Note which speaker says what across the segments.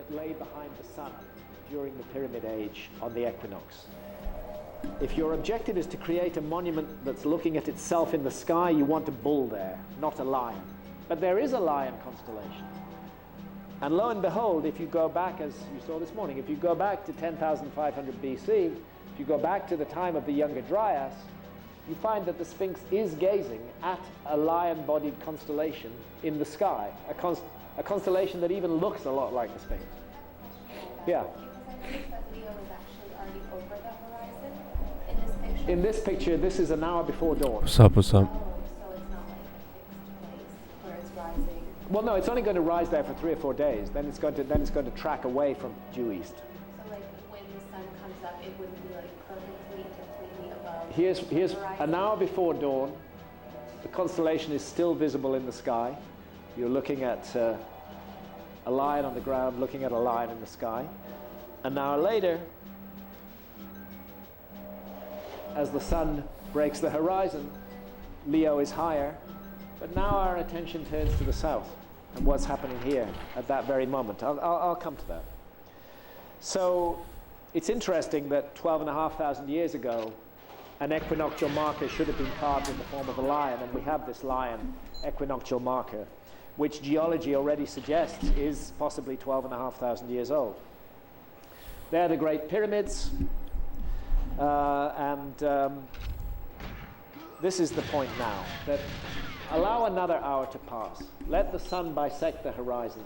Speaker 1: that lay behind the sun during the Pyramid Age on the equinox. If your objective is to create a monument that's looking at itself in the sky, you want a bull there, not a lion. But there is a lion constellation. And lo and behold, if you go back, as you saw this morning, if you go back to 10,500 BC, if you go back to the time of the Younger Dryas, you find that the Sphinx is gazing at a lion-bodied constellation in the sky, a constellation that even looks a lot like the Sphinx. Yeah? In this picture, this is an hour before dawn.
Speaker 2: What's up, what's up?
Speaker 3: So it's not like a fixed place where it's rising.
Speaker 1: Well, no, it's only going to rise there for 3 or 4 days. Then it's going to track away from due east.
Speaker 3: So like when the sun comes up, it wouldn't be like completely above.
Speaker 1: Here's an hour before dawn. The constellation is still visible in the sky. You're looking at a lion on the ground, looking at a lion in the sky. An hour later, as the sun breaks the horizon, Leo is higher, but now our attention turns to the south and what's happening here at that very moment. I'll come to that. So it's interesting that 12,500 years ago, an equinoctial marker should have been carved in the form of a lion, and we have this lion equinoctial marker, which geology already suggests is possibly 12,500 years old. They're the Great Pyramids. This is the point now, that allow another hour to pass. Let the sun bisect the horizon.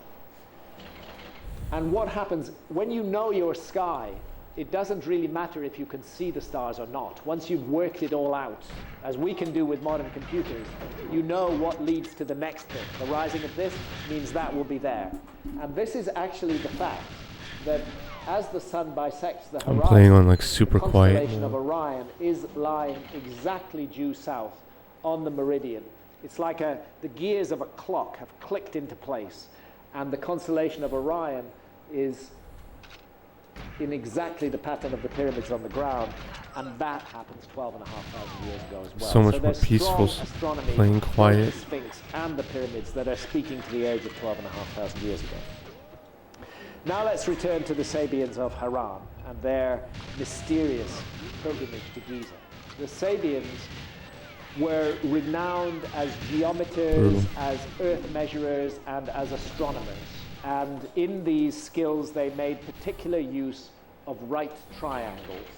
Speaker 1: And what happens, when you know your sky, it doesn't really matter if you can see the stars or not. Once you've worked it all out, as we can do with modern computers, you know what leads to the next thing. The rising of this means that will be there. And this is actually the fact that as the sun bisects the horizon,
Speaker 2: I'm playing on like super
Speaker 1: the
Speaker 2: quiet.
Speaker 1: constellation of Orion is lying exactly due south on the meridian. It's like the gears of a clock have clicked into place, and the constellation of Orion is in exactly the pattern of the pyramids on the ground, and that happens 12,500 years ago as well.
Speaker 2: So much more
Speaker 1: there's
Speaker 2: peaceful
Speaker 1: strong astronomy,
Speaker 2: playing
Speaker 1: both
Speaker 2: quiet.
Speaker 1: the Sphinx and the pyramids that are speaking to the age of 12,500 years ago. Now let's return to the Sabians of Haran and their mysterious pilgrimage to Giza. The Sabians were renowned as geometers, as earth measurers, and as astronomers. And in these skills, they made particular use of right triangles.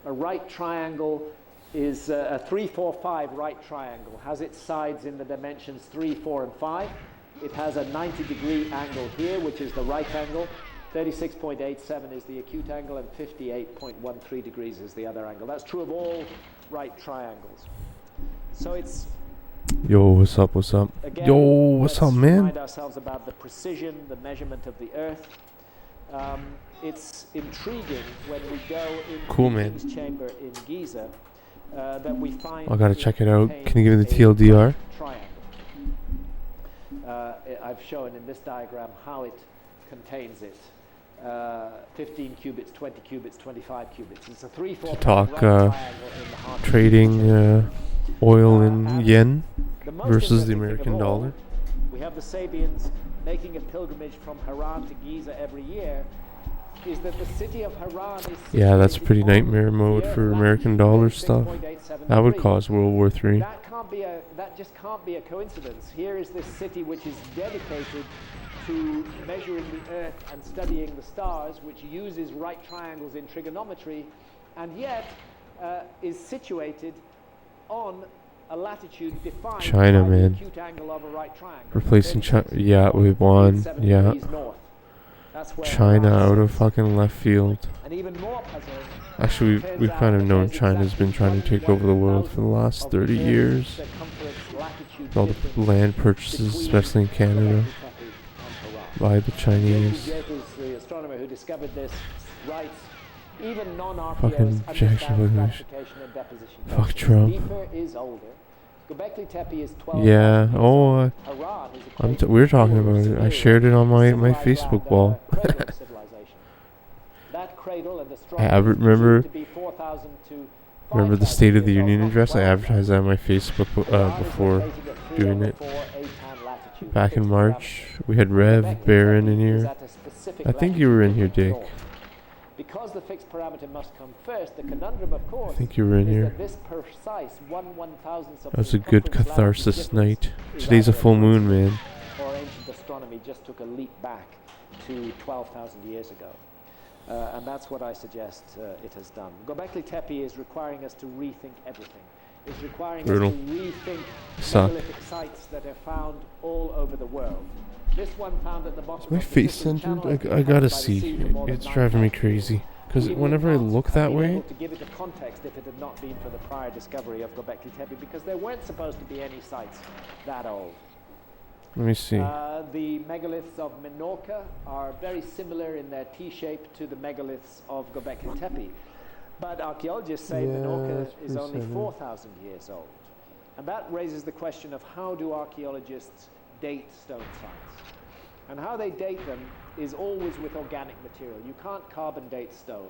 Speaker 1: A right triangle is a 3, 4, 5 right triangle, has its sides in the dimensions 3, 4, and 5. It has a 90-degree angle here, which is the right angle. 36.87 is the acute angle, and 58.13 degrees is the other angle. That's true of all right triangles. So it's...
Speaker 2: Yo, what's up, what's up?
Speaker 1: Again,
Speaker 2: Yo, what's up,
Speaker 1: let's
Speaker 2: man?
Speaker 1: remind ourselves about the precision, the measurement of the Earth. It's intriguing when we go
Speaker 2: Cool,
Speaker 1: into the
Speaker 2: man.
Speaker 1: King's Chamber in Giza that we find...
Speaker 2: I gotta check it out.
Speaker 1: contains
Speaker 2: Can you give me the
Speaker 1: a
Speaker 2: TLDR?
Speaker 1: triangle. I've shown in this diagram how it contains it. 15 cubits, 20 cubits, 25 cubits. It's a 3, 4,
Speaker 2: To talk
Speaker 1: right triangle in the heart of
Speaker 2: trading oil in
Speaker 1: and
Speaker 2: yen
Speaker 1: the most
Speaker 2: versus the
Speaker 1: interesting thing
Speaker 2: American
Speaker 1: of all,
Speaker 2: dollar.
Speaker 1: we have the Sabians making a pilgrimage from Haran to Giza every year, is that the city of Haran is
Speaker 2: Yeah, that's
Speaker 1: situated
Speaker 2: pretty
Speaker 1: on
Speaker 2: nightmare mode
Speaker 1: the
Speaker 2: for
Speaker 1: Earth
Speaker 2: American
Speaker 1: latitude
Speaker 2: dollar
Speaker 1: 36.87
Speaker 2: stuff. That would
Speaker 1: degrees.
Speaker 2: cause World War III.
Speaker 1: That just can't be a coincidence. Here is this city which is dedicated to measuring the Earth and studying the stars, which uses right triangles in trigonometry, and yet is situated on a latitude defined
Speaker 2: China,
Speaker 1: by
Speaker 2: man.
Speaker 1: the acute angle of a right triangle.
Speaker 2: Replacing China. Yeah, we won.
Speaker 1: 37
Speaker 2: Yeah.
Speaker 1: degrees north. That's where
Speaker 2: China
Speaker 1: Haran
Speaker 2: out of
Speaker 1: sits.
Speaker 2: fucking left field.
Speaker 1: And even more puzzling,
Speaker 2: Actually,
Speaker 1: turns
Speaker 2: we've
Speaker 1: out
Speaker 2: kind of
Speaker 1: that
Speaker 2: known
Speaker 1: there's
Speaker 2: China's
Speaker 1: exactly
Speaker 2: been trying to take over the world for the last
Speaker 1: of the
Speaker 2: 30
Speaker 1: Earth's
Speaker 2: years.
Speaker 1: circumference latitude
Speaker 2: All the
Speaker 1: difference
Speaker 2: land purchases,
Speaker 1: between
Speaker 2: especially in Canada,
Speaker 1: Göbekli Tepe and Haran.
Speaker 2: by the Chinese.
Speaker 1: Gyges, the astronomer who discovered this, writes, even non-RPOs
Speaker 2: Fucking
Speaker 1: understand
Speaker 2: Jackson
Speaker 1: stratification and deposition.
Speaker 2: Fuck
Speaker 1: processes.
Speaker 2: Trump.
Speaker 1: Deeper is older. Göbekli Tepe is 12,000
Speaker 2: Yeah,
Speaker 1: years
Speaker 2: oh,
Speaker 1: old. Haran is a crater
Speaker 2: we were talking
Speaker 1: full of
Speaker 2: about it. I
Speaker 1: spheres,
Speaker 2: shared it on my
Speaker 1: civilized
Speaker 2: Facebook
Speaker 1: land,
Speaker 2: wall.
Speaker 1: cradle of civilization. That cradle and the structure
Speaker 2: I
Speaker 1: is
Speaker 2: remember-
Speaker 1: presumed to be 4,000 to
Speaker 2: Remember the
Speaker 1: 5,000
Speaker 2: State of the
Speaker 1: years old,
Speaker 2: Union
Speaker 1: not
Speaker 2: address? I
Speaker 1: 12,000.
Speaker 2: advertised that on my Facebook
Speaker 1: Haran is
Speaker 2: before
Speaker 1: located at
Speaker 2: doing it.
Speaker 1: 304 ATAN latitude. statue.
Speaker 2: Back in
Speaker 1: fixed
Speaker 2: March,
Speaker 1: parameter.
Speaker 2: we had
Speaker 1: And
Speaker 2: Rev
Speaker 1: Göbekli
Speaker 2: Baron
Speaker 1: Tepe
Speaker 2: in
Speaker 1: is
Speaker 2: here.
Speaker 1: at a specific
Speaker 2: I think you were in here,
Speaker 1: latitude
Speaker 2: Dick.
Speaker 1: north. Because the fixed parameter must come first, the conundrum, of course,
Speaker 2: I think you were in
Speaker 1: is
Speaker 2: here.
Speaker 1: that this precise 1/1000th of
Speaker 2: That was a good
Speaker 1: circumference
Speaker 2: catharsis
Speaker 1: latitude
Speaker 2: night.
Speaker 1: difference is
Speaker 2: Today's a
Speaker 1: either
Speaker 2: full moon,
Speaker 1: coincidence
Speaker 2: man.
Speaker 1: or ancient astronomy just took a leap back to 12,000 years ago. And that's what I suggest it has done. Göbekli Tepe is requiring us to rethink everything. It's requiring
Speaker 2: Brutal.
Speaker 1: us to rethink
Speaker 2: Suck.
Speaker 1: megalithic sites that are found all over the world. This one found at the bottom
Speaker 2: My
Speaker 1: of the
Speaker 2: face
Speaker 1: Sicily
Speaker 2: centered?
Speaker 1: Channel has been
Speaker 2: I gotta
Speaker 1: covered by the
Speaker 2: see.
Speaker 1: sea for more than
Speaker 2: It's driving me
Speaker 1: 9,000
Speaker 2: crazy.
Speaker 1: years.
Speaker 2: Because
Speaker 1: We
Speaker 2: whenever I
Speaker 1: would not
Speaker 2: look
Speaker 1: have
Speaker 2: that
Speaker 1: been
Speaker 2: way,
Speaker 1: able to give it a context if it had not been for the prior discovery of Göbekli Tepe, because there weren't supposed to be any sites that old.
Speaker 2: let me see.
Speaker 1: The megaliths of Menorca are very similar in their T-shape to the megaliths of Göbekli Tepe. But archaeologists say
Speaker 2: Yeah,
Speaker 1: Menorca
Speaker 2: that's
Speaker 1: is
Speaker 2: pretty
Speaker 1: only
Speaker 2: similar.
Speaker 1: 4,000 years old. And that raises the question of how do archaeologists date stone sites? And how they date them is always with organic material. You can't carbon date stone.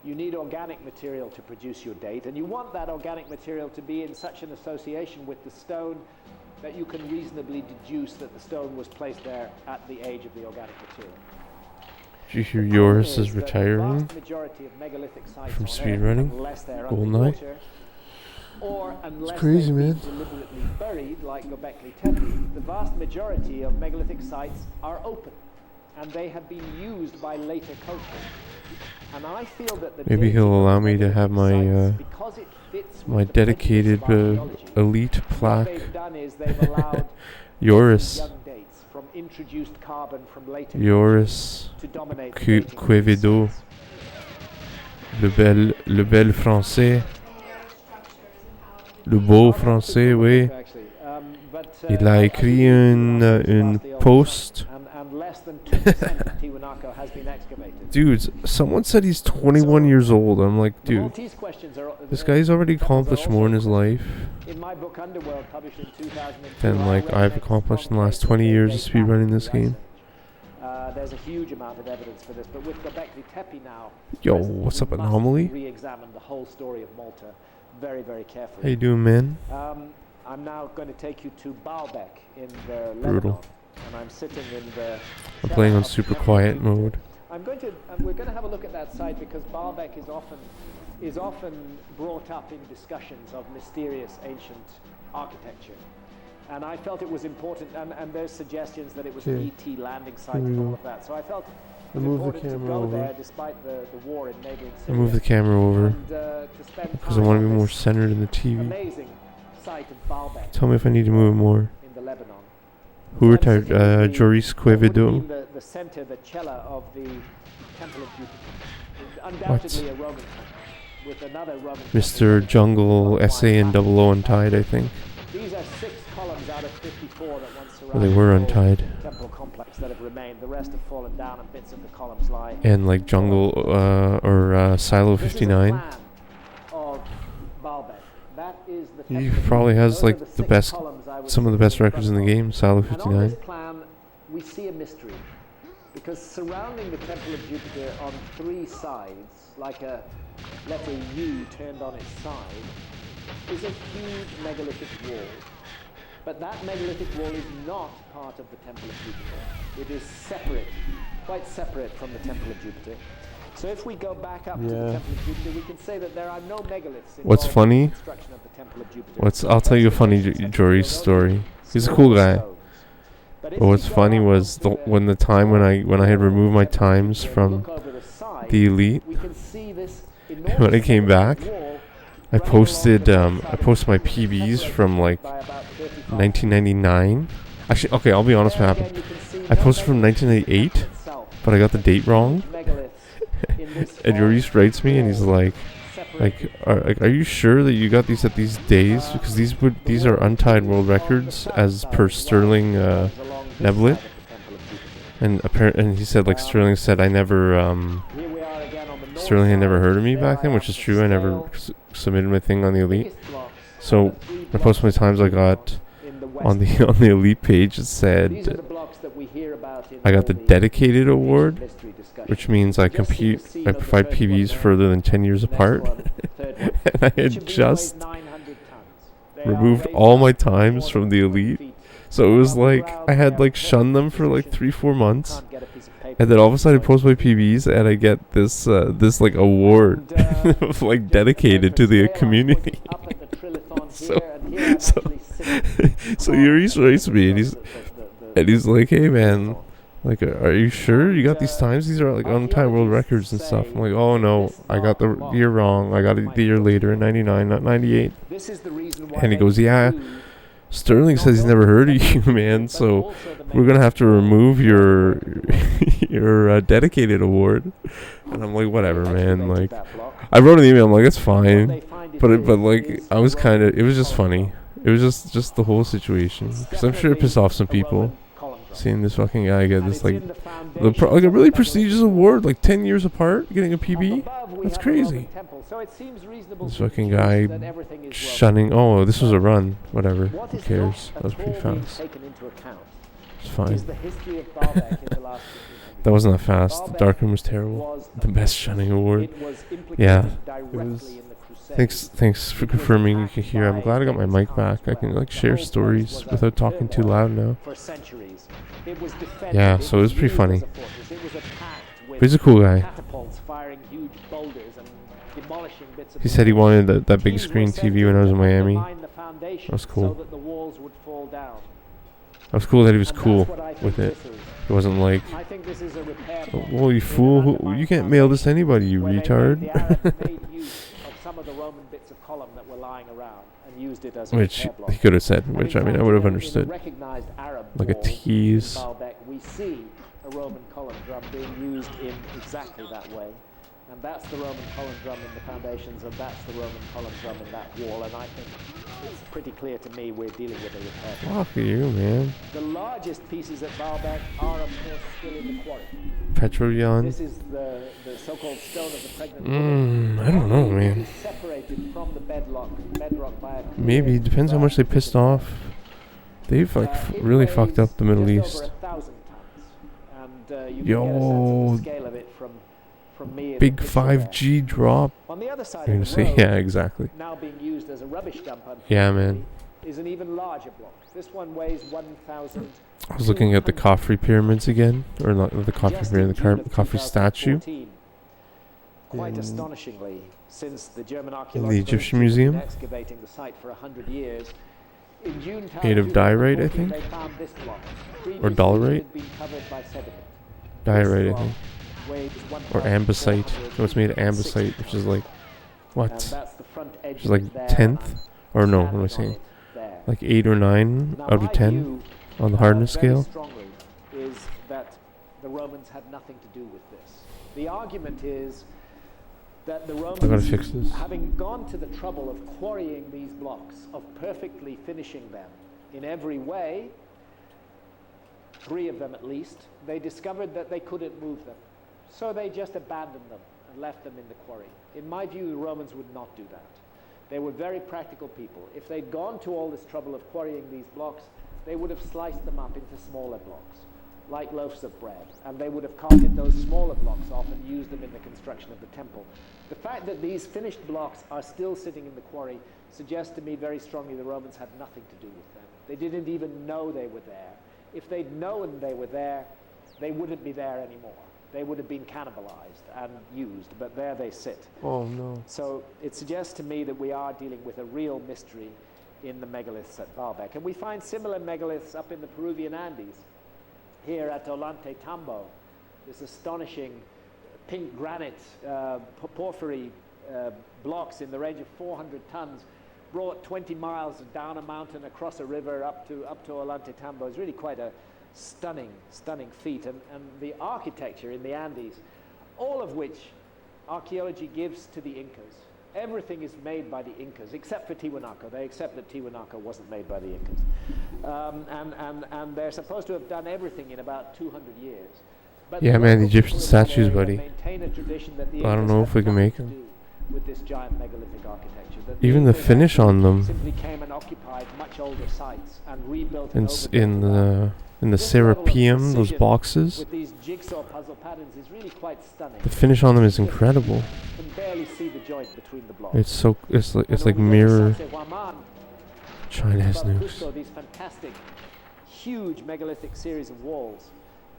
Speaker 1: You need organic material to produce your date, and you want that organic material to be in such an association with the stone that you can reasonably deduce that the stone was placed there at the age of the organic material.
Speaker 2: Did you hear
Speaker 1: The
Speaker 2: yours
Speaker 1: problem
Speaker 2: is
Speaker 1: that the
Speaker 2: retiring?
Speaker 1: vast majority of megalithic sites
Speaker 2: from
Speaker 1: on Earth,
Speaker 2: speedrunning?
Speaker 1: unless they're
Speaker 2: GoldenEye?
Speaker 1: underwater, or unless
Speaker 2: crazy,
Speaker 1: they've
Speaker 2: man.
Speaker 1: been deliberately buried, like Göbekli Tepe, the vast majority of megalithic sites are open, and they have been used by later cultures. And I feel that the
Speaker 2: Maybe
Speaker 1: dating
Speaker 2: he'll
Speaker 1: of
Speaker 2: allow me to
Speaker 1: megalithic
Speaker 2: have my,
Speaker 1: sites, because it fits
Speaker 2: my
Speaker 1: with the prejudice
Speaker 2: dedicated
Speaker 1: of archaeology,
Speaker 2: elite
Speaker 1: what
Speaker 2: plaque.
Speaker 1: they've done is they've allowed
Speaker 2: Yoris.
Speaker 1: young dates from introduced carbon from later
Speaker 2: Yoris.
Speaker 1: cultures to dominate the
Speaker 2: Cu-
Speaker 1: dating of these
Speaker 2: Quevedo.
Speaker 1: sites.
Speaker 2: Le bel français.
Speaker 3: Their structures and how
Speaker 2: Le beau français, oui. Il a écrit une post.
Speaker 1: And less than 2% of Tiwanaku has been excavated.
Speaker 2: Dudes, someone said he's 21 years old. I'm like,
Speaker 1: The
Speaker 2: dude,
Speaker 1: Maltese questions are,
Speaker 2: this guy's already accomplished more in his life
Speaker 1: in my book Underworld, published in 2002,
Speaker 2: than like I've accomplished in the last 20 years of speedrunning this game.
Speaker 1: There's a huge amount of evidence for this, but with Göbekli Tepe now,
Speaker 2: Yo,
Speaker 1: presently,
Speaker 2: what's up,
Speaker 1: we must
Speaker 2: Anomaly?
Speaker 1: re-examine the whole story of Malta very, very carefully.
Speaker 2: How you doing, man?
Speaker 1: I'm now going to take you to Baalbek in the
Speaker 2: Brutal.
Speaker 1: Lebanon, and I'm sitting in the.
Speaker 2: I'm playing on
Speaker 1: cellar of
Speaker 2: super
Speaker 1: the
Speaker 2: quiet
Speaker 1: temple.
Speaker 2: mode.
Speaker 1: We're going to have a look at that site because Baalbek is often brought up in discussions of mysterious ancient architecture, and I felt it was important. And there's suggestions that it was an
Speaker 2: Okay.
Speaker 1: ET landing site and all of that. So I felt it was
Speaker 2: move the
Speaker 1: important to
Speaker 2: camera
Speaker 1: go
Speaker 2: over.
Speaker 1: there despite the war in neighboring
Speaker 2: I
Speaker 1: Syria.
Speaker 2: move the camera over
Speaker 1: and, to spend
Speaker 2: because I
Speaker 1: time
Speaker 2: want to
Speaker 1: on
Speaker 2: be more
Speaker 1: this
Speaker 2: centered in the TV.
Speaker 1: amazing site of Baalbek
Speaker 2: Tell me if I need to move it more.
Speaker 1: in the Lebanon.
Speaker 2: Who
Speaker 1: So I'm
Speaker 2: retired?
Speaker 1: sitting in the-
Speaker 2: Joris
Speaker 1: what would have
Speaker 2: Quevedo.
Speaker 1: been the center, the cella of the Temple of Jupiter. It's undoubtedly a Roman temple with another Roman
Speaker 2: Mr.
Speaker 1: temple.
Speaker 2: Jungle SA and Double O Untied, I think.
Speaker 1: These are 6 columns out of 54 that once
Speaker 2: Well, they
Speaker 1: surrounded
Speaker 2: were
Speaker 1: the whole
Speaker 2: untied.
Speaker 1: temple complex that have remained. The rest have fallen down and bits of the columns lie.
Speaker 2: And like Jungle or Silo
Speaker 1: This is a
Speaker 2: 59.
Speaker 1: plan of Baalbek. That is the
Speaker 2: He
Speaker 1: temple of
Speaker 2: probably
Speaker 1: Jupiter.
Speaker 2: has
Speaker 1: Those are
Speaker 2: like the
Speaker 1: 6
Speaker 2: best,
Speaker 1: columns I was
Speaker 2: some of the
Speaker 1: sitting
Speaker 2: best
Speaker 1: in
Speaker 2: records in
Speaker 1: front
Speaker 2: the
Speaker 1: of.
Speaker 2: game. Silo
Speaker 1: And on
Speaker 2: 59.
Speaker 1: this plan, we see a mystery, because surrounding the Temple of Jupiter on 3 sides, like a letter U turned on its side, is a huge megalithic wall. But that megalithic wall is not part of the Temple of Jupiter. It is separate, quite separate from the Temple of Jupiter. So if we go back up to the
Speaker 2: Yeah.
Speaker 1: Temple of Jupiter, we can say that there are no megaliths
Speaker 2: What's
Speaker 1: involved in
Speaker 2: funny?
Speaker 1: the construction of the Temple of Jupiter.
Speaker 2: I'll tell you a funny Joris story. He's a cool guy. But what's funny was when I had removed my times from the elite, when I came back, I posted my PBs from like 1999. Actually, okay, I'll be honest what happened. I posted from 1998, but I got the date wrong. And Joris writes me and he's like, are you sure that you got these at these days? Because these are untied world records as per Sterling Neblet. And he said, like, Sterling said Sterling had never heard of me back then, which is true. I never submitted my thing on the elite. So I posted my times I got on the elite page. It said I got the dedicated award, which means I provide PBs further than 10 years apart. And I had just removed all my times from the elite So it was like I had like shunned them for like 3-4 months, and then all of a sudden I post my PBs and I get this this like award like dedicated to the community. so so so Irie writes me and he's like, hey man, like are you sure you got these times? These are like on time world records and stuff. I'm like, oh no, I got the year wrong. I got it the year later in 99, not 98. And he goes, yeah, Sterling says he's never heard of you, man, so we're gonna have to remove your your dedicated award. And I'm like, whatever, man. Like, I wrote an email. I'm like, it's fine, but like, I was kind of. It was just funny. It was just the whole situation, because I'm sure it pissed off some people seeing this fucking guy get this like like a really prestigious award, like 10 years apart, getting a PB. That's crazy. This fucking guy shunning. Oh, this was a run. Whatever. Who cares? That was pretty fast. It's fine. That wasn't that fast. The darkroom was terrible. The best shunning award. Yeah. It was. Thanks for confirming you can hear. I'm glad I got my mic back. I can like share stories without talking too loud now. Yeah, so it was pretty funny. But he's a cool guy. He said he wanted that big screen TV when I was in Miami. That was cool. That was cool that he was cool with it. It wasn't like, well, you fool, you can't mail this to anybody, you retard. Which he could have said, which I mean I would have understood. Like a tease.
Speaker 1: We see a Roman column drum being used in exactly that way. And that's the Roman column drum in the foundations, and that's the Roman column drum in that wall. And I think it's pretty clear to me we're dealing with a repair.
Speaker 2: Fuck you, man.
Speaker 1: The largest pieces at Baalbek are, of course, still in the quarry.
Speaker 2: Petroleum.
Speaker 1: This is the so-called stone of the pregnant woman.
Speaker 2: I don't know, man.
Speaker 1: Separated from the bedrock by a
Speaker 2: maybe. Depends how much they pissed off. They've like really fucked up the Middle East. Yo, big 5G drop.
Speaker 1: On the other side
Speaker 2: You're gonna
Speaker 1: of the
Speaker 2: say,
Speaker 1: road,
Speaker 2: yeah, exactly.
Speaker 1: now being used as a rubbish dump,
Speaker 2: Yeah, man.
Speaker 1: is an even larger block. This one weighs 1,000.
Speaker 2: I was looking at the Khafre pyramids again, or not the Khafre pyramid, the Khafre statue.
Speaker 1: Quite astonishingly, since the German
Speaker 2: in the Egyptian Museum.
Speaker 1: excavating the site for 100 years, in June
Speaker 2: made of diorite, I think,
Speaker 1: they found this block.
Speaker 2: or dolerite.
Speaker 1: It had been covered by sediment.
Speaker 2: Diorite, I think,
Speaker 1: Weighs
Speaker 2: or ambasite. So it's made of ambasite, which is like what?
Speaker 1: And that's the front edge
Speaker 2: Which is like
Speaker 1: there,
Speaker 2: 10th, or no? What am I saying? Like 8 or 9
Speaker 1: Now,
Speaker 2: out of
Speaker 1: my
Speaker 2: 10
Speaker 1: view,
Speaker 2: on the hardness
Speaker 1: very
Speaker 2: scale.
Speaker 1: strongly, is that the Romans had nothing to do with this. The argument is that the
Speaker 2: I gotta
Speaker 1: Romans,
Speaker 2: fix this.
Speaker 1: having gone to the trouble of quarrying these blocks, of perfectly finishing them in every way, 3 of them at least, they discovered that they couldn't move them. So they just abandoned them and left them in the quarry. In my view, the Romans would not do that. They were very practical people. If they'd gone to all this trouble of quarrying these blocks, they would have sliced them up into smaller blocks, like loaves of bread, and they would have carted those smaller blocks off and used them in the construction of the temple. The fact that these finished blocks are still sitting in the quarry suggests to me very strongly the Romans had nothing to do with them. They didn't even know they were there. If they'd known they were there, they wouldn't be there anymore. They would have been cannibalized and used, but there they sit.
Speaker 2: Oh no.
Speaker 1: So it suggests to me that we are dealing with a real mystery in the megaliths at Baalbek. And we find similar megaliths up in the Peruvian Andes. Here at Ollanta Tambo, this astonishing pink granite porphyry blocks in the range of 400 tons, brought 20 miles down a mountain, across a river, up to Ollanta Tambo. It's really quite a stunning feat. And the architecture in the Andes, all of which archaeology gives to the Incas. Everything is made by the Incas, except for Tiwanaku. They accept that Tiwanaku wasn't made by the Incas. And they're supposed to have done everything in about 200 years. But
Speaker 2: Yeah, man, the Egyptian statues, buddy.
Speaker 1: maintain a tradition that the
Speaker 2: I don't
Speaker 1: Incas
Speaker 2: know
Speaker 1: had
Speaker 2: if we can
Speaker 1: nothing
Speaker 2: make
Speaker 1: to
Speaker 2: them.
Speaker 1: do with this giant megalithic architecture. That
Speaker 2: Even the
Speaker 1: Incas
Speaker 2: finish on them
Speaker 1: simply came and occupied much older sites and rebuilt
Speaker 2: in
Speaker 1: and
Speaker 2: s-
Speaker 1: overbuilt
Speaker 2: in
Speaker 1: them.
Speaker 2: the
Speaker 1: This level of
Speaker 2: Serapeum, those
Speaker 1: precision
Speaker 2: boxes.
Speaker 1: with these jigsaw puzzle patterns is really quite stunning.
Speaker 2: The finish on them is incredible.
Speaker 1: You can barely see the joint between the blocks.
Speaker 2: It's like
Speaker 1: And
Speaker 2: like
Speaker 1: when we go to
Speaker 2: mirror.
Speaker 1: Sacsayhuaman,
Speaker 2: China has
Speaker 1: above
Speaker 2: nukes.
Speaker 1: Cusco, these fantastic huge megalithic series of walls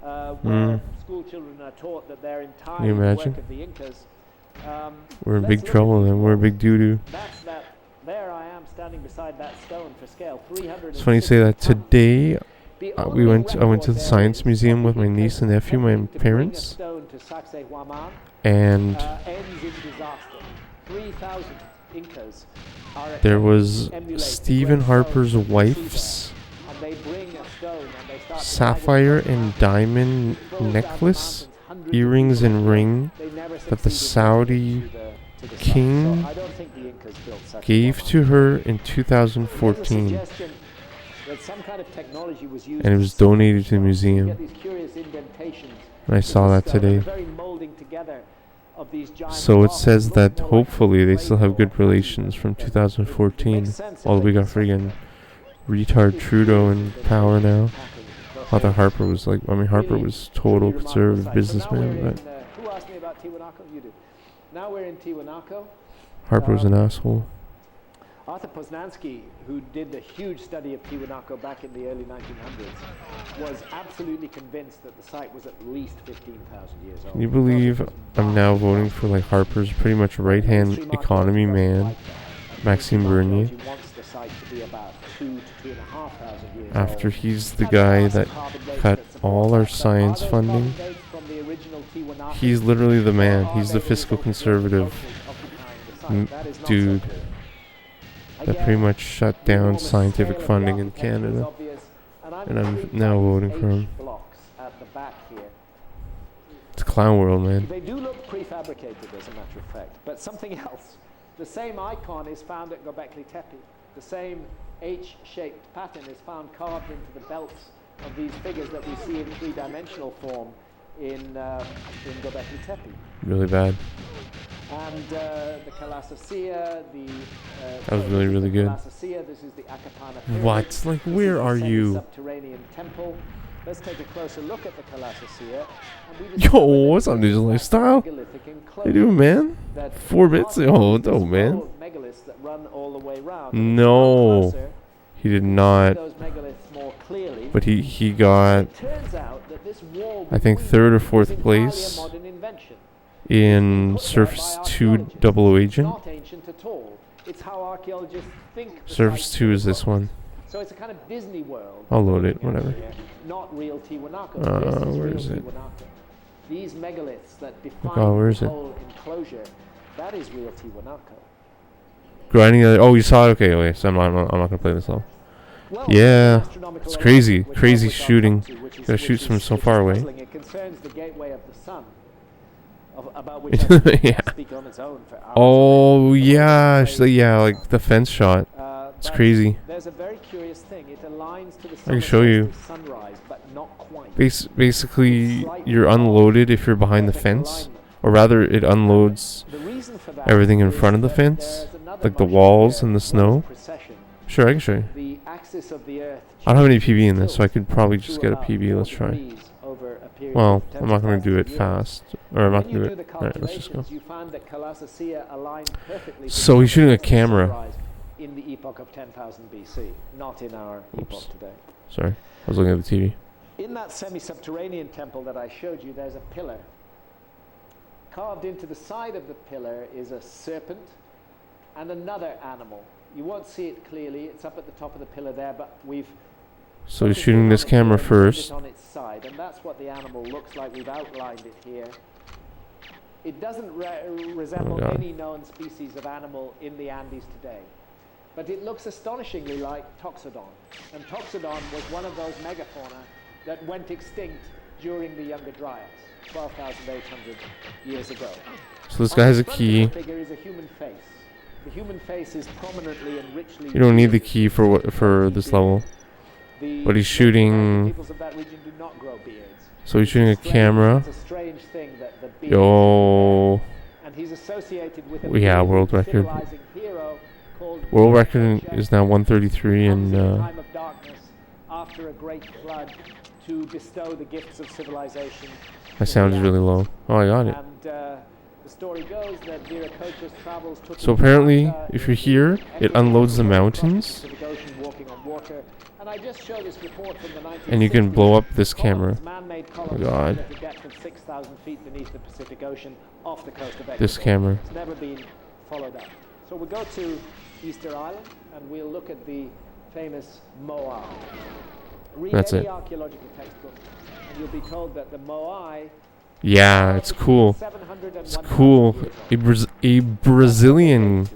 Speaker 1: where school children are taught that they're entirely the work
Speaker 2: imagine?
Speaker 1: of the Incas.
Speaker 2: We're in
Speaker 1: Let's
Speaker 2: big
Speaker 1: look at
Speaker 2: trouble
Speaker 1: these
Speaker 2: then. We're in big
Speaker 1: walls.
Speaker 2: doo-doo.
Speaker 1: That's that. There I am standing beside that stone for scale. 300.
Speaker 2: It's funny you say that. Today, I went to the science museum with my niece and nephew, my parents, and there was Stephen Harper's wife's sapphire and diamond necklace, earrings and ring that the Saudi king gave to her in 2014, and it was donated to the museum. And I saw that today. So it says that hopefully they still have good relations from 2014, although we got friggin' retard Trudeau in power now. Not that Harper was like, I mean, Harper was total conservative businessman, but
Speaker 1: who asked me about Tiwanaku? You do. Now we're in Tiwanaku.
Speaker 2: Harper was an asshole.
Speaker 1: Arthur Poznansky, who did the huge study of Tiwanaku back in the early 1900s, was absolutely convinced that the site was at least 15,000 years old.
Speaker 2: Can you believe I'm now voting for like Harper's pretty much right-hand economy man, Maxime Bernier, after he's the guy that cut all our science funding? He's literally the man. He's the fiscal conservative dude that pretty much shut down scientific funding in Canada. And I'm now voting for him. It's clown world, man.
Speaker 1: They do look prefabricated, as a matter of fact. But something else. The same icon is found at Göbekli Tepe. The same H-shaped pattern is found carved into the belts of these figures that we see in three-dimensional form in Göbekli Tepe.
Speaker 2: Really bad.
Speaker 1: And the Kalasasea,
Speaker 2: That was really, really good.
Speaker 1: Kalasasea, this is the Akatana pyramid.
Speaker 2: What? Like, where are you?
Speaker 1: Subterranean temple. Let's take a closer look at the Kalasasea.
Speaker 2: Yo, what's up, Digital Lifestyle? How you doing, man? 4 bits? Oh, no, man. No, he did not. But he got, I think, 3rd or 4th place in Surface 2 Double Agent. Surface 2 is this one.
Speaker 1: So it's a kind of Disney World.
Speaker 2: I'll load it, whatever.
Speaker 1: Not real Tiwanaku.
Speaker 2: Where is it?
Speaker 1: These megaliths that define
Speaker 2: where is
Speaker 1: the
Speaker 2: it?
Speaker 1: whole enclosure, that is real Tiwanaku.
Speaker 2: Grinding. Oh, you saw it. Okay, wait. So I'm not gonna play this level.
Speaker 1: Well,
Speaker 2: Yeah, it's crazy. Crazy shooting. Gotta shoot from so far away.
Speaker 1: It concerns the gateway of the sun, about which I
Speaker 2: Yeah.
Speaker 1: speak on its own for hours.
Speaker 2: Oh yeah, yeah, like the fence shot. It's crazy.
Speaker 1: There's a very curious thing. It aligns to the
Speaker 2: I can show you.
Speaker 1: sunrise, but not quite.
Speaker 2: Basically, you're unloaded if you're behind the fence, or rather, it unloads
Speaker 1: The reason for that
Speaker 2: everything in
Speaker 1: is
Speaker 2: front of the
Speaker 1: that
Speaker 2: fence,
Speaker 1: there's another
Speaker 2: like the
Speaker 1: much
Speaker 2: walls
Speaker 1: bigger
Speaker 2: and the snow.
Speaker 1: precession.
Speaker 2: Sure, I can show you.
Speaker 1: The axis of the Earth
Speaker 2: I don't have any PB in this, so I
Speaker 1: tilts
Speaker 2: could probably just
Speaker 1: to
Speaker 2: get a
Speaker 1: about
Speaker 2: PB.
Speaker 1: 4
Speaker 2: Let's try.
Speaker 1: degrees over a period
Speaker 2: Well,
Speaker 1: of
Speaker 2: I'm not going to do it
Speaker 1: 10,000 years.
Speaker 2: fast, or I'm not
Speaker 1: When
Speaker 2: going
Speaker 1: you
Speaker 2: to
Speaker 1: do
Speaker 2: do
Speaker 1: the
Speaker 2: it. Alright, let's just go.
Speaker 1: calculations, you find that Kalasasea aligned perfectly
Speaker 2: So
Speaker 1: to
Speaker 2: he's shooting a
Speaker 1: the
Speaker 2: camera.
Speaker 1: sunrise in the epoch of 10,000 BC, not in our epoch today.
Speaker 2: Sorry, I was looking at the TV.
Speaker 1: In that semi-subterranean temple that I showed you, there's a pillar. Carved into the side of the pillar is a serpent and another animal. You won't see it clearly. It's up at the top of the pillar there, but we've
Speaker 2: So he's shooting this camera first.
Speaker 1: on its side, and that's what the animal looks like. We've outlined it here. It doesn't resemble
Speaker 2: God.
Speaker 1: any known species of animal in the Andes today, but it looks astonishingly like Toxodon. And Toxodon was one of those megafauna that went extinct during the Younger Dryas, 12,800 years ago.
Speaker 2: So this guy has a key.
Speaker 1: The figure is a human face. The human face is prominently and richly.
Speaker 2: You don't need the key for this level. But he's shooting.
Speaker 1: Peoples of that region do not grow beards.
Speaker 2: So he's shooting a camera.
Speaker 1: It's a strange thing that the beard.
Speaker 2: Yo,
Speaker 1: And he's associated with a
Speaker 2: yeah, world record.
Speaker 1: civilizing hero called
Speaker 2: World record is now 133
Speaker 1: comes in a
Speaker 2: and
Speaker 1: time of darkness after a great flood to bestow the gifts of civilization.
Speaker 2: my sound is really low. Oh, I got it.
Speaker 1: And the story goes that Viracocha's travels took
Speaker 2: So
Speaker 1: him
Speaker 2: apparently,
Speaker 1: out,
Speaker 2: if you're here, it unloads the mountains.
Speaker 1: Pacific Ocean, walking on water, And I just show this report from the 1960s.
Speaker 2: And you can blow up this camera.
Speaker 1: Man-made
Speaker 2: Oh
Speaker 1: columns
Speaker 2: God.
Speaker 1: at a depth of 6,000 feet beneath the Pacific Ocean off the coast of Ecuador.
Speaker 2: This camera.
Speaker 1: It's never been followed up. So we'll go to Easter Island and we'll look at the famous Moai. Read
Speaker 2: That's
Speaker 1: any
Speaker 2: it.
Speaker 1: archaeological textbook and you'll be told that the Moai
Speaker 2: Yeah, it's cool.
Speaker 1: 700 and
Speaker 2: It's
Speaker 1: 1,000
Speaker 2: cool.
Speaker 1: years old.
Speaker 2: A Brazilian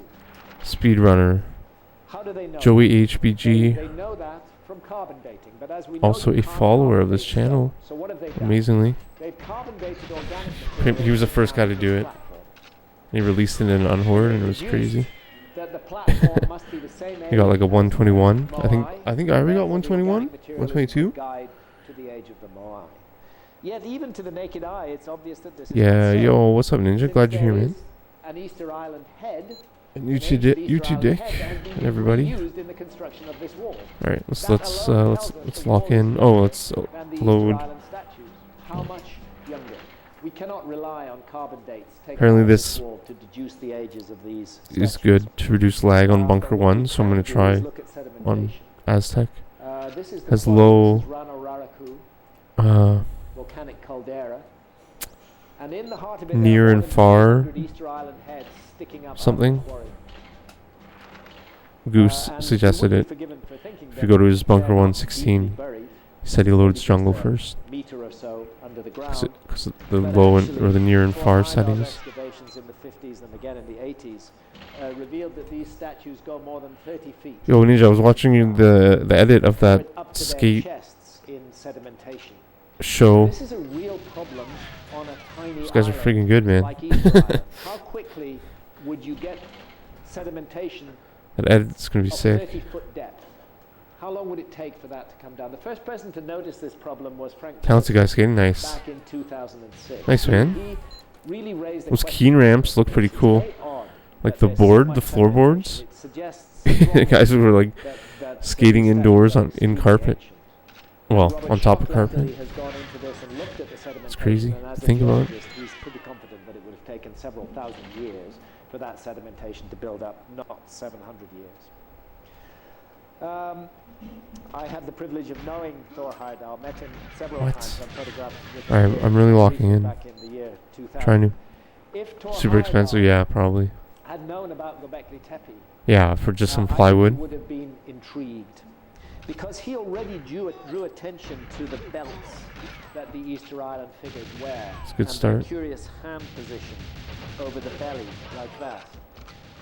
Speaker 2: speedrunner,
Speaker 1: How do they know?
Speaker 2: Joey
Speaker 1: They
Speaker 2: HBG,
Speaker 1: know that from carbon dating, but as we know,
Speaker 2: also
Speaker 1: you
Speaker 2: a
Speaker 1: can't
Speaker 2: follower
Speaker 1: carbon
Speaker 2: of this
Speaker 1: date stone.
Speaker 2: channel.
Speaker 1: So what have they done?
Speaker 2: Amazingly,
Speaker 1: They've carbon dated organic
Speaker 2: He
Speaker 1: material
Speaker 2: was the first guy to do it.
Speaker 1: platform.
Speaker 2: he released it in Unhorde, and it was crazy.
Speaker 1: That the platform must be the same
Speaker 2: He got like a
Speaker 1: age as
Speaker 2: 121. I think
Speaker 1: Moai,
Speaker 2: Irie got
Speaker 1: therefore the
Speaker 2: 121,
Speaker 1: organic material is a
Speaker 2: 122.
Speaker 1: good guide to the age of the Moai. Yet even to the naked eye, it's obvious that this is
Speaker 2: Yeah,
Speaker 1: not so,
Speaker 2: yo, what's up, Ninja?
Speaker 1: since
Speaker 2: Glad you're here,
Speaker 1: there
Speaker 2: man.
Speaker 1: is an Easter Island head,
Speaker 2: And
Speaker 1: an
Speaker 2: you two,
Speaker 1: ancient Easter
Speaker 2: you two,
Speaker 1: Island
Speaker 2: Dick,
Speaker 1: head that has been
Speaker 2: and everybody.
Speaker 1: used in the construction of this wall.
Speaker 2: All right, let's
Speaker 1: That alone tells us
Speaker 2: let's
Speaker 1: the
Speaker 2: lock
Speaker 1: wall is
Speaker 2: in.
Speaker 1: younger
Speaker 2: Oh, let's
Speaker 1: than the Easter
Speaker 2: load.
Speaker 1: Island statues. How much younger? We cannot rely on carbon dates taken
Speaker 2: Apparently
Speaker 1: off
Speaker 2: this
Speaker 1: wall to deduce the ages of these
Speaker 2: Is
Speaker 1: statues.
Speaker 2: good to reduce lag on bunker
Speaker 1: But what we
Speaker 2: 1, so I'm
Speaker 1: can
Speaker 2: gonna
Speaker 1: do
Speaker 2: try
Speaker 1: is look at
Speaker 2: on
Speaker 1: sedimentation.
Speaker 2: Aztec.
Speaker 1: This is the
Speaker 2: Has
Speaker 1: point.
Speaker 2: low-
Speaker 1: This is Rano Raraku, volcanic caldera. And in the heart of it, there are
Speaker 2: Near
Speaker 1: more
Speaker 2: and
Speaker 1: than
Speaker 2: far
Speaker 1: 300 Easter Island heads sticking up out of
Speaker 2: something.
Speaker 1: the quarry.
Speaker 2: Goose
Speaker 1: And
Speaker 2: suggested
Speaker 1: you would
Speaker 2: it.
Speaker 1: be forgiven for thinking
Speaker 2: If
Speaker 1: that
Speaker 2: you go to his bunker
Speaker 1: they're not
Speaker 2: 116,
Speaker 1: deeply buried,
Speaker 2: he said he
Speaker 1: maybe
Speaker 2: loads
Speaker 1: just
Speaker 2: jungle
Speaker 1: a
Speaker 2: first.
Speaker 1: meter or so under the
Speaker 2: Because
Speaker 1: ground.
Speaker 2: the
Speaker 1: But
Speaker 2: low and,
Speaker 1: actually,
Speaker 2: or the near and
Speaker 1: four
Speaker 2: far
Speaker 1: high-dive
Speaker 2: settings.
Speaker 1: excavations in the 50s and again in the 80s revealed that these statues go more than 30 feet.
Speaker 2: Yo, Ninja, I was watching the edit of that
Speaker 1: Up to their
Speaker 2: skate
Speaker 1: chests in sedimentation.
Speaker 2: show.
Speaker 1: This is a real problem on a tiny
Speaker 2: These guys are
Speaker 1: island
Speaker 2: freaking good, man.
Speaker 1: like Easter Island. How quickly would you get sedimentation
Speaker 2: That edit's gonna be
Speaker 1: of
Speaker 2: sick.
Speaker 1: 30-foot depth? How long would it take for that to come down? The first person to notice this problem was Frank
Speaker 2: Talented guy skating, nice.
Speaker 1: back in 2006.
Speaker 2: Nice, man.
Speaker 1: He really raised the
Speaker 2: Those
Speaker 1: question
Speaker 2: keen ramps look pretty
Speaker 1: it's
Speaker 2: cool.
Speaker 1: very odd
Speaker 2: Like
Speaker 1: that
Speaker 2: the
Speaker 1: there's so
Speaker 2: board,
Speaker 1: much
Speaker 2: the
Speaker 1: sedimentation.
Speaker 2: floorboards.
Speaker 1: It suggests
Speaker 2: The
Speaker 1: strongly
Speaker 2: guys who were like
Speaker 1: that
Speaker 2: skating
Speaker 1: these
Speaker 2: indoors
Speaker 1: statues
Speaker 2: in
Speaker 1: are
Speaker 2: carpet.
Speaker 1: ancient.
Speaker 2: Well,
Speaker 1: Robert
Speaker 2: on top of
Speaker 1: Schock
Speaker 2: carpet.
Speaker 1: luckily has gone into this and looked at the sedimentation,
Speaker 2: crazy
Speaker 1: and as
Speaker 2: to
Speaker 1: a
Speaker 2: think about.
Speaker 1: geologist, he's pretty confident that it would have taken several thousand years for that sedimentation to build up, not 700 years. I had the privilege of knowing Thor Heyerdahl, met him several
Speaker 2: What?
Speaker 1: times on photographs with
Speaker 2: Alright,
Speaker 1: him
Speaker 2: I'm really locking in.
Speaker 1: back in the year 2000.
Speaker 2: Trying to.
Speaker 1: If Thor
Speaker 2: Super expensive,
Speaker 1: Heyerdahl
Speaker 2: yeah, probably.
Speaker 1: had known about Göbekli Tepe,
Speaker 2: Yeah, for just some
Speaker 1: I think
Speaker 2: plywood.
Speaker 1: he would have been intrigued because he already drew attention to the belts that the Easter Island figures wear.
Speaker 2: It's a good
Speaker 1: and
Speaker 2: start.
Speaker 1: The curious hand position over the belly, like that.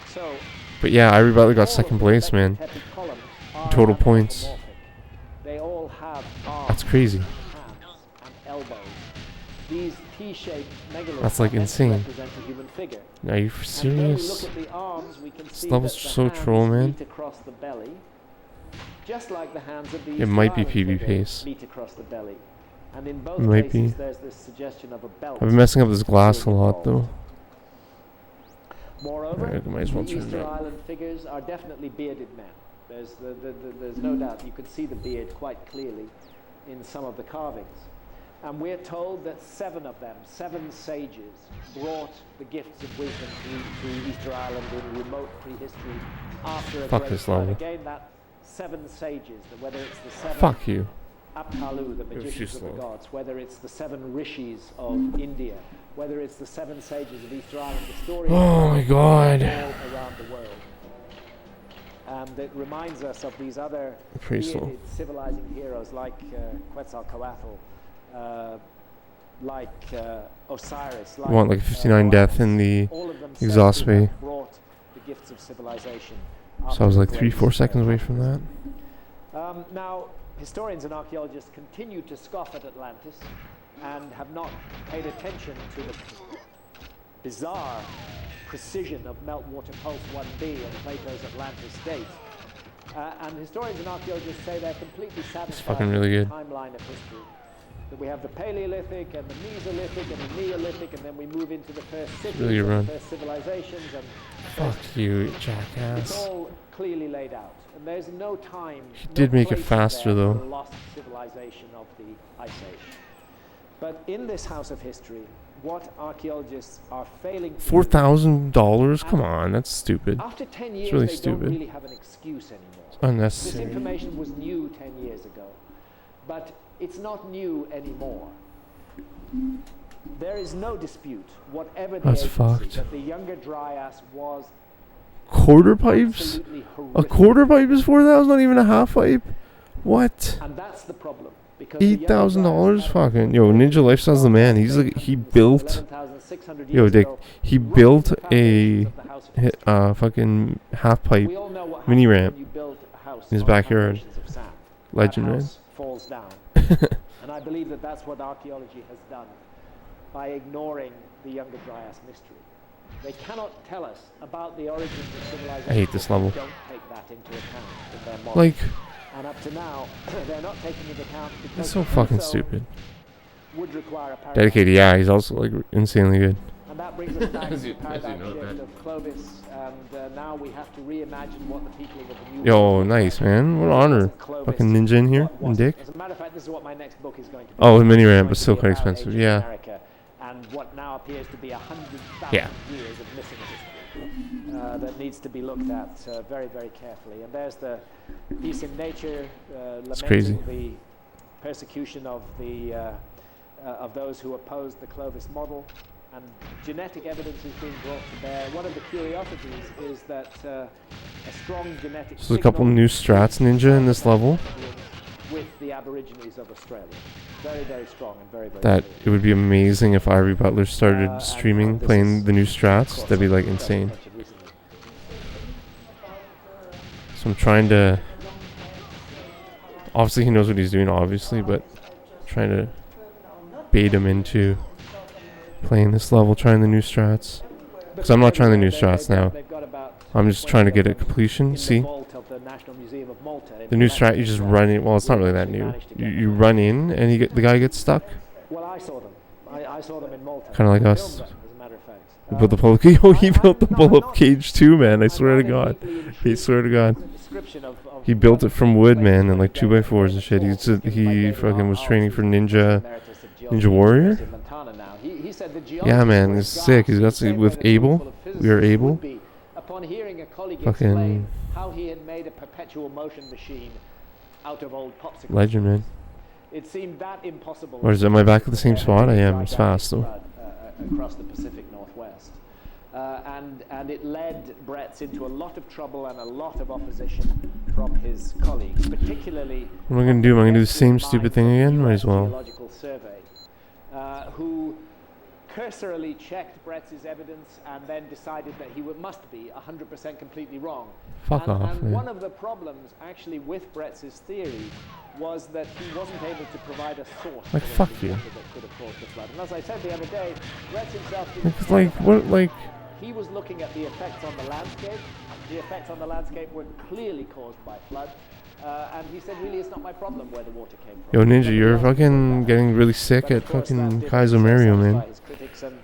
Speaker 1: So,
Speaker 2: But yeah, Irie Butler got
Speaker 1: all
Speaker 2: second
Speaker 1: of the
Speaker 2: place,
Speaker 1: Göbekli
Speaker 2: man.
Speaker 1: Tepe columns are
Speaker 2: Total points.
Speaker 1: anthropomorphic. They all have arms,
Speaker 2: That's crazy.
Speaker 1: and hands, and elbows. These T-shaped megaliths
Speaker 2: That's, like,
Speaker 1: are meant to
Speaker 2: insane.
Speaker 1: represent a human figure.
Speaker 2: Are you
Speaker 1: And when we look
Speaker 2: serious?
Speaker 1: at the arms, we can see
Speaker 2: level's
Speaker 1: that the
Speaker 2: so
Speaker 1: hands
Speaker 2: troll, man.
Speaker 1: meet across the belly, just like the hands of the
Speaker 2: It
Speaker 1: Easter
Speaker 2: might be
Speaker 1: Island
Speaker 2: PB
Speaker 1: figure
Speaker 2: pace.
Speaker 1: meet across the belly. And in both
Speaker 2: It might
Speaker 1: cases,
Speaker 2: be.
Speaker 1: there's this suggestion of a belt.
Speaker 2: I've been messing up this glass a lot, though.
Speaker 1: Moreover,
Speaker 2: Alright, I might as well
Speaker 1: the
Speaker 2: turn it
Speaker 1: Easter
Speaker 2: up.
Speaker 1: Island figures are definitely bearded men. There's no doubt. You can see the beard quite clearly in some of the carvings. And we're told that 7 of them, 7 sages, brought the gifts of wisdom to Easter Island in remote prehistory after a
Speaker 2: Fuck
Speaker 1: great
Speaker 2: this
Speaker 1: flood.
Speaker 2: level.
Speaker 1: Again, that 7 sages, that whether it's the 7
Speaker 2: Fuck you.
Speaker 1: Aptalu, the
Speaker 2: too
Speaker 1: magicians of the
Speaker 2: slow.
Speaker 1: gods, whether it's the 7 rishis of India, whether it's the 7 sages of Easter Island, the story
Speaker 2: Oh my god.
Speaker 1: all around the world. And it reminds us of these other
Speaker 2: Pretty slow.
Speaker 1: bearded civilizing heroes like Quetzalcoatl, like Osiris.
Speaker 2: You want like a 59 death in the
Speaker 1: all of them
Speaker 2: exhaust
Speaker 1: said to have
Speaker 2: bay.
Speaker 1: brought the gifts of civilization.
Speaker 2: So I was like
Speaker 1: after
Speaker 2: 3-4
Speaker 1: great,
Speaker 2: seconds away from that.
Speaker 1: Now, historians and archaeologists continue to scoff at Atlantis and have not paid attention to the bizarre precision of meltwater pulse 1b and Plato's Atlantis date. And historians and archaeologists say they're completely satisfied
Speaker 2: fucking really
Speaker 1: with
Speaker 2: good.
Speaker 1: the timeline of history. That we have the Paleolithic and the Mesolithic and the Neolithic, and then we move into the first cities
Speaker 2: Really
Speaker 1: and
Speaker 2: run.
Speaker 1: the first civilizations, and
Speaker 2: Fuck you,
Speaker 1: it's
Speaker 2: jackass.
Speaker 1: all clearly laid out. And there's no time.
Speaker 2: He
Speaker 1: no
Speaker 2: did make it
Speaker 1: place
Speaker 2: faster,
Speaker 1: there for
Speaker 2: though.
Speaker 1: the lost civilization of the Ice Age. But in this house of history, what archaeologists are failing to do.
Speaker 2: $4,000? Come on, that's stupid.
Speaker 1: After 10 years,
Speaker 2: really
Speaker 1: they
Speaker 2: stupid.
Speaker 1: don't really have an excuse anymore. This
Speaker 2: Unnecessary.
Speaker 1: information was new 10 years ago, but it's not new anymore. There is no dispute, whatever the
Speaker 2: That's
Speaker 1: agency,
Speaker 2: fucked.
Speaker 1: that the Younger Dryas was
Speaker 2: Quarter pipes?
Speaker 1: absolutely
Speaker 2: A
Speaker 1: horrific.
Speaker 2: quarter pipe is 4,000, not even a half pipe? What?
Speaker 1: And that's the problem. because the Younger
Speaker 2: $8,000?
Speaker 1: Dryas
Speaker 2: Fucking yo, Ninja Lifestyle's the man. He's like, he built
Speaker 1: 11,600
Speaker 2: yo,
Speaker 1: years
Speaker 2: Dick.
Speaker 1: ago,
Speaker 2: He
Speaker 1: right
Speaker 2: built
Speaker 1: at the foundations of the House of History.
Speaker 2: fucking half pipe
Speaker 1: We all know what
Speaker 2: mini
Speaker 1: happens
Speaker 2: ramp
Speaker 1: when you build a house
Speaker 2: in his
Speaker 1: on
Speaker 2: backyard.
Speaker 1: foundations of sand.
Speaker 2: Legend,
Speaker 1: That
Speaker 2: man.
Speaker 1: house falls down. And I believe that that's what archaeology has done by ignoring the Younger Dryas mystery. They cannot tell us about the origins of civilization.
Speaker 2: I hate this
Speaker 1: if they
Speaker 2: level.
Speaker 1: Don't take that into account in their model.
Speaker 2: Like,
Speaker 1: And up to now, they're not taking into account because
Speaker 2: it's so
Speaker 1: to do
Speaker 2: fucking
Speaker 1: so
Speaker 2: stupid.
Speaker 1: would require a paradigm
Speaker 2: Dedicated, yeah, he's also like insanely good.
Speaker 1: And that brings us back to
Speaker 2: As
Speaker 1: the
Speaker 2: you
Speaker 1: paradigm
Speaker 2: know
Speaker 1: shift
Speaker 2: that.
Speaker 1: of Clovis, and now we have to reimagine what the people of the new
Speaker 2: Yo,
Speaker 1: world
Speaker 2: nice,
Speaker 1: were.
Speaker 2: man. What
Speaker 1: What
Speaker 2: honor.
Speaker 1: wasn't Clovis,
Speaker 2: Fucking ninja in here,
Speaker 1: what
Speaker 2: and
Speaker 1: wasn't.
Speaker 2: Dick.
Speaker 1: As a matter of fact, this is what my next book is going to be.
Speaker 2: Oh, the mini
Speaker 1: It's
Speaker 2: ramp,
Speaker 1: going
Speaker 2: but
Speaker 1: to
Speaker 2: still
Speaker 1: be
Speaker 2: quite
Speaker 1: about
Speaker 2: expensive,
Speaker 1: ancient
Speaker 2: yeah.
Speaker 1: America and what now appears to be 100,000
Speaker 2: Yeah.
Speaker 1: years of missing history that needs to be looked at very, very carefully. And there's the piece in Nature lamenting
Speaker 2: crazy.
Speaker 1: the persecution of the of those who opposed the Clovis model. And genetic evidence is being brought to bear. One of the curiosities is that a strong genetic
Speaker 2: So there's a couple
Speaker 1: signal
Speaker 2: new strats ninja in this level.
Speaker 1: with the Aborigines of Australia. Very, very strong and very, very
Speaker 2: That
Speaker 1: clear.
Speaker 2: it would be amazing if Irie Butler started
Speaker 1: And
Speaker 2: streaming,
Speaker 1: this
Speaker 2: playing
Speaker 1: is,
Speaker 2: the new
Speaker 1: of
Speaker 2: strats.
Speaker 1: course,
Speaker 2: That'd be like
Speaker 1: something that
Speaker 2: insane.
Speaker 1: was mentioned recently.
Speaker 2: So I'm trying to. Obviously, he knows what he's doing, obviously, but trying to bait him into playing this level, trying the new strats. Because I'm not trying the new strats now.
Speaker 1: They've got about
Speaker 2: I'm just trying to get it
Speaker 1: 20
Speaker 2: completion.
Speaker 1: in the
Speaker 2: See?
Speaker 1: vault of the National Museum of Malta in
Speaker 2: The new
Speaker 1: Valencia
Speaker 2: strat, you just
Speaker 1: that
Speaker 2: run in. Well, it's not really that
Speaker 1: we
Speaker 2: new.
Speaker 1: managed to
Speaker 2: You,
Speaker 1: get
Speaker 2: you
Speaker 1: them.
Speaker 2: run in, and the guy gets stuck.
Speaker 1: Well, I saw them. I saw them in Malta.
Speaker 2: Kinda like
Speaker 1: I
Speaker 2: us.
Speaker 1: filmed them, as a matter of fact.
Speaker 2: He built the pull-up cage. Oh, he built the pull-up cage too, man. I swear to God. I swear to God. He built it from wood, man, and like 2x4s and shit. He fucking was training for Ninja Warrior. Yeah, man, it's sick. He's got with Abel. We are Able.
Speaker 1: Upon hearing a colleague
Speaker 2: Fucking
Speaker 1: explain how he had made a perpetual motion machine out of old popsicles.
Speaker 2: legend, man.
Speaker 1: It seemed that impossible.
Speaker 2: Or is it, am I back at the same spot? I am. It's fast though.
Speaker 1: Across the Pacific Northwest. And it led Bretts into a lot of trouble and a lot of opposition from his colleagues, particularly.
Speaker 2: What am I gonna do? Am I gonna do the same stupid thing again? Might as well.
Speaker 1: Geological Survey, who cursorily checked Bretts' evidence and then decided that he must be 100% completely wrong.
Speaker 2: Fuck off,
Speaker 1: And
Speaker 2: man.
Speaker 1: one of the problems actually with Bretts' theory was that he wasn't able to provide a source
Speaker 2: Like,
Speaker 1: for
Speaker 2: fuck
Speaker 1: the
Speaker 2: you.
Speaker 1: water that could have caused the flood. And as I said the other day, Bretts himself didn't
Speaker 2: It's
Speaker 1: care
Speaker 2: like
Speaker 1: about
Speaker 2: what?
Speaker 1: that.
Speaker 2: Like
Speaker 1: He was looking at the effects on the landscape. The effects on the landscape were clearly caused by flood. And he said, really, it's not my problem where the water came from.
Speaker 2: yo, Ninja,
Speaker 1: Nobody
Speaker 2: you're
Speaker 1: else can
Speaker 2: fucking
Speaker 1: prove that.
Speaker 2: getting really sick
Speaker 1: But
Speaker 2: at
Speaker 1: of course, that
Speaker 2: fucking
Speaker 1: didn't
Speaker 2: Kaizo Mario,
Speaker 1: satisfy
Speaker 2: man.
Speaker 1: his critics, and,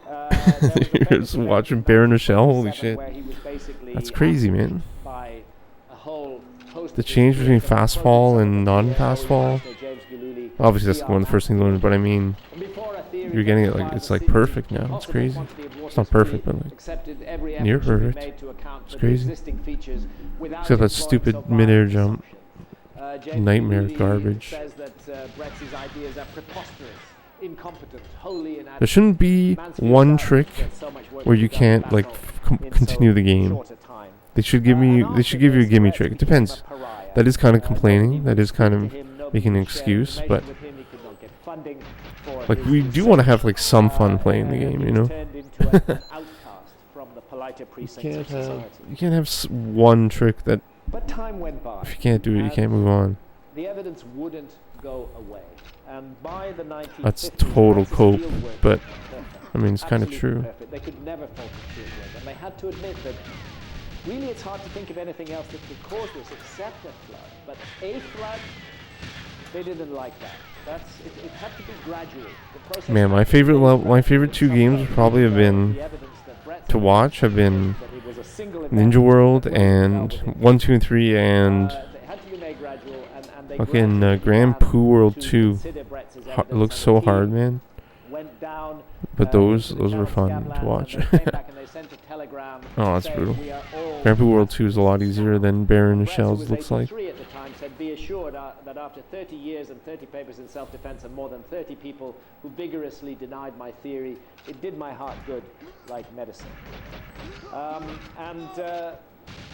Speaker 1: there was a
Speaker 2: You're
Speaker 1: famous
Speaker 2: just
Speaker 1: event
Speaker 2: watching
Speaker 1: in
Speaker 2: Baron Rochelle. Holy
Speaker 1: 1957
Speaker 2: shit.
Speaker 1: where he was basically
Speaker 2: That's crazy,
Speaker 1: asked
Speaker 2: man.
Speaker 1: by a whole host
Speaker 2: The
Speaker 1: of
Speaker 2: change between
Speaker 1: people,
Speaker 2: fast
Speaker 1: including
Speaker 2: fall
Speaker 1: some of
Speaker 2: and
Speaker 1: the
Speaker 2: non-fast fall.
Speaker 1: Master James Gillooly,
Speaker 2: Obviously, that's one of the first things I learned, but I mean,
Speaker 1: before a theory
Speaker 2: you're getting it
Speaker 1: that
Speaker 2: like
Speaker 1: provides
Speaker 2: it's
Speaker 1: a
Speaker 2: like
Speaker 1: seemingly
Speaker 2: perfect now. It's
Speaker 1: impossible
Speaker 2: crazy.
Speaker 1: quantity of water
Speaker 2: It's not
Speaker 1: to be
Speaker 2: perfect, but like
Speaker 1: accepted, every
Speaker 2: near
Speaker 1: effort should be
Speaker 2: perfect.
Speaker 1: made to account
Speaker 2: It's
Speaker 1: for the
Speaker 2: crazy.
Speaker 1: existing features without
Speaker 2: Except that
Speaker 1: employing
Speaker 2: stupid
Speaker 1: so violent
Speaker 2: mid-air jump.
Speaker 1: assumption. James
Speaker 2: Nightmare
Speaker 1: Gillooly
Speaker 2: garbage.
Speaker 1: says that Bretts' ideas are preposterous, incompetent, wholly inadequate.
Speaker 2: There shouldn't be
Speaker 1: Mansfield
Speaker 2: one
Speaker 1: felt
Speaker 2: trick
Speaker 1: that so much work
Speaker 2: where
Speaker 1: was
Speaker 2: you
Speaker 1: done
Speaker 2: can't
Speaker 1: back
Speaker 2: like
Speaker 1: on in
Speaker 2: continue
Speaker 1: so
Speaker 2: the game.
Speaker 1: short a time.
Speaker 2: They should give me.
Speaker 1: And
Speaker 2: They should
Speaker 1: after
Speaker 2: give you a
Speaker 1: this,
Speaker 2: gimme
Speaker 1: Bretts
Speaker 2: trick. It
Speaker 1: became
Speaker 2: depends.
Speaker 1: a pariah.
Speaker 2: That is kind of
Speaker 1: No
Speaker 2: complaining.
Speaker 1: people
Speaker 2: That is
Speaker 1: speak
Speaker 2: kind
Speaker 1: to
Speaker 2: of
Speaker 1: him, nobody
Speaker 2: making an
Speaker 1: would share
Speaker 2: excuse. But
Speaker 1: information with him, he could not get funding for
Speaker 2: like
Speaker 1: his
Speaker 2: we do want to have like some fun playing the
Speaker 1: research.
Speaker 2: game,
Speaker 1: He
Speaker 2: you
Speaker 1: was
Speaker 2: know.
Speaker 1: turned into an outcast from the politer precincts of society.
Speaker 2: You can't have one trick that
Speaker 1: But time went by.
Speaker 2: if you can't do it, you
Speaker 1: and
Speaker 2: can't move on.
Speaker 1: The evidence wouldn't go away. And by the 1950s,
Speaker 2: That's total
Speaker 1: Bretts'
Speaker 2: cope,
Speaker 1: field work
Speaker 2: but,
Speaker 1: was perfect.
Speaker 2: I mean, it's kind of
Speaker 1: Absolutely
Speaker 2: true.
Speaker 1: perfect. They could never fault his field work. And they had to admit that really it's hard to think of anything else that could cause this except a flood. But a flood, they didn't like that. It had to be gradual. The process
Speaker 2: Man, my
Speaker 1: had to
Speaker 2: favorite
Speaker 1: be
Speaker 2: level, my favorite two games would probably have been
Speaker 1: the evidence that Bretts
Speaker 2: to
Speaker 1: had
Speaker 2: watch have been
Speaker 1: that it was a single event
Speaker 2: Ninja World
Speaker 1: that wasn't
Speaker 2: and
Speaker 1: involved in
Speaker 2: 1, 2, and 3 and
Speaker 1: they had to be made gradual, and they
Speaker 2: fucking
Speaker 1: gradually
Speaker 2: Grand
Speaker 1: began
Speaker 2: Poo World
Speaker 1: to
Speaker 2: 2.
Speaker 1: consider Bretts'
Speaker 2: It
Speaker 1: evidence
Speaker 2: looks
Speaker 1: and
Speaker 2: so
Speaker 1: indeed
Speaker 2: hard, man.
Speaker 1: when went down.
Speaker 2: But those were
Speaker 1: Channel
Speaker 2: fun
Speaker 1: Scablands,
Speaker 2: to watch.
Speaker 1: and they came back and they sent a telegram.
Speaker 2: Oh, that's
Speaker 1: saying,
Speaker 2: brutal.
Speaker 1: "We are all
Speaker 2: Grand Prix World 2 is a lot easier than Baron of
Speaker 1: Brett, who
Speaker 2: Shells
Speaker 1: was
Speaker 2: looks like.
Speaker 1: 83 at the time, said, "Be assured that after 30 years and 30 papers in self-defense and more than 30 people who vigorously denied my theory, it did my heart good, like medicine."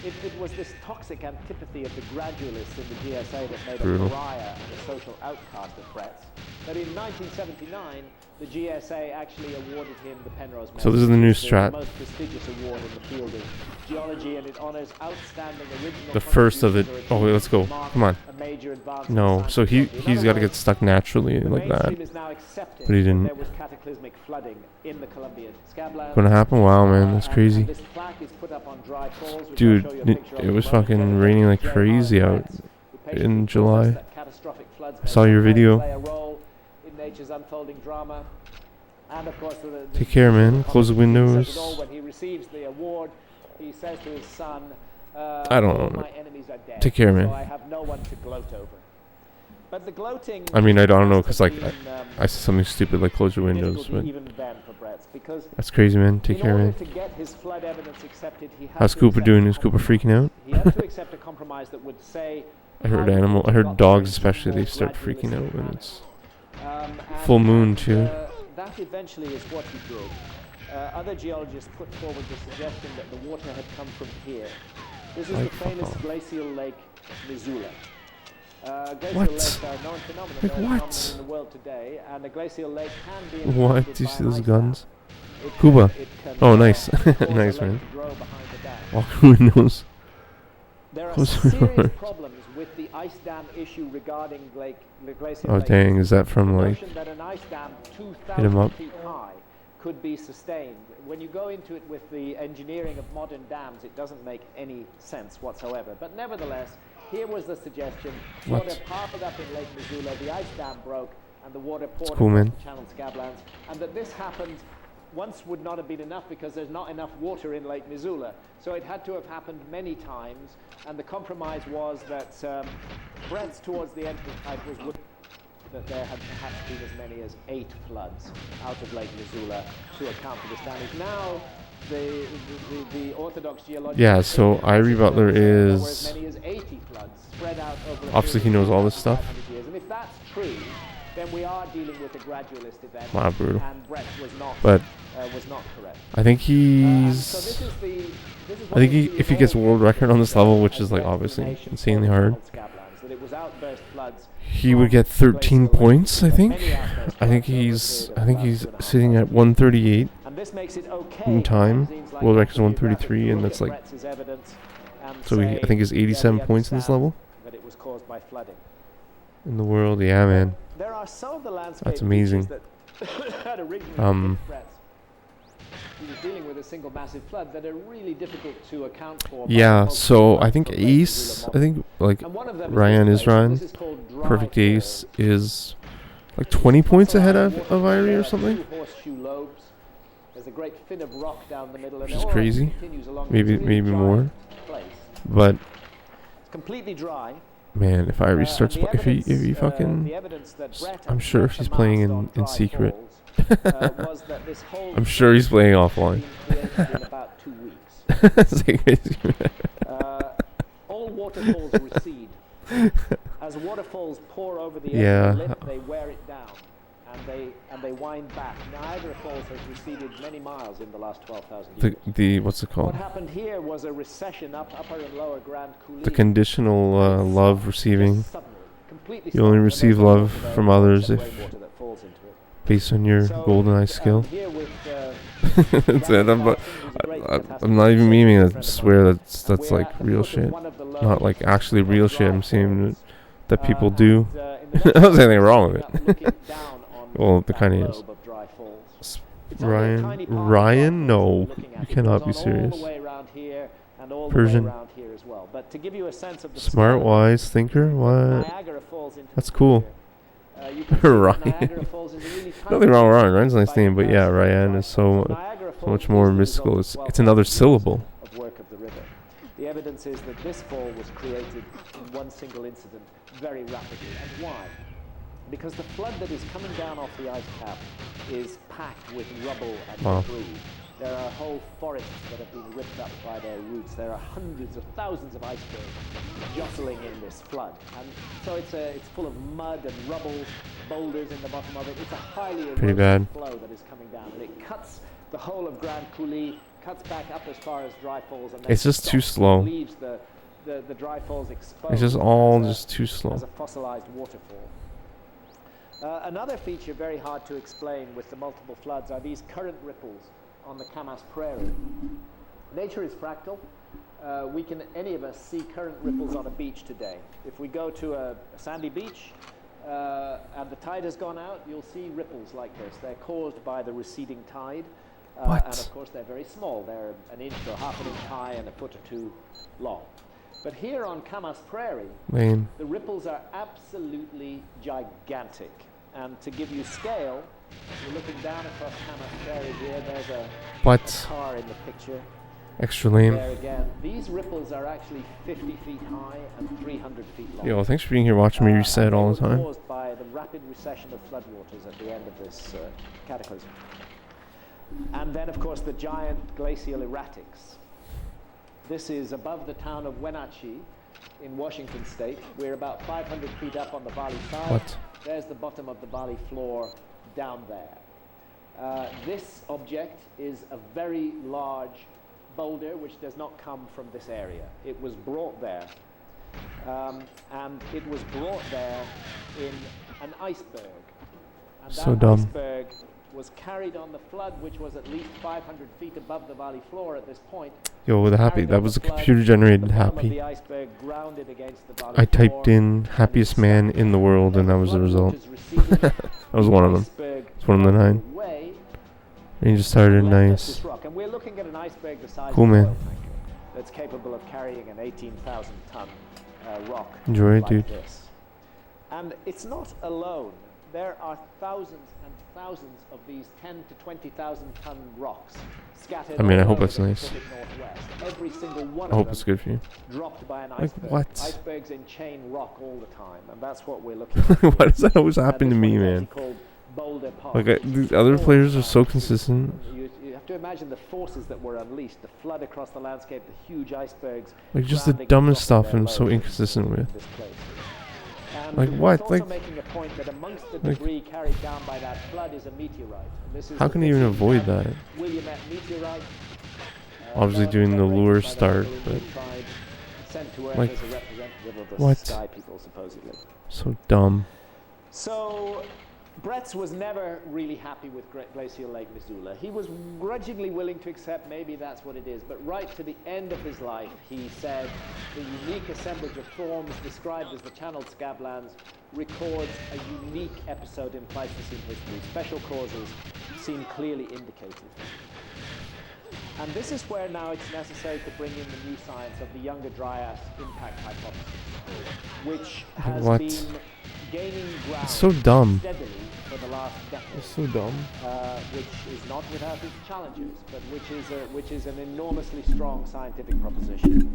Speaker 1: It was this toxic antipathy of the gradualists in the GSA that made
Speaker 2: Brutal.
Speaker 1: a pariah and a social outcast of Brett's. That in 1979, the GSA actually awarded him the Penrose Medal.
Speaker 2: So this is the new
Speaker 1: which
Speaker 2: strat.
Speaker 1: the most prestigious award in the field of geology, and it honors outstanding original.
Speaker 2: The first of it. Oh wait, let's go. Come on.
Speaker 1: A major advance in
Speaker 2: No,
Speaker 1: science
Speaker 2: so
Speaker 1: and technology.
Speaker 2: he's
Speaker 1: In
Speaker 2: got to
Speaker 1: other
Speaker 2: get
Speaker 1: words,
Speaker 2: stuck naturally
Speaker 1: the
Speaker 2: like that.
Speaker 1: mainstream is now accepting
Speaker 2: But he didn't.
Speaker 1: that there was cataclysmic flooding in the Colombian Scablands.
Speaker 2: Gonna happen? Wow, man, that's
Speaker 1: And
Speaker 2: crazy.
Speaker 1: this plaque is put up on Dry Falls, which
Speaker 2: Dude,
Speaker 1: I'll show you a picture of
Speaker 2: it
Speaker 1: in a
Speaker 2: was
Speaker 1: moment.
Speaker 2: fucking raining like
Speaker 1: Jerry
Speaker 2: crazy
Speaker 1: Howard
Speaker 2: out
Speaker 1: Betts, who
Speaker 2: in
Speaker 1: patiently
Speaker 2: July.
Speaker 1: told us that catastrophic floods
Speaker 2: I saw
Speaker 1: may
Speaker 2: your
Speaker 1: someday
Speaker 2: video.
Speaker 1: play a role in nature's unfolding drama. And of course, the
Speaker 2: Take care, man. Close the
Speaker 1: he says
Speaker 2: windows.
Speaker 1: it all when he receives the award. He says to his son,
Speaker 2: I don't
Speaker 1: "All
Speaker 2: know.
Speaker 1: my enemies are dead,
Speaker 2: Take care, man."
Speaker 1: so I have no one to gloat over." But the gloating.
Speaker 2: I mean, I don't know,
Speaker 1: must
Speaker 2: because
Speaker 1: have
Speaker 2: like
Speaker 1: been,
Speaker 2: I said something stupid like close your windows,
Speaker 1: difficulty
Speaker 2: but
Speaker 1: even then for Bretts, because
Speaker 2: that's crazy, man. Take
Speaker 1: in
Speaker 2: care,
Speaker 1: order
Speaker 2: man.
Speaker 1: to get his flood evidence accepted, he had
Speaker 2: How's
Speaker 1: to
Speaker 2: Cooper
Speaker 1: accept
Speaker 2: doing?
Speaker 1: a
Speaker 2: Is Cooper
Speaker 1: compromise.
Speaker 2: freaking out?
Speaker 1: He had to accept a compromise that would say.
Speaker 2: I heard
Speaker 1: how
Speaker 2: I
Speaker 1: got
Speaker 2: heard dogs
Speaker 1: things
Speaker 2: especially.
Speaker 1: more
Speaker 2: They start freaking out when
Speaker 1: gradualistic
Speaker 2: it's
Speaker 1: manner.
Speaker 2: full moon too.
Speaker 1: That eventually is what he did. Other geologists put forward the suggestion that the water had come from here. This is
Speaker 2: Like,
Speaker 1: the famous
Speaker 2: fuck off.
Speaker 1: glacial lake Missoula. Glacial
Speaker 2: What?
Speaker 1: lakes are a known phenomenon.
Speaker 2: Like
Speaker 1: They're a
Speaker 2: what?
Speaker 1: phenomenon in the world today, and a glacial lake can be
Speaker 2: What?
Speaker 1: impacted
Speaker 2: Do you
Speaker 1: by
Speaker 2: see
Speaker 1: an
Speaker 2: those
Speaker 1: ice
Speaker 2: guns?
Speaker 1: dam. It
Speaker 2: Cuba.
Speaker 1: can,
Speaker 2: Oh, nice.
Speaker 1: cause a
Speaker 2: Nice,
Speaker 1: lake
Speaker 2: man.
Speaker 1: to grow behind the dam.
Speaker 2: Walk through windows.
Speaker 1: There are
Speaker 2: Close the
Speaker 1: serious
Speaker 2: doors.
Speaker 1: problems with the ice dam issue regarding the glacial
Speaker 2: Oh
Speaker 1: lake.
Speaker 2: dang, is that
Speaker 1: The
Speaker 2: from like
Speaker 1: notion that an ice dam
Speaker 2: hit 'em
Speaker 1: 2,000
Speaker 2: up?
Speaker 1: feet high could be sustained. When you go into it with the engineering of modern dams, it doesn't make any sense whatsoever. But nevertheless, here was the suggestion.
Speaker 2: What?
Speaker 1: Water piled up in Lake Missoula, the ice dam broke, and the water poured
Speaker 2: cool,
Speaker 1: across
Speaker 2: man.
Speaker 1: the Channel Scablands. And that this happened once would not have been enough because there's not enough water in Lake Missoula. So it had to have happened many times. And the compromise was that Brett's towards the end of his life was that there had perhaps been as many as 8 floods out of Lake Missoula to account for this damage. Now, the Orthodox geological
Speaker 2: Yeah, so Irie Butler
Speaker 1: there were
Speaker 2: is-
Speaker 1: as many as 80 floods spread out over a
Speaker 2: Obviously
Speaker 1: period
Speaker 2: he knows
Speaker 1: of
Speaker 2: all this
Speaker 1: 500
Speaker 2: stuff.
Speaker 1: years. And if that's true, then we are dealing with a gradualist event.
Speaker 2: Wow, brutal.
Speaker 1: And Brett was not
Speaker 2: But
Speaker 1: correct.
Speaker 2: I think
Speaker 1: So
Speaker 2: he's
Speaker 1: this is
Speaker 2: I think
Speaker 1: what we
Speaker 2: he,
Speaker 1: see
Speaker 2: if he
Speaker 1: in
Speaker 2: gets
Speaker 1: all
Speaker 2: world record on this level, which
Speaker 1: as
Speaker 2: is like
Speaker 1: Brett's
Speaker 2: obviously
Speaker 1: explanation
Speaker 2: insanely
Speaker 1: for the
Speaker 2: hard,
Speaker 1: Scablands, that it was outburst floods
Speaker 2: he would get 13
Speaker 1: glacial
Speaker 2: points, I
Speaker 1: lakes,
Speaker 2: think.
Speaker 1: many outburst
Speaker 2: I think
Speaker 1: floods over a
Speaker 2: he's
Speaker 1: period of
Speaker 2: I think
Speaker 1: about
Speaker 2: he's
Speaker 1: 2.5
Speaker 2: sitting at
Speaker 1: thousand
Speaker 2: 138
Speaker 1: And this makes it okay
Speaker 2: in
Speaker 1: for
Speaker 2: time.
Speaker 1: magazines like
Speaker 2: World record's
Speaker 1: National
Speaker 2: 133,
Speaker 1: Geographic
Speaker 2: and
Speaker 1: to
Speaker 2: that's
Speaker 1: look
Speaker 2: like
Speaker 1: at Brett's evidence and
Speaker 2: so he, I
Speaker 1: say,
Speaker 2: think he's
Speaker 1: yeah, we
Speaker 2: 87 points in this
Speaker 1: understand
Speaker 2: level
Speaker 1: that it was caused by flooding.
Speaker 2: in the world. Yeah, man.
Speaker 1: There are some of the landscape
Speaker 2: That's amazing.
Speaker 1: features that had originally
Speaker 2: Um,
Speaker 1: hit Brett's. He was dealing with a single massive flood that are really difficult to account for. by
Speaker 2: Yeah,
Speaker 1: most
Speaker 2: so
Speaker 1: floods
Speaker 2: I think
Speaker 1: from Lake
Speaker 2: Ace,
Speaker 1: Missoula
Speaker 2: I think like
Speaker 1: And one of them
Speaker 2: Ryan
Speaker 1: is
Speaker 2: is
Speaker 1: this place.
Speaker 2: Ryan.
Speaker 1: This is called Dry
Speaker 2: Perfect Ace
Speaker 1: Falls.
Speaker 2: is like 20 points ahead of
Speaker 1: Waterfall.
Speaker 2: Irie
Speaker 1: There
Speaker 2: or
Speaker 1: are
Speaker 2: something.
Speaker 1: 2 horseshoe lobes. There's a great fin of rock down the middle, and
Speaker 2: Which
Speaker 1: it
Speaker 2: is
Speaker 1: all
Speaker 2: crazy.
Speaker 1: continues along
Speaker 2: Maybe-
Speaker 1: this really
Speaker 2: maybe
Speaker 1: dry
Speaker 2: more.
Speaker 1: place.
Speaker 2: But
Speaker 1: It's completely dry.
Speaker 2: man, if Irie
Speaker 1: And
Speaker 2: starts,
Speaker 1: the
Speaker 2: if he
Speaker 1: evidence,
Speaker 2: fucking,
Speaker 1: the evidence that Brett
Speaker 2: I'm
Speaker 1: and
Speaker 2: sure if
Speaker 1: Brett
Speaker 2: he's playing
Speaker 1: amassed on
Speaker 2: in
Speaker 1: Dry
Speaker 2: secret.
Speaker 1: Falls, was that this whole
Speaker 2: I'm sure he's playing
Speaker 1: thing
Speaker 2: offline.
Speaker 1: had been created in about 2 weeks.
Speaker 2: It's like crazy.
Speaker 1: All waterfalls recede. As waterfalls pour over the edge
Speaker 2: Yeah.
Speaker 1: of the lip, they wear it down, and they wind back. Niagara Falls has receded many miles in the last 12,000 years.
Speaker 2: the what's it
Speaker 1: What
Speaker 2: called?
Speaker 1: happened here was a recession upper and lower Grand Coulee.
Speaker 2: The conditional love receiving.
Speaker 1: Just suddenly, completely
Speaker 2: You only
Speaker 1: stopped, and
Speaker 2: receive
Speaker 1: there's no
Speaker 2: love
Speaker 1: water there,
Speaker 2: from
Speaker 1: except
Speaker 2: others if
Speaker 1: rainwater that falls into it.
Speaker 2: based on your
Speaker 1: So,
Speaker 2: GoldenEye skill.
Speaker 1: Here with,
Speaker 2: That's it.
Speaker 1: Ryan
Speaker 2: I'm,
Speaker 1: Larson, who's a great
Speaker 2: I'm not even
Speaker 1: fantastic
Speaker 2: memeing. I
Speaker 1: friend of
Speaker 2: swear
Speaker 1: mine.
Speaker 2: that's
Speaker 1: And we're
Speaker 2: like
Speaker 1: at the
Speaker 2: real
Speaker 1: foot of
Speaker 2: shit.
Speaker 1: one of the
Speaker 2: Not like
Speaker 1: lowest
Speaker 2: actually
Speaker 1: of
Speaker 2: real
Speaker 1: Dry
Speaker 2: shit. I'm saying
Speaker 1: Falls.
Speaker 2: that people
Speaker 1: And,
Speaker 2: do.
Speaker 1: in the
Speaker 2: I
Speaker 1: next
Speaker 2: don't see anything
Speaker 1: photo,
Speaker 2: wrong
Speaker 1: we're
Speaker 2: with it.
Speaker 1: looking down on
Speaker 2: Well, the
Speaker 1: that
Speaker 2: kind of
Speaker 1: globe
Speaker 2: is.
Speaker 1: of Dry Falls. It's only a
Speaker 2: Ryan,
Speaker 1: tiny part of Dry
Speaker 2: Ryan,
Speaker 1: Falls that
Speaker 2: no,
Speaker 1: we're looking
Speaker 2: you
Speaker 1: at. It
Speaker 2: cannot
Speaker 1: goes
Speaker 2: be
Speaker 1: on
Speaker 2: serious.
Speaker 1: all the way around here and all the
Speaker 2: Persian.
Speaker 1: way around here as well. But to give you a sense of the
Speaker 2: Smart,
Speaker 1: scale of
Speaker 2: wise thinker.
Speaker 1: it,
Speaker 2: What?
Speaker 1: Niagara falls into
Speaker 2: That's
Speaker 1: the
Speaker 2: cool.
Speaker 1: picture. You can see that
Speaker 2: Ryan.
Speaker 1: Niagara Falls is a really tiny
Speaker 2: Nothing wrong with Ryan.
Speaker 1: picture
Speaker 2: Ryan's a nice
Speaker 1: by
Speaker 2: name, but yeah,
Speaker 1: comparison to
Speaker 2: Ryan
Speaker 1: Dry
Speaker 2: is
Speaker 1: Falls.
Speaker 2: so
Speaker 1: Niagara
Speaker 2: so
Speaker 1: Falls
Speaker 2: much
Speaker 1: is
Speaker 2: more
Speaker 1: the result
Speaker 2: mystical.
Speaker 1: of
Speaker 2: It's
Speaker 1: 12,000
Speaker 2: another
Speaker 1: years
Speaker 2: syllable.
Speaker 1: of work of the river. The evidence is that this fall was created in one single incident very rapidly. And why? because the flood that is coming down off the ice cap is packed with rubble and
Speaker 2: Wow.
Speaker 1: debris. There are whole forests that have been ripped up by their roots. There are hundreds of thousands of icebergs jostling in this flood. And so it's full of mud and rubble, boulders in the bottom of it. It's a highly
Speaker 2: Pretty
Speaker 1: erosive
Speaker 2: bad.
Speaker 1: flow that is coming down. And it cuts the whole of Grand Coulee, cuts back up as far as Dry Falls. And then
Speaker 2: It's just too
Speaker 1: stops,
Speaker 2: slow.
Speaker 1: leaves the Dry Falls exposed.
Speaker 2: It's just all
Speaker 1: as a-
Speaker 2: just too slow.
Speaker 1: as a fossilized waterfall. Another feature very hard to explain with the multiple floods are these current ripples on the Camas Prairie. Nature is fractal. Any of us see current ripples on a beach today. If we go to a sandy beach and the tide has gone out, you'll see ripples like this. They're caused by the receding tide.
Speaker 2: What?
Speaker 1: And of course they're very small. They're an inch or half an inch high and a foot or two long. But here on Camas Prairie,
Speaker 2: Lame.
Speaker 1: the ripples are absolutely gigantic. And to give you scale, you're looking down across Camas Prairie here. There's a
Speaker 2: What?
Speaker 1: car in the picture.
Speaker 2: Extra lame.
Speaker 1: There again. These ripples are actually 50 feet high and 300 feet long.
Speaker 2: Yo, thanks for being here watching me reset
Speaker 1: And
Speaker 2: all
Speaker 1: they
Speaker 2: the
Speaker 1: were
Speaker 2: time.
Speaker 1: caused by the rapid recession of floodwaters at the end of this cataclysm. And then, of course, the giant glacial erratics. This is above the town of Wenatchee in Washington State. We're about 500 feet up on the valley side.
Speaker 2: What?
Speaker 1: There's the bottom of the valley floor down there. This object is a very large boulder which does not come from this area. It was brought there. And it was brought there in an iceberg. And
Speaker 2: So
Speaker 1: that
Speaker 2: dumb.
Speaker 1: iceberg was carried on the flood, which was at least 500 feet above the valley floor at this point.
Speaker 2: Yo, the happy.
Speaker 1: Carried
Speaker 2: That
Speaker 1: on
Speaker 2: was a
Speaker 1: the flood,
Speaker 2: computer generated
Speaker 1: the bottom of
Speaker 2: happy.
Speaker 1: the iceberg grounded against the valley
Speaker 2: I
Speaker 1: floor,
Speaker 2: typed in
Speaker 1: and
Speaker 2: happiest
Speaker 1: it
Speaker 2: man
Speaker 1: stuck.
Speaker 2: in the world, and that was the result.
Speaker 1: Floodwaters receded,
Speaker 2: That was one of them.
Speaker 1: iceberg
Speaker 2: It's one of the 9.
Speaker 1: melted away,
Speaker 2: And you just started
Speaker 1: left us
Speaker 2: nice.
Speaker 1: this rock. And we're looking at an iceberg the size
Speaker 2: Cool,
Speaker 1: of an
Speaker 2: man.
Speaker 1: oil tanker that's capable of carrying an 18,000 ton rock
Speaker 2: Enjoy it,
Speaker 1: like
Speaker 2: dude.
Speaker 1: this. And it's not alone. There are thousands and thousands of these 10 to 20,000 ton rocks scattered
Speaker 2: I mean, I
Speaker 1: all
Speaker 2: hope
Speaker 1: over
Speaker 2: that's
Speaker 1: the
Speaker 2: nice.
Speaker 1: Pacific Northwest. Every single one
Speaker 2: I hope
Speaker 1: of
Speaker 2: it's
Speaker 1: them
Speaker 2: good for you.
Speaker 1: dropped by an
Speaker 2: Like
Speaker 1: iceberg.
Speaker 2: what?
Speaker 1: Icebergs in chain rock all the time, and that's what we're looking at.
Speaker 2: Why does that always
Speaker 1: This
Speaker 2: happen to
Speaker 1: one
Speaker 2: me,
Speaker 1: is
Speaker 2: man?
Speaker 1: actually called Boulder Park,
Speaker 2: Like,
Speaker 1: which
Speaker 2: the
Speaker 1: is
Speaker 2: other
Speaker 1: 4
Speaker 2: players are so
Speaker 1: times
Speaker 2: consistent.
Speaker 1: You have to imagine the forces that were unleashed, the flood across the landscape, the huge icebergs.
Speaker 2: Like, just the
Speaker 1: grounding and
Speaker 2: dumbest
Speaker 1: dropping
Speaker 2: stuff
Speaker 1: their
Speaker 2: I'm so
Speaker 1: load
Speaker 2: inconsistent
Speaker 1: in
Speaker 2: with.
Speaker 1: this place. And
Speaker 2: Like,
Speaker 1: it's
Speaker 2: what?
Speaker 1: also
Speaker 2: Like-
Speaker 1: making a point that amongst the
Speaker 2: like-
Speaker 1: debris carried down by that flood is a meteorite. And this is
Speaker 2: How
Speaker 1: the
Speaker 2: can you even avoid
Speaker 1: 15,000
Speaker 2: that?
Speaker 1: Willamette meteorite.
Speaker 2: Obviously
Speaker 1: known
Speaker 2: doing
Speaker 1: as
Speaker 2: the
Speaker 1: generated
Speaker 2: lure
Speaker 1: by the
Speaker 2: start,
Speaker 1: Amerindian
Speaker 2: but-
Speaker 1: tribe, sent to Earth
Speaker 2: Like,
Speaker 1: as a representative of the
Speaker 2: what?
Speaker 1: sky people, supposedly.
Speaker 2: So dumb.
Speaker 1: So, Bretz was never really happy with Glacial Lake Missoula. He was grudgingly willing to accept maybe that's what it is, but right to the end of his life, he said the unique assemblage of forms described as the channeled scablands records a unique episode in Pleistocene history. Special causes seem clearly indicated. And this is where now it's necessary to bring in the new science of the Younger Dryas impact hypothesis, which has
Speaker 2: What?
Speaker 1: been gaining ground
Speaker 2: It's so dumb.
Speaker 1: steadily for the last decade,
Speaker 2: It's so dumb.
Speaker 1: which is not without its challenges, but which is an enormously strong scientific proposition.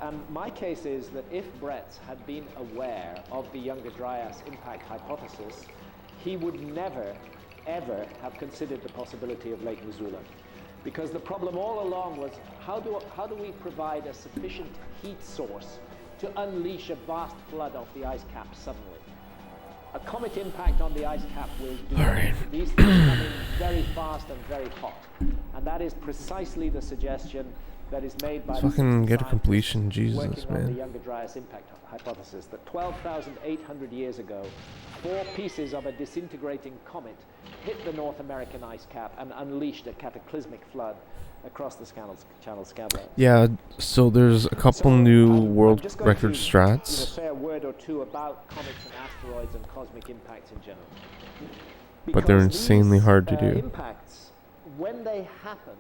Speaker 1: And my case is that if Bretz had been aware of the Younger Dryas impact hypothesis, he would never, ever have considered the possibility of Lake Missoula. Because the problem all along was how do we provide a sufficient heat source to unleash a vast flood off the ice cap suddenly? A comet impact on the ice cap will do that. These things come in very fast and very hot. And that is precisely the suggestion that is made by
Speaker 2: Let's
Speaker 1: the
Speaker 2: fucking get a
Speaker 1: scientists
Speaker 2: completion, Jesus,
Speaker 1: working on the
Speaker 2: man.
Speaker 1: Younger Dryas impact hypothesis, that 12,800 years ago, 4 pieces of a disintegrating comet hit the North American ice cap and unleashed a cataclysmic flood across the Channel Scablands.
Speaker 2: Yeah, so there's a couple new
Speaker 1: I'm
Speaker 2: world
Speaker 1: just going
Speaker 2: record
Speaker 1: to,
Speaker 2: strats.
Speaker 1: say a word or two about comets and asteroids and cosmic impacts in general.
Speaker 2: But they're
Speaker 1: Because
Speaker 2: insanely
Speaker 1: these,
Speaker 2: hard to do.
Speaker 1: Impacts, when they happen,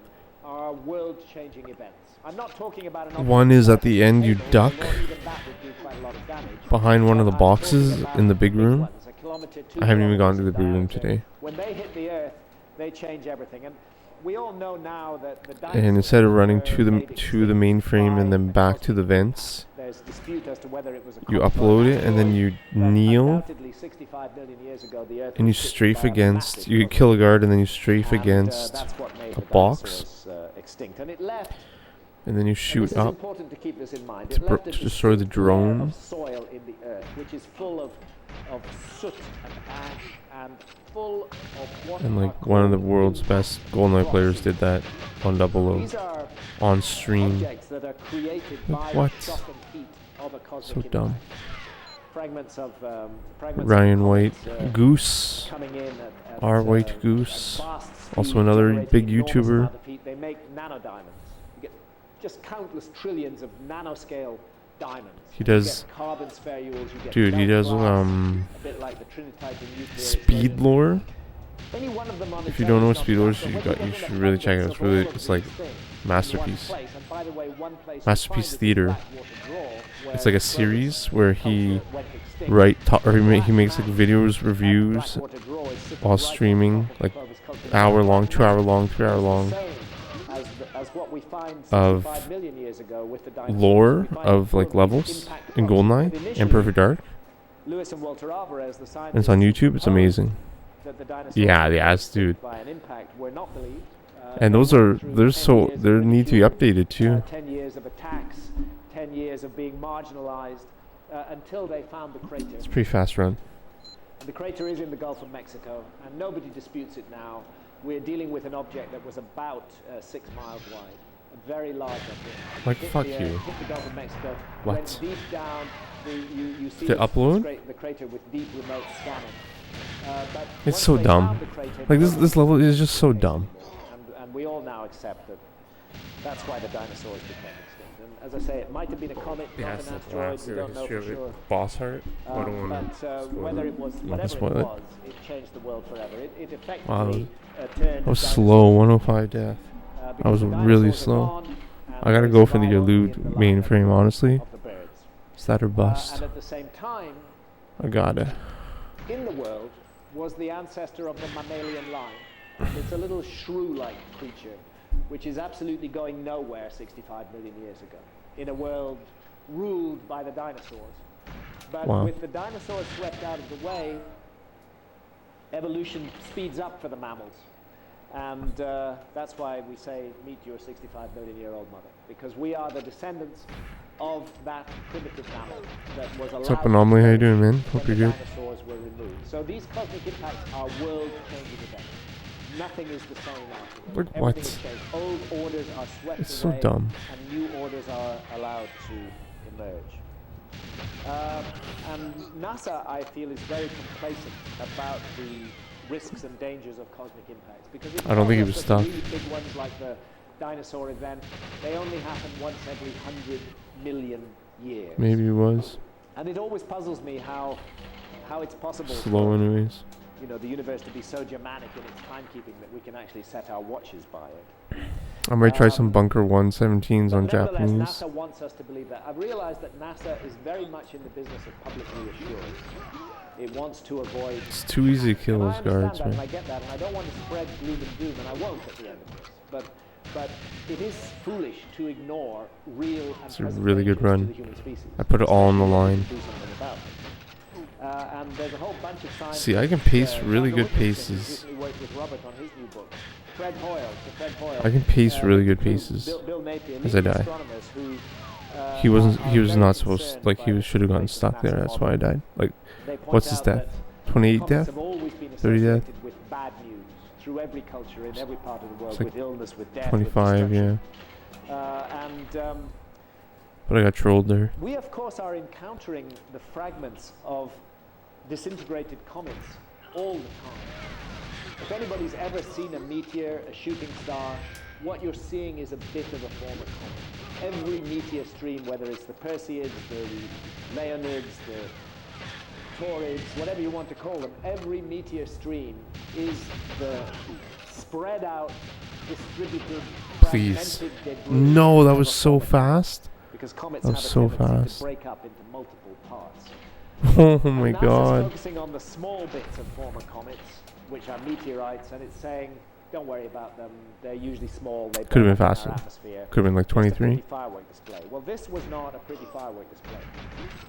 Speaker 1: are world-changing events. I'm not talking about an
Speaker 2: One is at the end you
Speaker 1: table,
Speaker 2: duck
Speaker 1: although even that would do quite a lot of damage.
Speaker 2: behind one of the
Speaker 1: I'm
Speaker 2: boxes
Speaker 1: talking about
Speaker 2: in the big
Speaker 1: big
Speaker 2: room.
Speaker 1: ones, a kilometer, 2
Speaker 2: I haven't even gone to the
Speaker 1: kilometers
Speaker 2: big room
Speaker 1: diameter.
Speaker 2: today.
Speaker 1: When they hit the Earth, they change everything. And we all know now that the
Speaker 2: And instead of running
Speaker 1: dinosaurs
Speaker 2: to the
Speaker 1: were made
Speaker 2: to the
Speaker 1: extinct
Speaker 2: mainframe
Speaker 1: by
Speaker 2: and then back to the
Speaker 1: cosmic
Speaker 2: vents,
Speaker 1: impacts. there's dispute as to whether it was a
Speaker 2: You
Speaker 1: comet or
Speaker 2: upload
Speaker 1: an
Speaker 2: it and then
Speaker 1: asteroid,
Speaker 2: you
Speaker 1: but
Speaker 2: kneel
Speaker 1: undoubtedly 65 million years ago, the Earth
Speaker 2: and you
Speaker 1: was hit
Speaker 2: strafe
Speaker 1: by a
Speaker 2: against.
Speaker 1: massive
Speaker 2: You
Speaker 1: comet.
Speaker 2: kill a guard and then you strafe
Speaker 1: And,
Speaker 2: against
Speaker 1: that's what made
Speaker 2: a
Speaker 1: the
Speaker 2: box,
Speaker 1: dinosaurs, extinct. And it left,
Speaker 2: and then you
Speaker 1: and
Speaker 2: shoot
Speaker 1: this is
Speaker 2: up
Speaker 1: important to keep this in mind,
Speaker 2: to
Speaker 1: it left a
Speaker 2: to destroy the
Speaker 1: distinct layer
Speaker 2: drone.
Speaker 1: of soil in the Earth, which is full of soot and ash and full of what
Speaker 2: And
Speaker 1: are
Speaker 2: like one of the
Speaker 1: called
Speaker 2: world's
Speaker 1: impact
Speaker 2: best GoldenEye players
Speaker 1: rocks.
Speaker 2: did that on Double
Speaker 1: These
Speaker 2: O
Speaker 1: are
Speaker 2: on stream.
Speaker 1: objects that are created by
Speaker 2: what?
Speaker 1: the shock and heat of a cosmic
Speaker 2: So
Speaker 1: impact.
Speaker 2: dumb.
Speaker 1: Fragments of fragments
Speaker 2: Ryan
Speaker 1: of
Speaker 2: White,
Speaker 1: comets,
Speaker 2: Goose,
Speaker 1: coming in at
Speaker 2: R. White
Speaker 1: at
Speaker 2: Goose,
Speaker 1: vast speed,
Speaker 2: also another
Speaker 1: generating
Speaker 2: big
Speaker 1: enormous
Speaker 2: YouTuber.
Speaker 1: amount of heat. They make nanodiamonds. You get just countless trillions of nanoscale diamonds.
Speaker 2: He
Speaker 1: You
Speaker 2: does-
Speaker 1: get carbon spherules. You get
Speaker 2: Dude, he
Speaker 1: melt
Speaker 2: does
Speaker 1: glass, a bit like the trinitite in nuclear
Speaker 2: speed
Speaker 1: explosion.
Speaker 2: lore.
Speaker 1: Any one of them on
Speaker 2: If
Speaker 1: its
Speaker 2: you
Speaker 1: own
Speaker 2: don't know
Speaker 1: is
Speaker 2: what
Speaker 1: not
Speaker 2: speed lore
Speaker 1: enough,
Speaker 2: is,
Speaker 1: but
Speaker 2: you
Speaker 1: when
Speaker 2: got
Speaker 1: get
Speaker 2: you
Speaker 1: an
Speaker 2: should really check it out.
Speaker 1: abundance
Speaker 2: It's
Speaker 1: of all
Speaker 2: really
Speaker 1: of
Speaker 2: it's
Speaker 1: these
Speaker 2: like
Speaker 1: things in one
Speaker 2: masterpiece.
Speaker 1: place, and by the way, one place you
Speaker 2: Masterpiece
Speaker 1: find it is
Speaker 2: theater.
Speaker 1: Blackwater Draw, where
Speaker 2: It's like a
Speaker 1: the
Speaker 2: series
Speaker 1: British
Speaker 2: where
Speaker 1: culture
Speaker 2: he
Speaker 1: went extinct.
Speaker 2: he makes like videos, reviews
Speaker 1: Blackwater Draw is sitting
Speaker 2: while
Speaker 1: right on
Speaker 2: streaming,
Speaker 1: top of
Speaker 2: like
Speaker 1: Clovis Culture.
Speaker 2: hour long, 2 hour long, 3 hour
Speaker 1: It's the
Speaker 2: long
Speaker 1: same as what we find
Speaker 2: of
Speaker 1: 65 million years ago with the dinosaurs.
Speaker 2: lore
Speaker 1: We find
Speaker 2: of like
Speaker 1: all these
Speaker 2: levels
Speaker 1: impact
Speaker 2: in
Speaker 1: rocks.
Speaker 2: GoldenEye
Speaker 1: But
Speaker 2: and
Speaker 1: initially,
Speaker 2: Perfect Dark.
Speaker 1: Lewis and Walter Alvarez, the
Speaker 2: And it's on
Speaker 1: scientists
Speaker 2: YouTube. It's
Speaker 1: who
Speaker 2: amazing.
Speaker 1: that the dinosaurs
Speaker 2: Yeah,
Speaker 1: were
Speaker 2: the ass
Speaker 1: extinct
Speaker 2: dude.
Speaker 1: by an impact were not believed.
Speaker 2: And
Speaker 1: They
Speaker 2: those
Speaker 1: went
Speaker 2: are
Speaker 1: through
Speaker 2: they're
Speaker 1: 10
Speaker 2: so
Speaker 1: years of
Speaker 2: they need to be
Speaker 1: ridicule,
Speaker 2: updated too.
Speaker 1: 10 years of attacks, 10 years of being marginalized, until they found the crater.
Speaker 2: It's a pretty fast run.
Speaker 1: And the crater is in the Gulf of Mexico, and nobody disputes it now. We're dealing with an object that was about 6 miles wide, a very large object.
Speaker 2: Like,
Speaker 1: Hit
Speaker 2: fuck
Speaker 1: the,
Speaker 2: you.
Speaker 1: Hit the Gulf of Mexico,
Speaker 2: What?
Speaker 1: went deep down. You see
Speaker 2: To
Speaker 1: this
Speaker 2: upload?
Speaker 1: the crater with deep remote scanning. But
Speaker 2: It's
Speaker 1: once
Speaker 2: so
Speaker 1: they
Speaker 2: dumb.
Speaker 1: found the crater,
Speaker 2: Like this
Speaker 1: nobody
Speaker 2: level is
Speaker 1: disputes
Speaker 2: just so
Speaker 1: it
Speaker 2: dumb.
Speaker 1: anymore. And we all now accept that that's why the dinosaurs became extinct. And as I say, it might have been a comet, not an asteroid. We don't know for sure.
Speaker 2: Boss heart.
Speaker 1: But whether it was, whatever it
Speaker 2: spoil it.
Speaker 1: was, it changed the world forever. It effectively
Speaker 2: Wow.
Speaker 1: turned.
Speaker 2: I was
Speaker 1: dinosaurs,
Speaker 2: slow, 105 death. I
Speaker 1: because
Speaker 2: was
Speaker 1: the
Speaker 2: really
Speaker 1: dinosaurs are
Speaker 2: slow.
Speaker 1: gone, and
Speaker 2: I gotta
Speaker 1: they
Speaker 2: go for the
Speaker 1: survive only
Speaker 2: elude
Speaker 1: in the line
Speaker 2: mainframe,
Speaker 1: of
Speaker 2: honestly.
Speaker 1: the birds.
Speaker 2: Is that or bust?
Speaker 1: And at the same time,
Speaker 2: I got it.
Speaker 1: in the world was the ancestor of the mammalian line. It's a little shrew-like creature, which is absolutely going nowhere 65 million years ago, in a world ruled by the dinosaurs. But
Speaker 2: Wow.
Speaker 1: with the dinosaurs swept out of the way, evolution speeds up for the mammals. And that's why we say, meet your 65 million year old mother, because we are the descendants of that primitive mammal that was allowed.
Speaker 2: What's up, Anomaly? How you doing, man?
Speaker 1: when
Speaker 2: Hope
Speaker 1: the
Speaker 2: you're good.
Speaker 1: dinosaurs were removed. So these cosmic impacts are world-changing events. Nothing is the same after.
Speaker 2: Like
Speaker 1: Everything
Speaker 2: what?
Speaker 1: has changed. Old orders are swept
Speaker 2: It's so
Speaker 1: away,
Speaker 2: dumb.
Speaker 1: and new orders are allowed to emerge. And NASA, I feel, is very complacent about the risks and dangers of cosmic impacts, because it
Speaker 2: I don't think
Speaker 1: tells
Speaker 2: it
Speaker 1: us
Speaker 2: was
Speaker 1: that the
Speaker 2: stuff.
Speaker 1: really big ones like the dinosaur event, they only happen once every 100 million years.
Speaker 2: Maybe it was
Speaker 1: And it always puzzles me how it's possible
Speaker 2: slow,
Speaker 1: for,
Speaker 2: anyways.
Speaker 1: you know, the universe to be so Germanic in its timekeeping that we can actually set our watches by it.
Speaker 2: I might try some Bunker 117s on
Speaker 1: But nevertheless,
Speaker 2: Japanese.
Speaker 1: NASA wants us to believe that. I've realized that NASA is very much in the business of public reassurance. It wants to avoid.
Speaker 2: It's too easy to kill
Speaker 1: And I
Speaker 2: those
Speaker 1: understand
Speaker 2: guards,
Speaker 1: that, and I
Speaker 2: man.
Speaker 1: get that, and I don't want to spread gloom and doom, and I won't at the end of this. But it is foolish to ignore real and
Speaker 2: It's a
Speaker 1: present
Speaker 2: really good
Speaker 1: dangers to
Speaker 2: run.
Speaker 1: the human species.
Speaker 2: I put it all on the
Speaker 1: Especially
Speaker 2: line.
Speaker 1: if we do something about it. And there's a whole bunch of scientists.
Speaker 2: See, I can pace really
Speaker 1: John
Speaker 2: good
Speaker 1: Wilkinson, who's
Speaker 2: paces.
Speaker 1: recently worked with Robert on his new book. Fred Hoyle.
Speaker 2: I can pace really good
Speaker 1: who-
Speaker 2: paces
Speaker 1: Bill Napier,
Speaker 2: as I
Speaker 1: leading
Speaker 2: die.
Speaker 1: astronomers who,
Speaker 2: He wasn't.
Speaker 1: are
Speaker 2: He was
Speaker 1: very
Speaker 2: not supposed.
Speaker 1: concerned
Speaker 2: Like he
Speaker 1: by
Speaker 2: should have
Speaker 1: the
Speaker 2: gotten
Speaker 1: rates of
Speaker 2: stuck there.
Speaker 1: NASA
Speaker 2: That's why I
Speaker 1: modeling.
Speaker 2: died. Like,
Speaker 1: They point
Speaker 2: what's his
Speaker 1: out
Speaker 2: death?
Speaker 1: that
Speaker 2: 28
Speaker 1: comets
Speaker 2: death.
Speaker 1: have always been
Speaker 2: 30 death?
Speaker 1: associated with bad news through every culture in every part of the world,
Speaker 2: It's like
Speaker 1: with illness, with death,
Speaker 2: 25.
Speaker 1: with
Speaker 2: Yeah.
Speaker 1: destruction.
Speaker 2: But I got trolled there.
Speaker 1: We, of course, are encountering the fragments of disintegrated comets all the time. If anybody's ever seen a meteor, a shooting star, what you're seeing is a bit of a former comet. Every meteor stream, whether it's the Perseids, the Leonids, the Taurids, whatever you want to call them, every meteor stream is the spread out, distributed,
Speaker 2: Please.
Speaker 1: fragmented debris
Speaker 2: No, that
Speaker 1: of
Speaker 2: was
Speaker 1: a
Speaker 2: so
Speaker 1: comet.
Speaker 2: fast.
Speaker 1: Because comets
Speaker 2: That
Speaker 1: have
Speaker 2: was
Speaker 1: a
Speaker 2: so
Speaker 1: tendency
Speaker 2: fast.
Speaker 1: to break up into multiple parts.
Speaker 2: Oh my
Speaker 1: And NASA's
Speaker 2: god.
Speaker 1: focusing on the small bits of former comets, which are meteorites, and it's saying Don't worry about them. They're usually small. They
Speaker 2: Could have been
Speaker 1: burn up in our
Speaker 2: faster.
Speaker 1: atmosphere.
Speaker 2: Could have been like
Speaker 1: Just a pretty
Speaker 2: 23.
Speaker 1: firework display. Well, this was not a pretty firework display.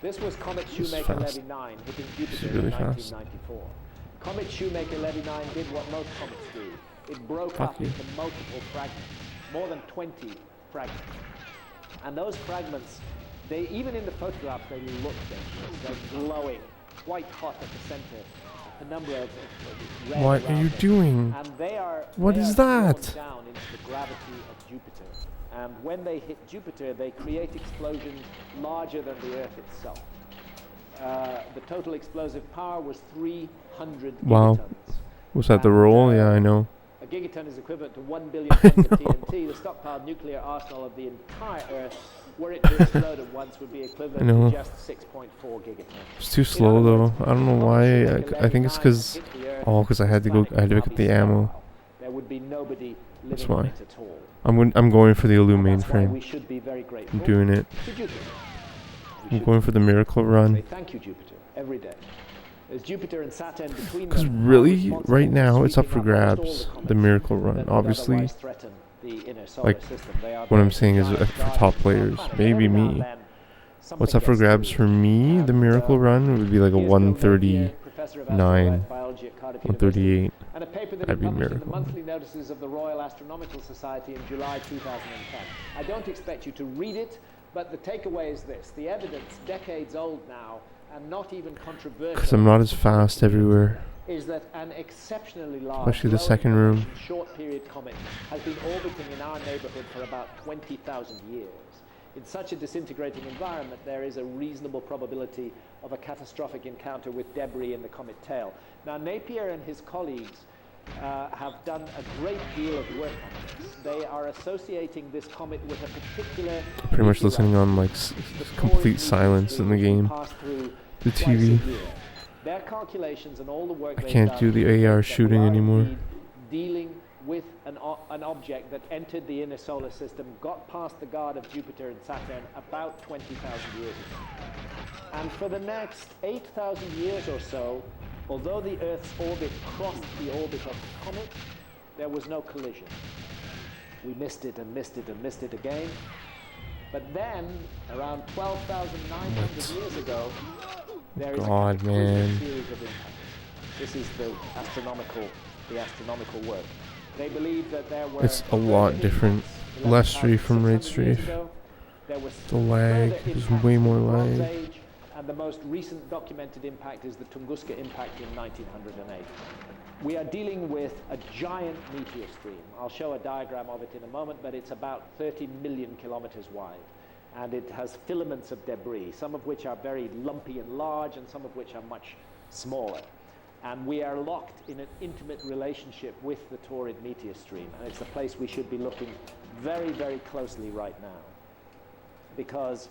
Speaker 1: This was Comet
Speaker 2: is
Speaker 1: Shoemaker
Speaker 2: fast.
Speaker 1: Levy 9 hitting
Speaker 2: This
Speaker 1: Jupiter
Speaker 2: is really
Speaker 1: in
Speaker 2: fast.
Speaker 1: 1994. Comet Shoemaker Levy 9 did what most comets do. It broke
Speaker 2: Fuck
Speaker 1: up
Speaker 2: you.
Speaker 1: into multiple fragments, more than 20 fragments. And those fragments, they even in the photographs, they look dangerous. They're glowing, white hot at the center. A number of red
Speaker 2: What are
Speaker 1: around
Speaker 2: you
Speaker 1: them.
Speaker 2: doing?
Speaker 1: And they are
Speaker 2: What
Speaker 1: they
Speaker 2: is
Speaker 1: are drawn
Speaker 2: that?
Speaker 1: down into the gravity of Jupiter. And when they hit Jupiter, they create explosions larger than the Earth itself. The total explosive power was 300
Speaker 2: Wow.
Speaker 1: gigatons.
Speaker 2: Was that the roll? Yeah, I know.
Speaker 1: A gigaton is equivalent to 1 billion tons of TNT. The stockpiled nuclear arsenal of the entire Earth, were it to explode at once, would be equivalent
Speaker 2: know.
Speaker 1: to just 6.4 gigatons.
Speaker 2: It's too slow though. I don't know why. I think it's because I had to go. I had to pick up the ammo.
Speaker 1: There would be nobody
Speaker 2: That's
Speaker 1: living on
Speaker 2: why.
Speaker 1: it at all.
Speaker 2: I'm going for the
Speaker 1: And
Speaker 2: Illuminate
Speaker 1: that's why we
Speaker 2: frame.
Speaker 1: should be very grateful
Speaker 2: I'm doing it.
Speaker 1: to Jupiter. We
Speaker 2: I'm
Speaker 1: should
Speaker 2: going for the miracle
Speaker 1: say
Speaker 2: run.
Speaker 1: thank you, Jupiter, every day. There's Jupiter and Saturn between
Speaker 2: Because
Speaker 1: them are
Speaker 2: really,
Speaker 1: responsible
Speaker 2: right now, it's up
Speaker 1: sweeping
Speaker 2: for
Speaker 1: up almost all
Speaker 2: grabs.
Speaker 1: the comets
Speaker 2: The miracle
Speaker 1: that
Speaker 2: run.
Speaker 1: would
Speaker 2: Obviously,
Speaker 1: otherwise threaten the inner solar
Speaker 2: like,
Speaker 1: system. They are
Speaker 2: what I'm
Speaker 1: the
Speaker 2: saying is
Speaker 1: giant
Speaker 2: for
Speaker 1: guardians
Speaker 2: top
Speaker 1: of our
Speaker 2: players.
Speaker 1: planet.
Speaker 2: Maybe
Speaker 1: Every now and
Speaker 2: me.
Speaker 1: then,
Speaker 2: What's
Speaker 1: something
Speaker 2: up for
Speaker 1: gets
Speaker 2: grabs
Speaker 1: through.
Speaker 2: for me? The
Speaker 1: And,
Speaker 2: miracle run would be like a
Speaker 1: here's Bill Napier, professor of
Speaker 2: 139,
Speaker 1: astrobiology at Cardiff University,
Speaker 2: 138.
Speaker 1: and a paper that
Speaker 2: That'd
Speaker 1: he
Speaker 2: be
Speaker 1: published in the
Speaker 2: miracle.
Speaker 1: monthly notices of the Royal Astronomical Society in July 2010. I don't expect you to read it, but the takeaway is this. The evidence, decades old now, and not even controversial,
Speaker 2: Because I'm not as fast everywhere.
Speaker 1: is that an exceptionally large,
Speaker 2: Especially the
Speaker 1: low
Speaker 2: second room.
Speaker 1: information, short-period comet has been orbiting in our neighborhood for about 20,000 years. In such a disintegrating environment, there is a reasonable probability of a catastrophic encounter with debris in the comet tail. Now, Napier and his colleagues have done a great deal of work on this. They are associating this comet with a particular...
Speaker 2: Pretty much
Speaker 1: meteorite.
Speaker 2: listening on like
Speaker 1: The
Speaker 2: complete
Speaker 1: Taurus
Speaker 2: silence in the
Speaker 1: meteor
Speaker 2: game.
Speaker 1: pass through
Speaker 2: The
Speaker 1: twice a
Speaker 2: TV.
Speaker 1: year. Their calculations and all the work
Speaker 2: I
Speaker 1: they've
Speaker 2: can't
Speaker 1: done
Speaker 2: do the
Speaker 1: indicate
Speaker 2: AR
Speaker 1: that
Speaker 2: shooting
Speaker 1: we are
Speaker 2: anymore.
Speaker 1: indeed dealing with an object that entered the inner solar system, got past the guard of Jupiter and Saturn about 20,000 years ago. And for the next 8,000 years or so, although the Earth's orbit crossed the orbit of the comet, there was no collision. We missed it and missed it and missed it again. But then, around 12,900 years ago, there is
Speaker 2: God,
Speaker 1: a conclusive
Speaker 2: man.
Speaker 1: series of impacts. This is the astronomical work. They believe that there were
Speaker 2: It's a lot
Speaker 1: further
Speaker 2: different.
Speaker 1: impacts
Speaker 2: Less strafe from
Speaker 1: 11,600
Speaker 2: right
Speaker 1: years
Speaker 2: strafe.
Speaker 1: ago. There was
Speaker 2: The lag.
Speaker 1: further
Speaker 2: There's
Speaker 1: impacts
Speaker 2: way
Speaker 1: in
Speaker 2: more
Speaker 1: the Bronze
Speaker 2: lag.
Speaker 1: Age, and the most recent documented impact is the Tunguska impact in 1908. We are dealing with a giant meteor stream. I'll show a diagram of it in a moment, but it's about 30 million kilometers wide. And it has filaments of debris, some of which are very lumpy and large, and some of which are much smaller. And we are locked in an intimate relationship with the Taurid meteor stream. And it's a place we should be looking very, very closely right now, because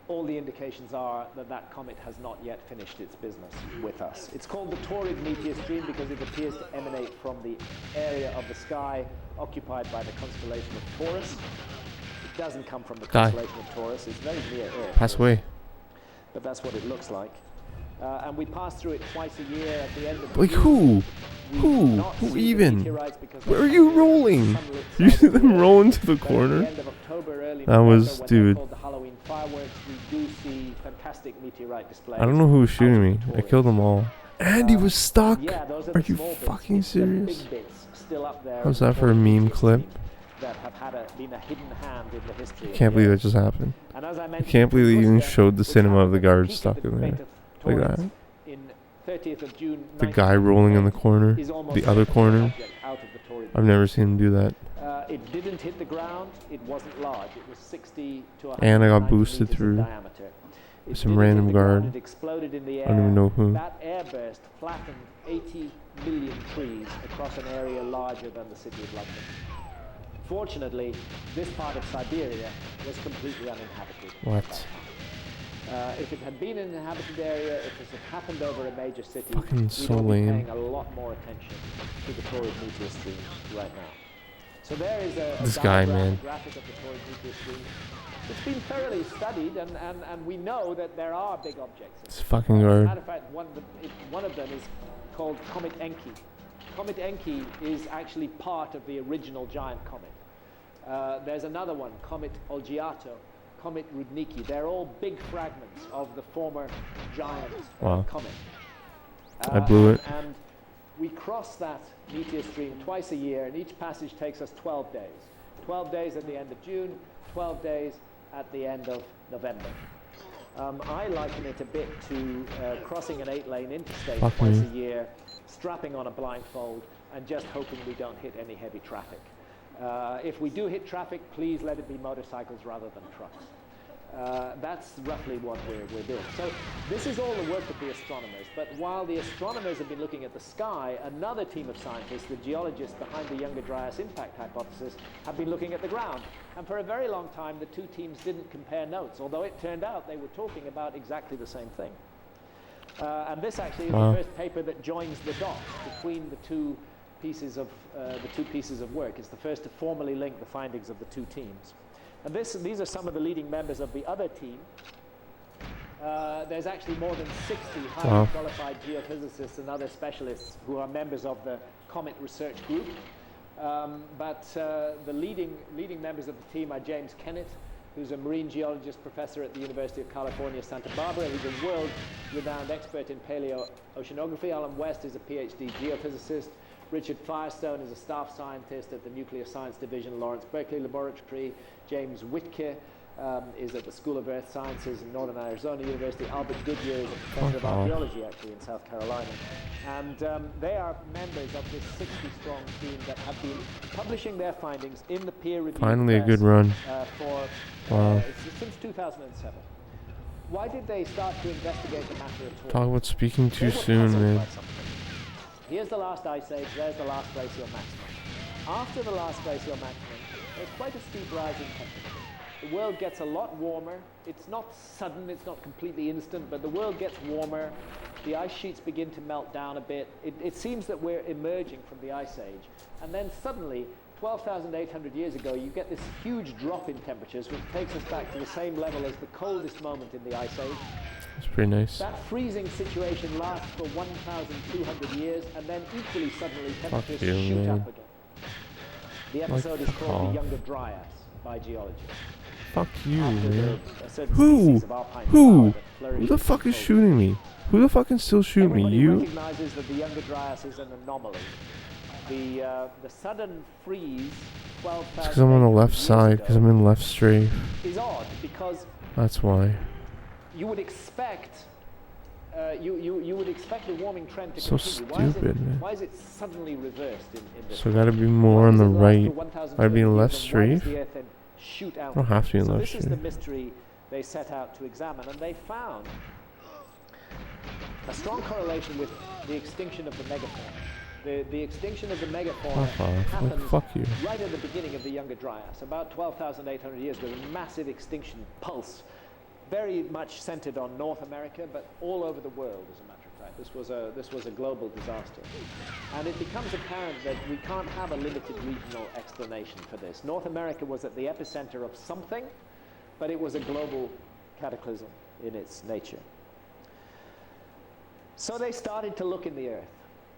Speaker 1: all the indications are that that comet has not yet finished its business with us. It's called the Taurid meteor stream because it appears to emanate from the area of the sky occupied by the constellation of Taurus. It doesn't come from the
Speaker 2: Die.
Speaker 1: constellation of Taurus. It's very near Earth.
Speaker 2: Pass away.
Speaker 1: But that's what it looks like. And we pass through it twice a year at the end of
Speaker 2: Like
Speaker 1: June.
Speaker 2: who?
Speaker 1: We
Speaker 2: Who?
Speaker 1: do not
Speaker 2: Who
Speaker 1: see the
Speaker 2: even?
Speaker 1: meteorites because
Speaker 2: Where
Speaker 1: they're
Speaker 2: are you
Speaker 1: covered in
Speaker 2: rolling?
Speaker 1: sunlit
Speaker 2: You see
Speaker 1: south
Speaker 2: them
Speaker 1: Earth.
Speaker 2: rolling to the
Speaker 1: But at
Speaker 2: corner?
Speaker 1: the end of October, early
Speaker 2: That was-
Speaker 1: November, when they're
Speaker 2: dude.
Speaker 1: called the Halloween fireworks, we do see fantastic meteorite displays.
Speaker 2: I don't know who was
Speaker 1: out
Speaker 2: shooting
Speaker 1: of
Speaker 2: me.
Speaker 1: the
Speaker 2: I
Speaker 1: Taurus.
Speaker 2: killed them all. And he was stuck.
Speaker 1: Yeah, those are
Speaker 2: Are
Speaker 1: the
Speaker 2: you
Speaker 1: small bits.
Speaker 2: fucking
Speaker 1: It's the big
Speaker 2: serious?
Speaker 1: bits still up there
Speaker 2: How's
Speaker 1: in the
Speaker 2: that for a
Speaker 1: Taurus
Speaker 2: meme
Speaker 1: meteor
Speaker 2: clip?
Speaker 1: stream that have been a hidden hand in the history.
Speaker 2: I
Speaker 1: of
Speaker 2: can't
Speaker 1: the
Speaker 2: believe that
Speaker 1: Earth.
Speaker 2: just happened.
Speaker 1: And as I
Speaker 2: I
Speaker 1: mentioned,
Speaker 2: can't believe they even
Speaker 1: Tunguska,
Speaker 2: showed the
Speaker 1: which
Speaker 2: cinema of
Speaker 1: happened
Speaker 2: the
Speaker 1: at
Speaker 2: guard
Speaker 1: peak
Speaker 2: stuck
Speaker 1: of the
Speaker 2: in there.
Speaker 1: debate of
Speaker 2: Like
Speaker 1: Taurus
Speaker 2: that.
Speaker 1: in 30th of June
Speaker 2: The guy rolling in the corner.
Speaker 1: is almost
Speaker 2: The other
Speaker 1: a
Speaker 2: corner.
Speaker 1: object out of the Taurus.
Speaker 2: I've never seen him do that.
Speaker 1: It didn't hit the ground. It wasn't large. It was 60 to 190
Speaker 2: And I got boosted
Speaker 1: meters in
Speaker 2: through
Speaker 1: diameter. It
Speaker 2: some
Speaker 1: didn't
Speaker 2: random
Speaker 1: hit the ground,
Speaker 2: guard.
Speaker 1: It exploded in the air.
Speaker 2: I don't even know who.
Speaker 1: That airburst flattened 80 million trees across an area larger than the city of London. Fortunately, this part of Siberia was completely uninhabited.
Speaker 2: What?
Speaker 1: If it had been an inhabited area, if this had happened over a major city,
Speaker 2: Fucking
Speaker 1: we'd
Speaker 2: so
Speaker 1: all be
Speaker 2: lame.
Speaker 1: paying a lot more attention to the Taurus meteor stream right now. So there is a
Speaker 2: This guy,
Speaker 1: diagram,
Speaker 2: man.
Speaker 1: a graphic of the Taurus meteor stream. It's been thoroughly studied, and we know that there are big objects.
Speaker 2: This fucking
Speaker 1: As a
Speaker 2: guard.
Speaker 1: matter of fact, one of them is called Comet Enki. Comet Encke is actually part of the original giant comet. There's another one, Comet Olgiato, Comet Rudnicki. They're all big fragments of the former giant comet.
Speaker 2: I blew it.
Speaker 1: And we cross that meteor stream twice a year, and each passage takes us 12 days. 12 days at the end of June, 12 days at the end of November. I liken it a bit to crossing an 8-lane interstate twice a year, strapping on a blindfold, and just hoping we don't hit any heavy traffic. If we do hit traffic, please let it be motorcycles rather than trucks. That's roughly what we're doing. So this is all the work of the astronomers, but while the astronomers have been looking at the sky, another team of scientists, the geologists behind the Younger Dryas impact hypothesis, have been looking at the ground. And for a very long time, the two teams didn't compare notes, although it turned out they were talking about exactly the same thing. And this actually is the first paper that joins the dots between the two pieces of work. It's the first to formally link the findings of the two teams. And these are some of the leading members of the other team. There's actually more than 60 highly qualified geophysicists and other specialists who are members of the Comet Research Group. But the leading members of the team are James Kennett, who's a marine geologist professor at the University of California, Santa Barbara. He's a world-renowned expert in paleoceanography. Alan West is a PhD geophysicist. Richard Firestone is a staff scientist at the Nuclear Science Division, Lawrence Berkeley Laboratory. James Whitke is at the School of Earth Sciences in Northern Arizona University. Albert Goodyear is a professor of archaeology, actually, in South Carolina. And they are members of this 60-strong team that have been publishing their findings in the peer-reviewed
Speaker 2: Finally a
Speaker 1: press,
Speaker 2: good run.
Speaker 1: Since 2007. Why did they start to investigate the matter at all?
Speaker 2: Talk about speaking too soon, man.
Speaker 1: Here's the last ice age, there's the last glacial maximum. After the last glacial maximum, there's quite a steep rise in temperature. The world gets a lot warmer. It's not sudden, it's not completely instant, but the world gets warmer. The ice sheets begin to melt down a bit. It seems that we're emerging from the ice age. And then suddenly, 12,800 years ago, you get this huge drop in temperatures, which takes us back to the same level as the coldest moment in the ice age.
Speaker 2: It's pretty nice.
Speaker 1: That freezing situation lasts for 1,200 years, and then equally suddenly temperatures shoot up again. The episode is called The Younger Dryas by geologists.
Speaker 2: Fuck you, man. Who? Who the fuck is shooting me? Who the fuck can still shoot me? You?
Speaker 1: Recognizes that the Younger Dryas is an anomaly. The sudden freeze, 12,000
Speaker 2: because I'm on the left side, because I'm in left strafe.
Speaker 1: Is odd because
Speaker 2: that's why.
Speaker 1: You would expect you would expect the warming trend to
Speaker 2: so
Speaker 1: continue.
Speaker 2: Stupid, man.
Speaker 1: Why is it suddenly reversed in this?
Speaker 2: So gotta be more on the right. I'd be in left strafe.
Speaker 1: I
Speaker 2: don't have to be in left
Speaker 1: This is
Speaker 2: strafe.
Speaker 1: the mystery they set out to examine, and they found a strong correlation with the extinction of the megafauna. The extinction of the megafauna happened right at the beginning of the Younger Dryas, about 12,800 years. There was a massive extinction pulse, very much centered on North America, but all over the world, as a matter of fact. This was a global disaster. And it becomes apparent that we can't have a limited regional explanation for this. North America was at the epicenter of something, but it was a global cataclysm in its nature. So they started to look in the earth.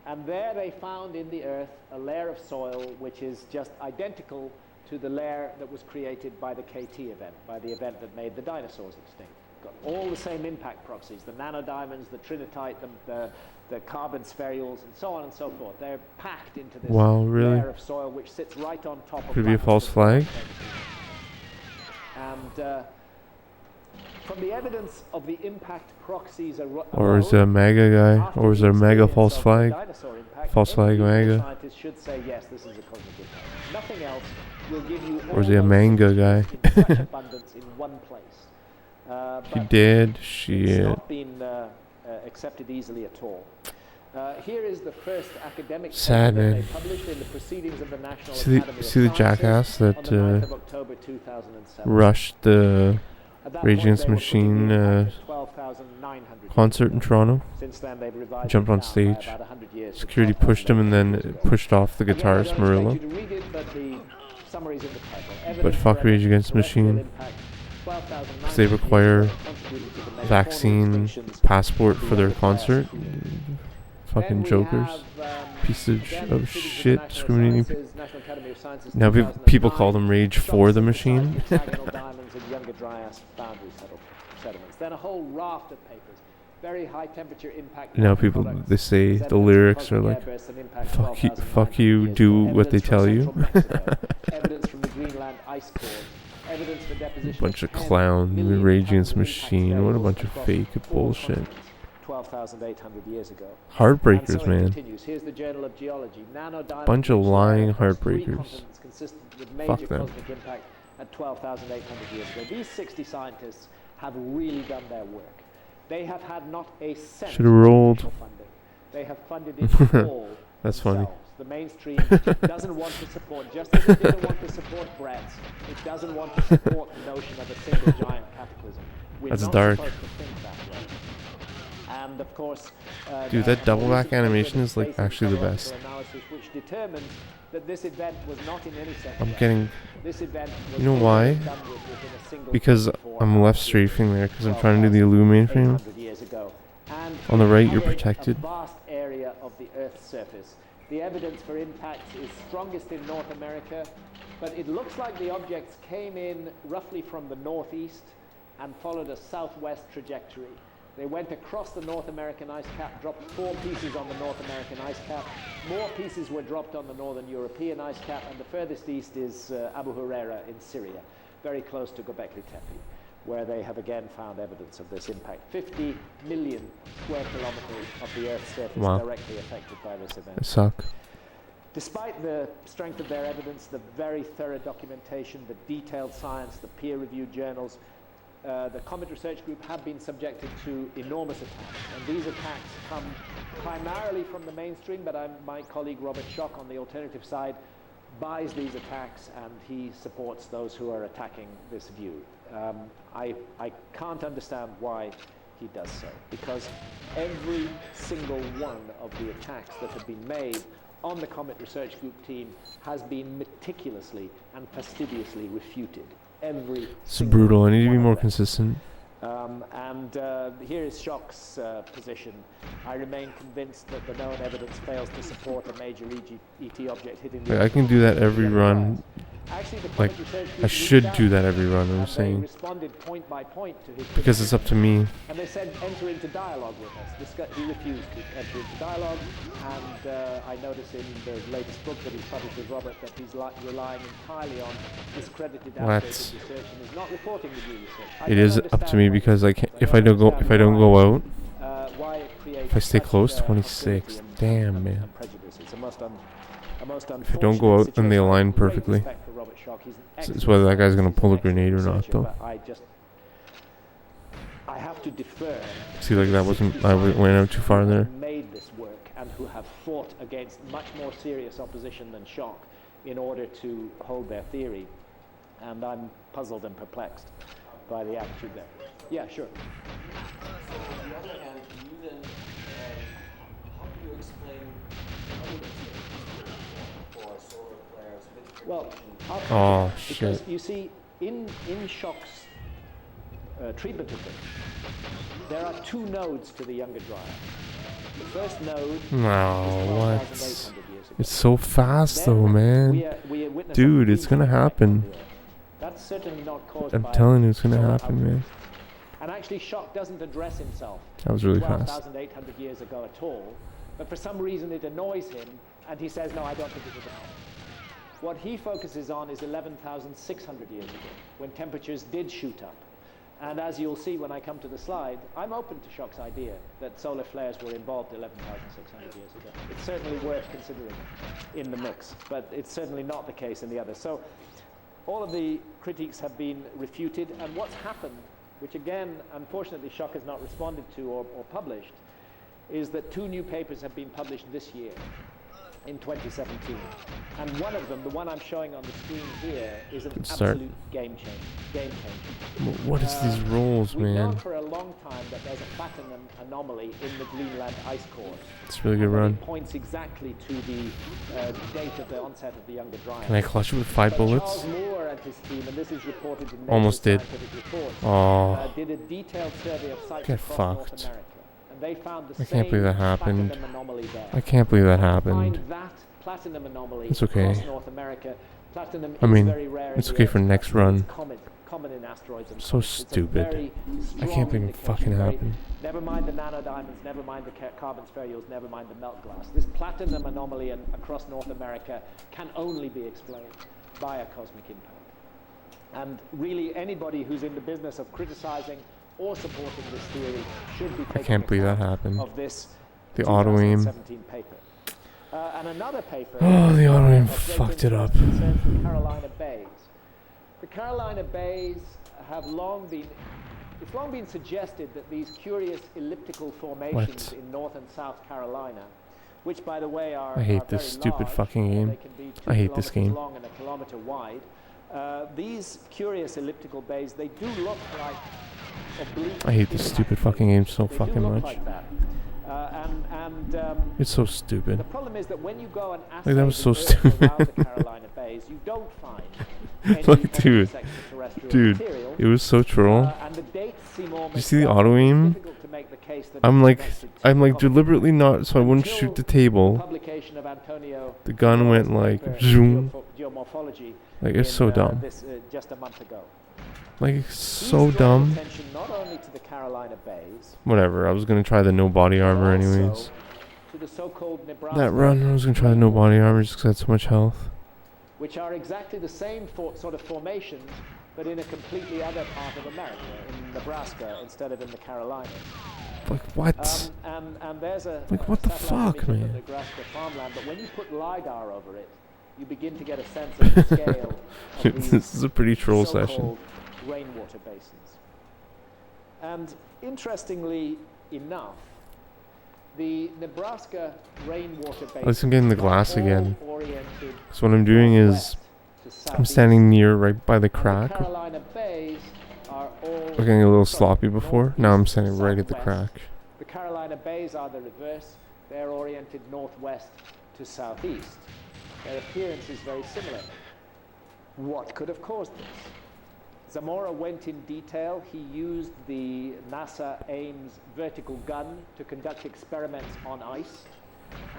Speaker 1: And there they found in the earth a layer of soil which is just identical to the layer that was created by the KT event, by the event that made the dinosaurs extinct. Got all the same impact proxies, the nanodiamonds, the trinitite, the carbon spherules, and so on and so forth. They're packed into this layer of soil which sits right on top of...
Speaker 2: Could it be a false flag?
Speaker 1: And from the evidence of the impact proxies...
Speaker 2: Or is it a mega guy? Or is there a mega false flag? False flag mega?
Speaker 1: Scientists should say, yes, this is a cosmic impact. Nothing else will give you...
Speaker 2: Or is he a manga guy?
Speaker 1: abundance in one place.
Speaker 2: He did? Shit.
Speaker 1: It's not been accepted easily at all. Here is the first academic
Speaker 2: sad,
Speaker 1: paper
Speaker 2: man.
Speaker 1: they published in the Proceedings of the National Academy of
Speaker 2: See the jackass that
Speaker 1: on the 9th of October 2007.
Speaker 2: rushed the Rage Against the Machine concert in Toronto.
Speaker 1: Since then, they've revised
Speaker 2: Jumped on stage. Security pushed him and then pushed off the guitarist Murillo. But fuck Rage Against the Machine. Because they require vaccine passport for their concert. Fucking
Speaker 1: Then we
Speaker 2: jokers.
Speaker 1: have,
Speaker 2: Piece of
Speaker 1: again,
Speaker 2: of
Speaker 1: Institute of
Speaker 2: shit.
Speaker 1: Natural
Speaker 2: Discriminating.
Speaker 1: Sciences, National Academy of Sciences,
Speaker 2: Now people call
Speaker 1: 2009,
Speaker 2: them Rage
Speaker 1: shocks
Speaker 2: for the
Speaker 1: synthesized
Speaker 2: machine.
Speaker 1: hexagonal diamonds and Younger Dryas boundary sediments. Then a whole raft of papers. Very high temperature impact.
Speaker 2: Now people, they say the lyrics are like, fuck you, do what they tell you.
Speaker 1: Evidence from the Greenland ice cores. Evidence for deposition
Speaker 2: Bunch of
Speaker 1: 10
Speaker 2: clown,
Speaker 1: million
Speaker 2: Rage
Speaker 1: tons
Speaker 2: Against
Speaker 1: of
Speaker 2: the
Speaker 1: impact
Speaker 2: Machine. What a
Speaker 1: variables
Speaker 2: bunch of
Speaker 1: across
Speaker 2: fake
Speaker 1: all
Speaker 2: bullshit.
Speaker 1: continents 12,800 years ago.
Speaker 2: Heartbreakers,
Speaker 1: And so it
Speaker 2: man.
Speaker 1: continues. Here's the Journal of Geology. Nanodiamond
Speaker 2: Bunch of
Speaker 1: reached
Speaker 2: lying
Speaker 1: there across 3
Speaker 2: heartbreakers.
Speaker 1: continents consistent with
Speaker 2: Fuck
Speaker 1: major
Speaker 2: them.
Speaker 1: cosmic impact at 12,800 years ago. These 60 scientists have really done their work. They have had not a cent
Speaker 2: Shoulda rolled.
Speaker 1: of funding. They have funded it all.
Speaker 2: That's funny.
Speaker 1: themselves. The mainstream doesn't want to support, just as it didn't want to support Brett's, it doesn't want to support the notion of a single giant cataclysm. We're
Speaker 2: That's
Speaker 1: not
Speaker 2: dark.
Speaker 1: supposed to think that way. And of course,
Speaker 2: Dude,
Speaker 1: there
Speaker 2: that
Speaker 1: are
Speaker 2: double back
Speaker 1: recent
Speaker 2: animation
Speaker 1: papers
Speaker 2: is like
Speaker 1: based on
Speaker 2: actually the
Speaker 1: geological
Speaker 2: best.
Speaker 1: analysis which determined that this event was not in any sense
Speaker 2: I'm
Speaker 1: random.
Speaker 2: getting,
Speaker 1: This event was
Speaker 2: you know why?
Speaker 1: done within a single
Speaker 2: Because
Speaker 1: 24
Speaker 2: I'm
Speaker 1: hours
Speaker 2: left
Speaker 1: period.
Speaker 2: strafing there because I'm trying to do the illuminate frame.
Speaker 1: 800 years ago. And
Speaker 2: On the
Speaker 1: it
Speaker 2: right, you're
Speaker 1: covered
Speaker 2: protected.
Speaker 1: A vast area of the Earth's surface. The evidence for impacts is strongest in North America, but it looks like the objects came in roughly from the northeast and followed a southwest trajectory. They went across the North American ice cap, dropped 4 pieces on the North American ice cap. More pieces were dropped on the Northern European ice cap, and the furthest east is Abu Huraira in Syria, very close to Göbekli Tepe, where they have again found evidence of this impact. 50 million square kilometers of the Earth's surface directly affected by this event.
Speaker 2: They suck.
Speaker 1: Despite the strength of their evidence, the very thorough documentation, the detailed science, the peer-reviewed journals, the Comet Research Group have been subjected to enormous attacks. And these attacks come primarily from the mainstream, but my colleague Robert Schock on the alternative side buys these attacks, and he supports those who are attacking this view. I can't understand why he does so, because every single one of the attacks that have been made on the Comet Research Group team has been meticulously and fastidiously refuted. Every
Speaker 2: It's brutal. I need to be
Speaker 1: one of
Speaker 2: more
Speaker 1: them.
Speaker 2: consistent.
Speaker 1: Here is Schock's position. I remain convinced that the known evidence fails to support a major ET object hitting the
Speaker 2: Like, I can do that every run.
Speaker 1: Actually, the
Speaker 2: Like,
Speaker 1: Comet Research
Speaker 2: I
Speaker 1: Group
Speaker 2: should
Speaker 1: reached
Speaker 2: do
Speaker 1: out
Speaker 2: that every run, I'm
Speaker 1: and
Speaker 2: saying.
Speaker 1: They responded point by point to his
Speaker 2: Because it's up to me.
Speaker 1: and they said enter into dialogue with us. He refused to enter into dialogue, and I notice in the latest book that he's published with Robert that he's relying entirely on discredited outdated research and is not reporting the new research.
Speaker 2: It is up to me because I can't, if I don't go out,
Speaker 1: Why it creates
Speaker 2: if I stay
Speaker 1: such,
Speaker 2: close,
Speaker 1: hostility
Speaker 2: 26.
Speaker 1: and-
Speaker 2: Damn,
Speaker 1: and
Speaker 2: man.
Speaker 1: prejudice. It's a most
Speaker 2: If I don't go out, then they
Speaker 1: unfortunate
Speaker 2: align
Speaker 1: situation. Great
Speaker 2: perfectly.
Speaker 1: respect for Robert Schock. He's an
Speaker 2: It's
Speaker 1: excellent
Speaker 2: whether that guy's gonna
Speaker 1: scientist,
Speaker 2: pull a
Speaker 1: he's an
Speaker 2: grenade or
Speaker 1: excellent
Speaker 2: not,
Speaker 1: researcher,
Speaker 2: though.
Speaker 1: but I have to defer.
Speaker 2: See, like that wasn't. I went out too far there.
Speaker 1: Who made this work and who have fought against much more serious opposition than Schock in order to hold their theory, and I'm puzzled and perplexed by the attitude there. Yeah, sure.
Speaker 4: So on the other hand, you then, how do you explain other materials for solar flares with
Speaker 1: Well,
Speaker 4: radiation?
Speaker 2: Oh
Speaker 1: because
Speaker 2: shit!
Speaker 1: you see, in Schock's treatment of them, there are 2 nodes to the Younger Dryas. The first node is
Speaker 2: No,
Speaker 1: 12,800
Speaker 2: what?
Speaker 1: years ago.
Speaker 2: It's so fast though,
Speaker 1: Then
Speaker 2: man.
Speaker 1: we witness
Speaker 2: Dude,
Speaker 1: a
Speaker 2: it's gonna
Speaker 1: huge impact
Speaker 2: happen.
Speaker 1: on the Earth. That's certainly not caused
Speaker 2: I'm
Speaker 1: by
Speaker 2: telling you, it's gonna
Speaker 1: solar
Speaker 2: happen, man.
Speaker 1: outbursts. And actually, Schock doesn't address himself
Speaker 2: That was really fast.
Speaker 1: 12,800 years ago at all, but for some reason it annoys him, and he says, no, I don't think it was a comet. What he focuses on is 11,600 years ago, when temperatures did shoot up. And as you'll see when I come to the slide, I'm open to Schock's idea that solar flares were involved 11,600 years ago. It's certainly worth considering in the mix, but it's certainly not the case in the others. So all of the critiques have been refuted, and what's happened, which again, unfortunately, Schock has not responded to or published, is that 2 new papers have been published this year, in 2017. And one of them, the one I'm showing on the screen here, is an
Speaker 2: Good start.
Speaker 1: absolute game changer.
Speaker 2: What is these rolls,
Speaker 1: We've known
Speaker 2: man?
Speaker 1: for a long time that there's a platinum anomaly in the Greenland ice core.
Speaker 2: It's a really good
Speaker 1: And
Speaker 2: run.
Speaker 1: it points exactly to the date of the onset of the Younger Dryas.
Speaker 2: Can I clutch it with 5
Speaker 1: But
Speaker 2: bullets?
Speaker 1: Charles Moore and his team, and this is reported in Nature
Speaker 2: Almost did.
Speaker 1: Scientific Reports,
Speaker 2: Oh,
Speaker 1: did a detailed survey of sites
Speaker 2: Get
Speaker 1: across North
Speaker 2: fucked.
Speaker 1: America. And they found the
Speaker 2: I
Speaker 1: same
Speaker 2: can't believe that happened.
Speaker 1: platinum anomaly there.
Speaker 2: I can't believe that
Speaker 1: To
Speaker 2: happened.
Speaker 1: find that platinum anomaly
Speaker 2: It's okay.
Speaker 1: across North America. Platinum
Speaker 2: I
Speaker 1: is
Speaker 2: mean,
Speaker 1: very rare
Speaker 2: it's
Speaker 1: in
Speaker 2: okay
Speaker 1: the
Speaker 2: for
Speaker 1: Earth's
Speaker 2: next
Speaker 1: crust.
Speaker 2: run.
Speaker 1: It's common in asteroids and
Speaker 2: So
Speaker 1: comets. It's a
Speaker 2: stupid.
Speaker 1: very
Speaker 2: I
Speaker 1: strong
Speaker 2: can't believe it
Speaker 1: indication,
Speaker 2: fucking
Speaker 1: very-
Speaker 2: happened.
Speaker 1: Never mind the nanodiamonds, never mind the carbon spherules, never mind the melt glass. This platinum anomaly across North America can only be explained by a cosmic impact. And really, anybody who's in the business of criticizing or supporting this theory should be taking
Speaker 2: can't believe that
Speaker 1: account
Speaker 2: happened.
Speaker 1: of this
Speaker 2: The auto-aim.
Speaker 1: 2017 paper. And another paper.
Speaker 2: Oh, the auto-aim
Speaker 1: of great
Speaker 2: fucked it up.
Speaker 1: interest concerns the Carolina Bays. The Carolina Bays have it's long been suggested that these curious elliptical formations in North and South Carolina, which by the way are
Speaker 2: I hate
Speaker 1: are
Speaker 2: this
Speaker 1: very
Speaker 2: stupid
Speaker 1: large,
Speaker 2: fucking game.
Speaker 1: they can be 2
Speaker 2: I hate this
Speaker 1: kilometers
Speaker 2: game.
Speaker 1: long and 1 kilometer wide. These curious elliptical bays, they do look like oblique.
Speaker 2: I hate this stupid fucking game so
Speaker 1: They do
Speaker 2: fucking
Speaker 1: look
Speaker 2: much.
Speaker 1: like that.
Speaker 2: It's so
Speaker 1: The
Speaker 2: stupid.
Speaker 1: problem is that when you go and
Speaker 2: Like, that was
Speaker 1: assay
Speaker 2: so
Speaker 1: the Earth
Speaker 2: stupid.
Speaker 1: around the Carolina Bays, you don't find any
Speaker 2: Like,
Speaker 1: evidence of extraterrestrial
Speaker 2: Dude,
Speaker 1: material.
Speaker 2: it was so troll.
Speaker 1: And the dates seem almost
Speaker 2: you see the
Speaker 1: done.
Speaker 2: auto aim?
Speaker 1: It's difficult to make the case that
Speaker 2: I'm
Speaker 1: it's
Speaker 2: like
Speaker 1: connected to comet.
Speaker 2: deliberately not, so I wouldn't
Speaker 1: Until
Speaker 2: shoot the table.
Speaker 1: publication of Antonio
Speaker 2: The gun
Speaker 1: Noah's
Speaker 2: went like
Speaker 1: paper,
Speaker 2: zoom.
Speaker 1: Geomorphology,
Speaker 2: Like, it's
Speaker 1: in,
Speaker 2: so dumb.
Speaker 1: just a month ago.
Speaker 2: Like, it's
Speaker 1: He's
Speaker 2: so
Speaker 1: drawn
Speaker 2: dumb.
Speaker 1: attention not only to the Carolina Bays,
Speaker 2: Whatever, I was gonna try the no body armor
Speaker 1: but
Speaker 2: anyways.
Speaker 1: also to the so-called Nebraska,
Speaker 2: That run, I was gonna try the no body armor just 'cause I had so much health.
Speaker 1: which are exactly the same sort of formations, but in a completely other part of America, in Nebraska instead of in the Carolinas.
Speaker 2: Like, what?
Speaker 1: And there's a
Speaker 2: Like, what the
Speaker 1: satellite
Speaker 2: fuck,
Speaker 1: image of
Speaker 2: man?
Speaker 1: the Nebraska farmland, but when you put LiDAR over it, you begin to get a sense of the scale of these
Speaker 2: This is a pretty troll session.
Speaker 1: so-called rainwater basins. And interestingly enough, the Nebraska rainwater basins
Speaker 2: At least I'm getting the
Speaker 1: are
Speaker 2: glass
Speaker 1: all
Speaker 2: again.
Speaker 1: oriented
Speaker 2: So what I'm doing is,
Speaker 1: northwest to
Speaker 2: I'm
Speaker 1: southeast.
Speaker 2: standing near right by the
Speaker 1: And
Speaker 2: crack.
Speaker 1: The Carolina Bays are all
Speaker 2: I was getting a little
Speaker 1: from
Speaker 2: sloppy before. Now I'm
Speaker 1: northeast
Speaker 2: standing
Speaker 1: to
Speaker 2: right at the
Speaker 1: southwest.
Speaker 2: crack.
Speaker 1: The Carolina Bays are the reverse. They're oriented northwest to southeast. Their appearance is very similar. What could have caused this? Zamora went in detail. He used the NASA Ames vertical gun to conduct experiments on ice.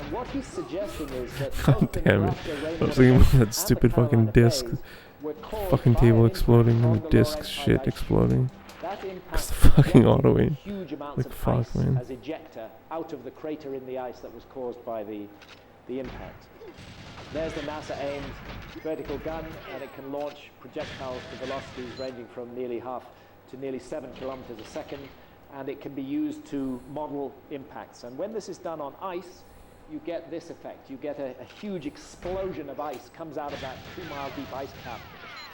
Speaker 1: And what he's suggesting is that
Speaker 2: God
Speaker 1: both the
Speaker 2: damn it.
Speaker 1: Nebraska
Speaker 2: I was
Speaker 1: rainwater
Speaker 2: thinking about
Speaker 1: basin
Speaker 2: that
Speaker 1: and
Speaker 2: stupid
Speaker 1: the
Speaker 2: fucking
Speaker 1: Carolina
Speaker 2: disc.
Speaker 1: Bays were caused
Speaker 2: Fucking
Speaker 1: by
Speaker 2: table
Speaker 1: an
Speaker 2: exploding
Speaker 1: impact
Speaker 2: and
Speaker 1: on
Speaker 2: the
Speaker 1: the
Speaker 2: disc
Speaker 1: Lorentz
Speaker 2: shit
Speaker 1: ice
Speaker 2: exploding.
Speaker 1: That impact
Speaker 2: It's the fucking
Speaker 1: ejected
Speaker 2: auto aim.
Speaker 1: huge amounts
Speaker 2: Like,
Speaker 1: of
Speaker 2: fuck,
Speaker 1: ice
Speaker 2: man.
Speaker 1: as ejector out of the crater in the ice that was caused by the impact. There's the NASA Ames vertical gun, and it can launch projectiles to velocities ranging from nearly half to nearly 7 kilometers a second, and it can be used to model impacts. And when this is done on ice, you get this effect. You get a huge explosion of ice comes out of that 2-mile deep ice cap,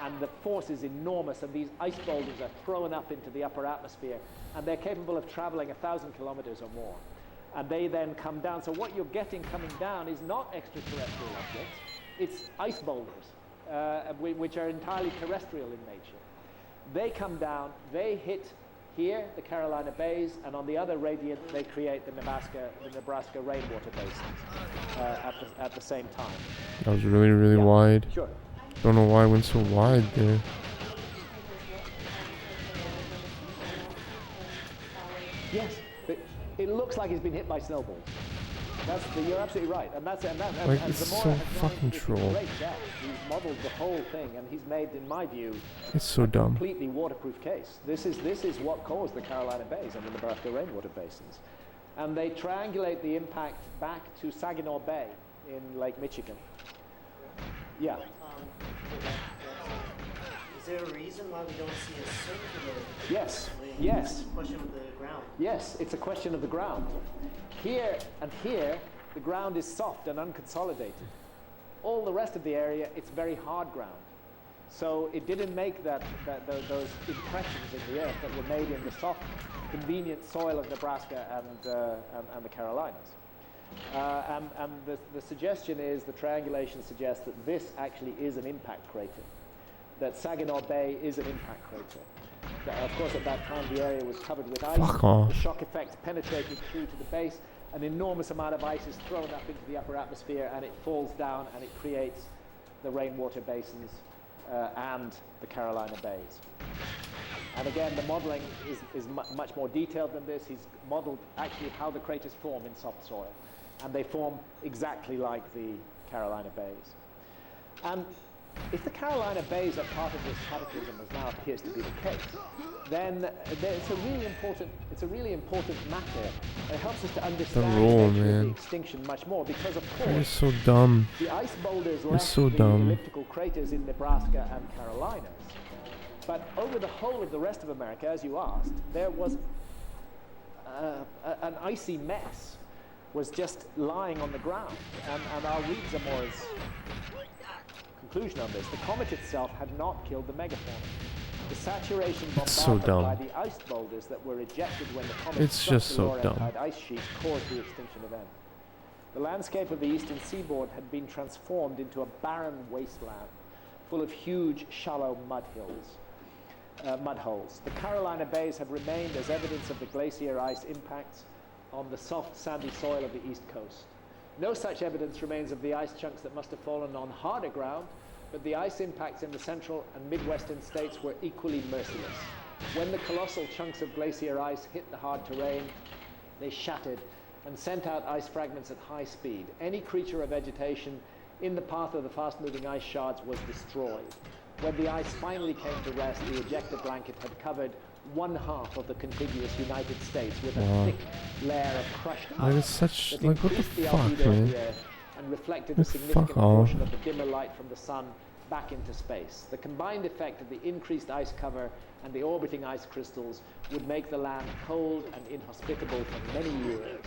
Speaker 1: and the force is enormous, and these ice boulders are thrown up into the upper atmosphere, and they're capable of traveling 1,000 kilometers or more. And they then come down. So what you're getting coming down is not extraterrestrial objects, it's ice boulders, which are entirely terrestrial in nature. They come down, they hit here, the Carolina Bays, and on the other radiant, they create the Nebraska rainwater basins at the same time.
Speaker 2: That was really, really
Speaker 1: Yeah.
Speaker 2: wide.
Speaker 1: Sure.
Speaker 2: Don't know why I went so wide there.
Speaker 1: Yes, but it looks like it's been hit by snowballs. You're absolutely right, and
Speaker 2: Like,
Speaker 1: and
Speaker 2: it's
Speaker 1: Zamora
Speaker 2: so
Speaker 1: has gone
Speaker 2: fucking
Speaker 1: into
Speaker 2: troll.
Speaker 1: great depth. He's modelled the whole thing, and he's made, in my view,
Speaker 2: It's so dumb.
Speaker 1: completely waterproof case. This is what caused the Carolina Bays and the Nebraska rainwater basins, and they triangulate the impact back to Saginaw Bay in Lake Michigan. Yeah.
Speaker 5: Is there a reason why we don't see a circular
Speaker 1: Yes.
Speaker 5: lane?
Speaker 1: Yes.
Speaker 5: It's a question of the ground.
Speaker 1: Yes, it's a question of the ground. Here and here, the ground is soft and unconsolidated. All the rest of the area, it's very hard ground. So it didn't make those impressions in the earth that were made in the soft, convenient soil of Nebraska and the Carolinas. And the suggestion is, the triangulation suggests that this actually is an impact crater, that Saginaw Bay is an impact crater. Of course, at that time, the area was covered with ice.
Speaker 2: Fuck off.
Speaker 1: The shock effect penetrated through to the base. An enormous amount of ice is thrown up into the upper atmosphere, and it falls down, and it creates the rainwater basins and the Carolina Bays. And again, the modeling is much more detailed than this. He's modeled actually how the craters form in soft soil. And they form exactly like the Carolina Bays. And if the Carolina Bays are part of this cataclysm, as now appears to be the case, then it's a really important matter. It helps us to understand the extinction much more, because of course
Speaker 2: It's so dumb.
Speaker 1: the ice boulders
Speaker 2: It's
Speaker 1: left
Speaker 2: so
Speaker 1: the
Speaker 2: dumb.
Speaker 1: elliptical craters in Nebraska and Carolinas. But over the whole of the rest of America, as you asked, there was an icy mess was just lying on the ground. And I'll read Zamora's conclusion on this. The comet itself had not killed the megafauna. The saturation bombardment by the ice boulders that were ejected when the comet struck the Laurentide ice sheet caused the extinction event. The landscape of the eastern seaboard had been transformed into a barren wasteland full of huge, shallow mud holes. The Carolina Bays have remained as evidence of the glacier ice impacts on the soft, sandy soil of the east coast. No such evidence remains of the ice chunks that must have fallen on harder ground, but the ice impacts in the central and midwestern states were equally merciless. When the colossal chunks of glacier ice hit the hard terrain, they shattered and sent out ice fragments at high speed. Any creature or vegetation in the path of the fast-moving ice shards was destroyed. When the ice finally came to rest, the ejector blanket had covered 1/2 of the contiguous United States with a thick layer of crushed ice.
Speaker 2: That is such, like, what the fuck, man?
Speaker 1: And reflected a significant portion of the dimmer light from the sun back into space. The combined effect of the increased ice cover and the orbiting ice crystals would make the land cold and inhospitable for many years.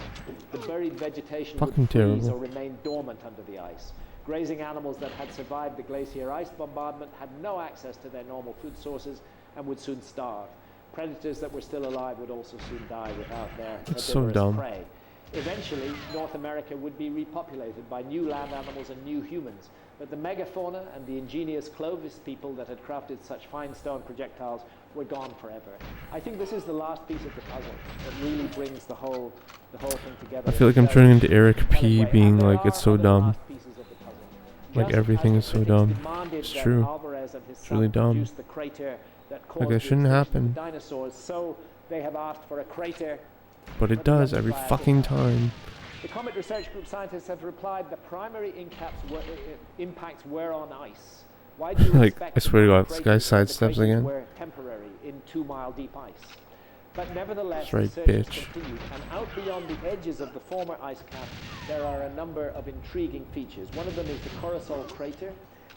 Speaker 1: The buried vegetation would freeze or remain dormant under the ice. Grazing animals that had survived the glacier ice bombardment had no access to their normal food sources and would soon starve. Predators that were still alive would also soon die without their herbivorous prey. Eventually, North America would be repopulated by new land animals and new humans, but the megafauna and the ingenious Clovis people that had crafted such fine stone projectiles were gone forever. I think this is the last piece of the puzzle that really brings the whole thing together.
Speaker 2: I feel like I'm turning into Eric P. being like, it's so dumb. Like, everything is so dumb. It's true. It's really dumb. Like, that shouldn't happen.
Speaker 1: Dinosaurs, so they have asked for a crater.
Speaker 2: But it does every fucking time.
Speaker 1: The Comet Research Group scientists have replied the primary impacts were on ice. Why do you
Speaker 2: like,
Speaker 1: expect
Speaker 2: I swear to God, this guy sidesteps again.
Speaker 1: Were temporary in 2-mile deep ice. But nevertheless,
Speaker 2: That's right,
Speaker 1: research
Speaker 2: bitch.
Speaker 1: continued, and out beyond the edges of the former ice cap, there are a number of intriguing features. One of them is the Corosol crater.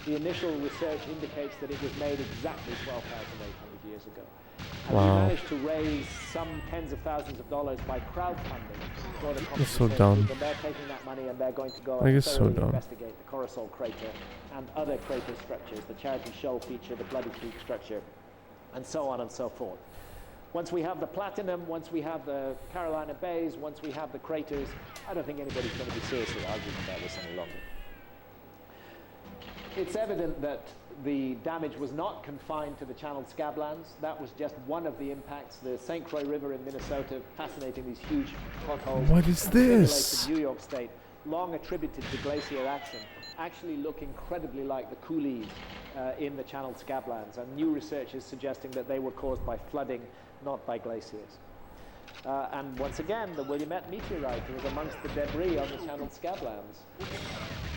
Speaker 1: The initial research indicates that it was made exactly 12,800 years ago. And we managed to raise some tens of thousands of dollars by crowdfunding for the
Speaker 2: It's so dumb.
Speaker 1: And they're taking that money and they're going to go
Speaker 2: Like,
Speaker 1: and
Speaker 2: it's so
Speaker 1: thoroughly
Speaker 2: dumb.
Speaker 1: investigate the Corosol crater and other crater structures, the Charity Shoal feature, the Bloody Peak structure, and so on and so forth. Once we have the platinum, once we have the Carolina Bays, once we have the craters, I don't think anybody's going to be seriously arguing about this any longer. It's evident that the damage was not confined to the channeled scablands. That was just one of the impacts. The St. Croix River in Minnesota, fascinating, these huge potholes.
Speaker 2: What is
Speaker 1: and the Finger
Speaker 2: this?
Speaker 1: Lakes of New York State, long attributed to glacier action, actually look incredibly like the coulees in the channeled scablands. And new research is suggesting that they were caused by flooding, not by glaciers. And once again, the Willamette meteorite was amongst the debris on the channeled scablands.